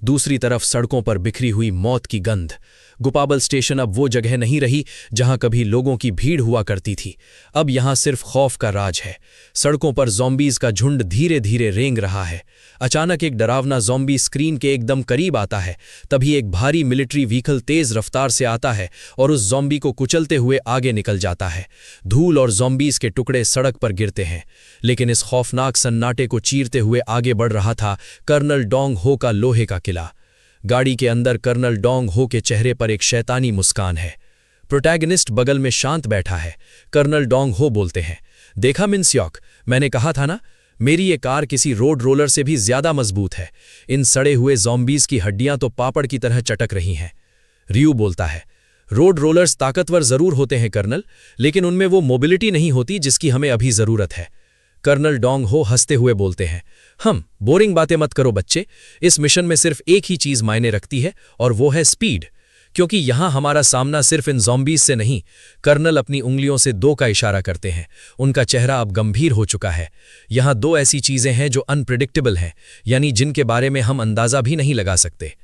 दूसरी तरफ सड़कों पर बिखरी हुई मौत की गंध। गुपाबल स्टेशन अब वो जगह नहीं रही जहां कभी लोगों की भीड़ हुआ करती थी। अब यहां सिर्फ खौफ का राज है। सड़कों पर ज़ॉम्बीज़ का झुंड धीरे धीरे रेंग रहा है। अचानक एक डरावना ज़ॉम्बी स्क्रीन के एकदम करीब आता है। तभी एक भारी मिलिट्री व्हीकल तेज रफ्तार से आता है और उस ज़ॉम्बी को कुचलते हुए आगे निकल जाता है। धूल और ज़ॉम्बीज़ के टुकड़े सड़क पर गिरते हैं। लेकिन इस खौफनाक सन्नाटे को चीरते हुए आगे बढ़ रहा था कर्नल डोंग हो का लोहे का किला। गाड़ी के अंदर कर्नल डोंग हो के चेहरे पर एक शैतानी मुस्कान है। प्रोटैगनिस्ट बगल में शांत बैठा है। कर्नल डोंग हो बोलते हैं, देखा मिन्स्योक, मैंने कहा था ना, मेरी ये कार किसी रोड रोलर से भी ज्यादा मजबूत है। इन सड़े हुए ज़ॉम्बीज़ की हड्डियां तो पापड़ की तरह चटक रही हैं। रियू बोलता है, रोड रोलर्स ताकतवर जरूर होते हैं कर्नल, लेकिन उनमें वो मोबिलिटी नहीं होती जिसकी हमें अभी जरूरत है। कर्नल डोंग हो हंसते हुए बोलते हैं, बोरिंग बातें मत करो बच्चे, इस मिशन में सिर्फ एक ही चीज मायने रखती है और वो है स्पीड, क्योंकि यहां हमारा सामना सिर्फ इन ज़ॉम्बीज़ से नहीं। कर्नल अपनी उंगलियों से दो का इशारा करते हैं। उनका चेहरा अब गंभीर हो चुका है। यहां दो ऐसी चीजें हैं जो अनप्रिडिक्टेबल हैं, यानी जिनके बारे में हम अंदाजा भी नहीं लगा सकते।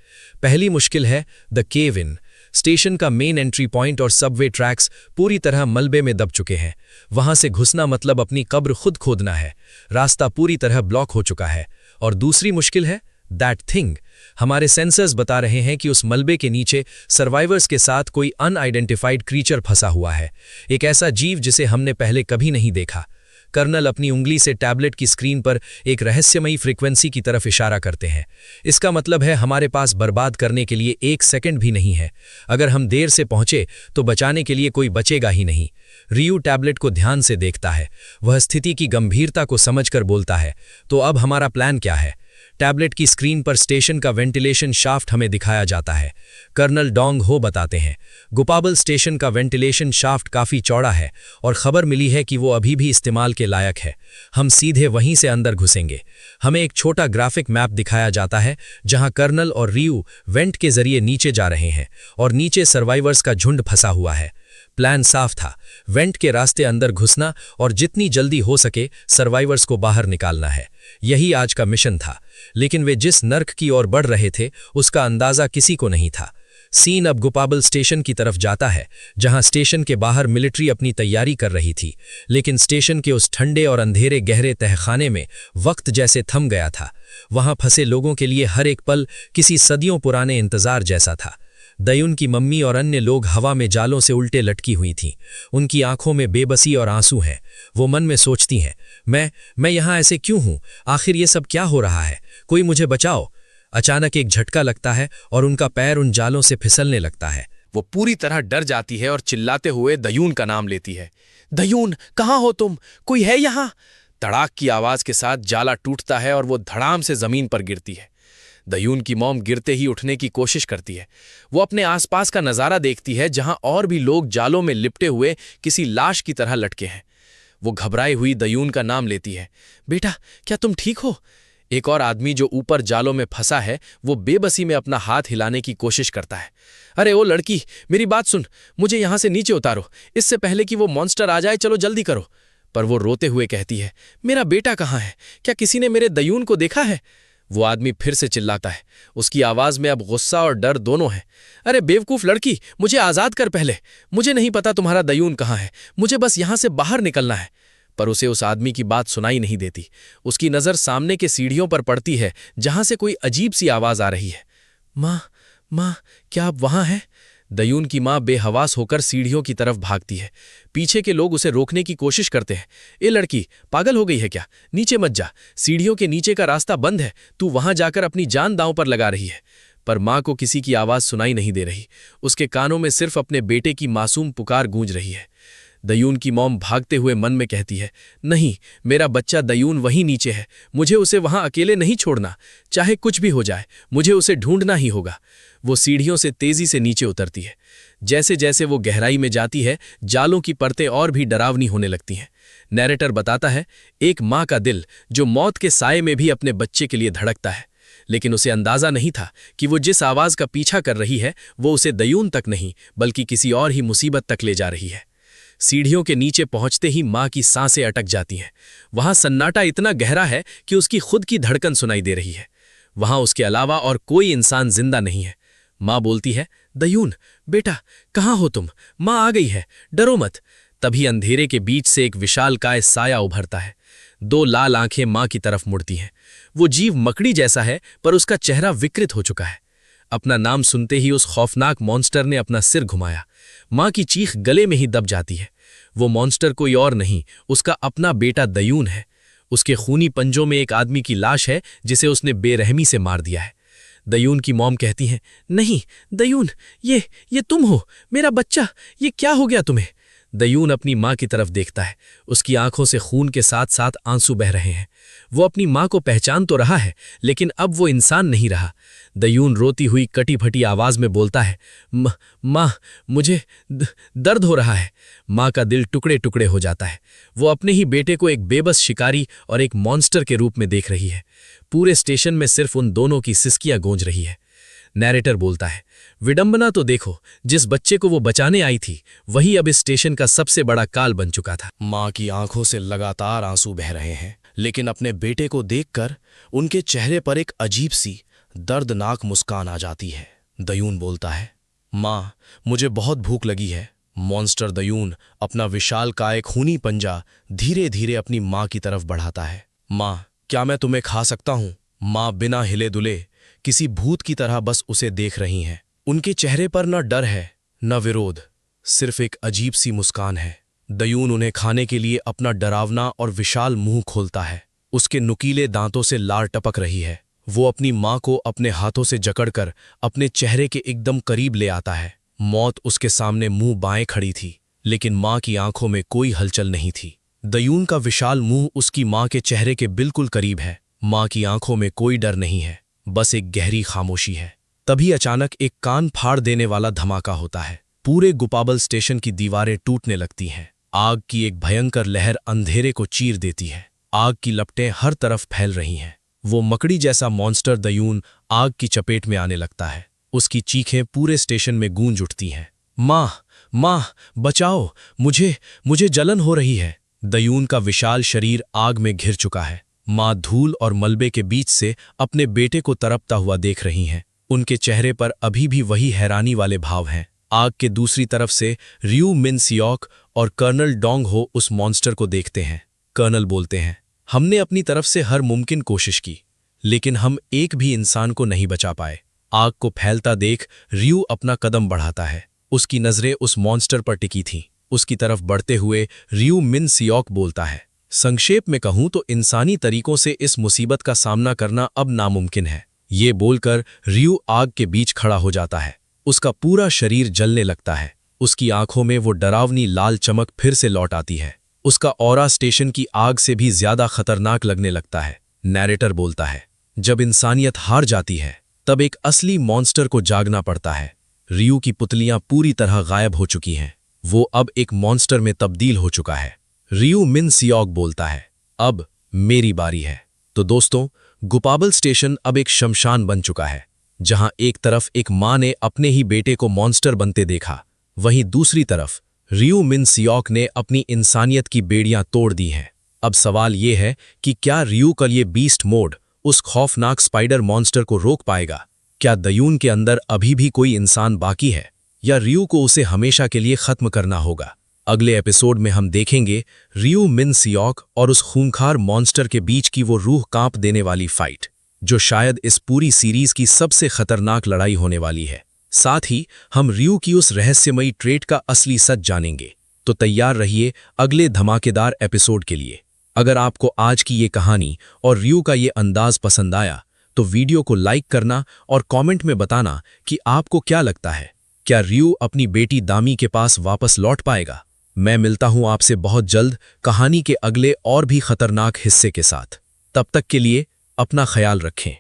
पहली मुश्किल है द केव इन। स्टेशन का मेन एंट्री पॉइंट और सबवे ट्रैक्स पूरी तरह मलबे में दब चुके हैं। वहां से घुसना मतलब अपनी कब्र खुद खोदना है। रास्ता पूरी तरह ब्लॉक हो चुका है। और दूसरी मुश्किल है दैट थिंग। हमारे सेंसर्स बता रहे हैं कि उस मलबे के नीचे सर्वाइवर्स के साथ कोई अनआइडेंटिफाइड क्रीचर फंसा हुआ है, एक ऐसा जीव जिसे हमने पहले कभी नहीं देखा। कर्नल अपनी उंगली से टैबलेट की स्क्रीन पर एक रहस्यमयी फ्रीक्वेंसी की तरफ इशारा करते हैं। इसका मतलब है हमारे पास बर्बाद करने के लिए 1 सेकंड भी नहीं है। अगर हम देर से पहुंचे तो बचाने के लिए कोई बचेगा ही नहीं। रियू टैबलेट को ध्यान से देखता है। वह स्थिति की गंभीरता को समझकर बोलता है, तो अब हमारा प्लान क्या है? टैबलेट की स्क्रीन पर स्टेशन का वेंटिलेशन शाफ्ट हमें दिखाया जाता है। कर्नल डोंग हो बताते हैं, गुपाबल स्टेशन का वेंटिलेशन शाफ्ट काफी चौड़ा है और खबर मिली है कि वो अभी भी इस्तेमाल के लायक है। हम सीधे वहीं से अंदर घुसेंगे। हमें एक छोटा ग्राफिक मैप दिखाया जाता है जहां कर्नल और रियू वेंट के जरिए नीचे जा रहे हैं और नीचे सर्वाइवर्स का झुंड फंसा हुआ है। प्लान साफ था, वेंट के रास्ते अंदर घुसना और जितनी जल्दी हो सके सर्वाइवर्स को बाहर निकालना है। यही आज का मिशन था। लेकिन वे जिस नर्क की ओर बढ़ रहे थे उसका अंदाजा किसी को नहीं था। सीन अब गुपाबल स्टेशन की तरफ जाता है, जहां स्टेशन के बाहर मिलिट्री अपनी तैयारी कर रही थी। लेकिन स्टेशन के उस ठंडे और अंधेरे गहरे तहखाने में वक्त जैसे थम गया था। वहां फंसे लोगों के लिए हर एक पल किसी सदियों पुराने इंतजार जैसा था। दयुन की मम्मी और अन्य लोग हवा में जालों से उल्टे लटकी हुई थीं। उनकी आंखों में बेबसी और आंसू हैं। वो मन में सोचती हैं, मैं यहाँ ऐसे क्यों हूँ? आखिर ये सब क्या हो रहा है? कोई मुझे बचाओ। अचानक एक झटका लगता है और उनका पैर उन जालों से फिसलने लगता है। वो पूरी तरह डर जाती है और चिल्लाते हुए दयून का नाम लेती है। दयून, कहाँ हो तुम? कोई है यहाँ? तड़ाक की आवाज के साथ जाला टूटता है और वो धड़ाम से जमीन पर गिरती है। दयून की मॉम गिरते ही उठने की कोशिश करती है। वो अपने आसपास का नजारा देखती है, जहां और भी लोग जालों में लिपटे हुए किसी लाश की तरह लटके हैं। वो घबराई हुई दयून का नाम लेती है। बेटा, क्या तुम ठीक हो? एक और आदमी जो ऊपर जालों में फंसा है, वो बेबसी में अपना हाथ हिलाने की कोशिश करता है। अरे ओ लड़की, मेरी बात सुन, मुझे यहां से नीचे उतारो, इससे पहले कि वो मॉन्स्टर आ जाए। चलो जल्दी करो। पर वो रोते हुए कहती है, मेरा बेटा कहाँ है? क्या किसी ने मेरे दयून को देखा है? वो आदमी फिर से चिल्लाता है। उसकी आवाज में अब गुस्सा और डर दोनों है। अरे बेवकूफ लड़की, मुझे आजाद कर पहले। मुझे नहीं पता तुम्हारा दयून कहाँ है, मुझे बस यहां से बाहर निकलना है। पर उसे उस आदमी की बात सुनाई नहीं देती। उसकी नजर सामने के सीढ़ियों पर पड़ती है, जहां से कोई अजीब सी आवाज आ रही है। माँ, क्या आप वहां हैं? दयून की माँ बेहवास होकर सीढ़ियों की तरफ भागती है। पीछे के लोग उसे रोकने की कोशिश करते हैं। ए लड़की, पागल हो गई है क्या? नीचे मत जा, सीढ़ियों के नीचे का रास्ता बंद है। तू वहां जाकर अपनी जान दांव पर लगा रही है। पर माँ को किसी की आवाज सुनाई नहीं दे रही। उसके कानों में सिर्फ अपने बेटे की मासूम पुकार गूंज रही है। दयून की मॉम भागते हुए मन में कहती है, नहीं, मेरा बच्चा दयून वहीं नीचे है। मुझे उसे वहां अकेले नहीं छोड़ना। चाहे कुछ भी हो जाए, मुझे उसे ढूंढना ही होगा। वो सीढ़ियों से तेजी से नीचे उतरती है। जैसे जैसे वो गहराई में जाती है, जालों की परतें और भी डरावनी होने लगती हैं। नैरेटर बताता है, एक माँ का दिल जो मौत के साये में भी अपने बच्चे के लिए धड़कता है। लेकिन उसे अंदाजा नहीं था कि वो जिस आवाज का पीछा कर रही है, वो उसे दयून तक नहीं बल्कि किसी और ही मुसीबत तक ले जा रही है। सीढ़ियों के नीचे पहुंचते ही माँ की सांसें अटक जाती हैं। वहां सन्नाटा इतना गहरा है कि उसकी खुद की धड़कन सुनाई दे रही है। वहां उसके अलावा और कोई इंसान जिंदा नहीं है। माँ बोलती है, दयून बेटा, कहाँ हो तुम? माँ आ गई है, डरो मत। तभी अंधेरे के बीच से एक विशालकाय साया उभरता है। दो लाल आंखें माँ की तरफ मुड़ती हैं। वो जीव मकड़ी जैसा है, पर उसका चेहरा विकृत हो चुका है। अपना नाम सुनते ही उस खौफनाक मॉन्स्टर ने अपना सिर घुमाया। माँ की चीख गले में ही दब जाती है। वो मॉन्स्टर कोई और नहीं, उसका अपना बेटा दयून है। उसके खूनी पंजों में एक आदमी की लाश है, जिसे उसने बेरहमी से मार दिया है। दयून की मॉम कहती हैं, नहीं दयून, ये तुम हो, मेरा बच्चा, ये क्या हो गया तुम्हें? दयून अपनी माँ की तरफ देखता है। उसकी आंखों से खून के साथ साथ आंसू बह रहे हैं। वो अपनी माँ को पहचान तो रहा है, लेकिन अब वो इंसान नहीं रहा। दयून रोती हुई कटी फटी आवाज में बोलता है, माँ, मुझे दर्द हो रहा है। माँ का दिल टुकड़े टुकड़े हो जाता है। वो अपने ही बेटे को एक बेबस शिकारी और एक मॉन्स्टर के रूप में देख रही है। पूरे स्टेशन में सिर्फ उन दोनों की सिसकियां गूंज रही है। नैरेटर बोलता है, विडंबना तो देखो, जिस बच्चे को वो बचाने आई थी, वही अब इस स्टेशन का सबसे बड़ा काल बन चुका था। माँ की आंखों से लगातार आंसू बह रहे हैं, लेकिन अपने बेटे को देखकर उनके चेहरे पर एक अजीब सी दर्दनाक मुस्कान आ जाती है। दयून बोलता है, माँ, मुझे बहुत भूख लगी है। मॉन्स्टर दयून अपना विशालकाय खूनी पंजा धीरे धीरे अपनी माँ की तरफ बढ़ाता है। माँ, क्या मैं तुम्हें खा सकता हूँ? माँ बिना हिले दुले किसी भूत की तरह बस उसे देख रही हैं। उनके चेहरे पर न डर है न विरोध, सिर्फ एक अजीब सी मुस्कान है। दयून उन्हें खाने के लिए अपना डरावना और विशाल मुंह खोलता है। उसके नुकीले दांतों से लार टपक रही है। वो अपनी माँ को अपने हाथों से जकड़कर अपने चेहरे के एकदम करीब ले आता है। मौत उसके सामने मुंह बाएं खड़ी थी, लेकिन माँ की आंखों में कोई हलचल नहीं थी। दयून का विशाल मुंह उसकी माँ के चेहरे के बिल्कुल करीब है। माँ की आंखों में कोई डर नहीं है, बस एक गहरी खामोशी है। तभी अचानक एक कान फाड़ देने वाला धमाका होता है। पूरे गुपाबल स्टेशन की दीवारें टूटने लगती हैं। आग की एक भयंकर लहर अंधेरे को चीर देती है। आग की लपटें हर तरफ फैल रही हैं। वो मकड़ी जैसा मॉन्स्टर दयून आग की चपेट में आने लगता है। उसकी चीखें पूरे स्टेशन में गूंज उठती हैं। माँ, बचाओ, मुझे जलन हो रही है। दयून का विशाल शरीर आग में घिर चुका है। माँ धूल और मलबे के बीच से अपने बेटे को तड़पता हुआ देख रही हैं। उनके चेहरे पर अभी भी वही हैरानी वाले भाव हैं। आग के दूसरी तरफ से रियू मिन सियोक और कर्नल डोंग हो उस मॉन्स्टर को देखते हैं। कर्नल बोलते हैं, हमने अपनी तरफ से हर मुमकिन कोशिश की, लेकिन हम एक भी इंसान को नहीं बचा पाए। आग को फैलता देख रियू अपना कदम बढ़ाता है। उसकी नजरें उस मॉन्स्टर पर टिकी थीं। उसकी तरफ बढ़ते हुए रियू मिन सियोक बोलता है, संक्षेप में कहूं तो इंसानी तरीकों से इस मुसीबत का सामना करना अब नामुमकिन है। ये बोलकर रियू आग के बीच खड़ा हो जाता है। उसका पूरा शरीर जलने लगता है। उसकी आंखों में वो डरावनी लाल चमक फिर से लौट आती है। उसका ऑरा स्टेशन की आग से भी ज्यादा खतरनाक लगने लगता है। नैरेटर बोलता है, जब इंसानियत हार जाती है तब एक असली मॉन्स्टर को जागना पड़ता है। रियू की पुतलियां पूरी तरह गायब हो चुकी हैं। वो अब एक मॉन्स्टर में तब्दील हो चुका है। रियू मिन सियोक बोलता है, अब मेरी बारी है। तो दोस्तों, गुपाबल स्टेशन अब एक शमशान बन चुका है, जहां एक तरफ एक मां ने अपने ही बेटे को मॉन्स्टर बनते देखा, वहीं दूसरी तरफ रियू मिन सियोक ने अपनी इंसानियत की बेड़ियां तोड़ दी हैं। अब सवाल ये है कि क्या रियू का ये बीस्ट मोड उस खौफनाक स्पाइडर मॉन्स्टर को रोक पाएगा? क्या दयून के अंदर अभी भी कोई इंसान बाकी है, या रियू को उसे हमेशा के लिए खत्म करना होगा? अगले एपिसोड में हम देखेंगे रियू मिन सियोक और उस खूंखार मॉन्स्टर के बीच की वो रूह कांप देने वाली फाइट, जो शायद इस पूरी सीरीज की सबसे खतरनाक लड़ाई होने वाली है। साथ ही हम रियू की उस रहस्यमयी ट्रेट का असली सच जानेंगे। तो तैयार रहिए अगले धमाकेदार एपिसोड के लिए। अगर आपको आज की ये कहानी और रियू का ये अंदाज पसंद आया तो वीडियो को लाइक करना और कमेंट में बताना कि आपको क्या लगता है, क्या रियू अपनी बेटी दामी के पास वापस लौट पाएगा? मैं मिलता हूं आपसे बहुत जल्द कहानी के अगले और भी खतरनाक हिस्से के साथ। तब तक के लिए अपना ख्याल रखें।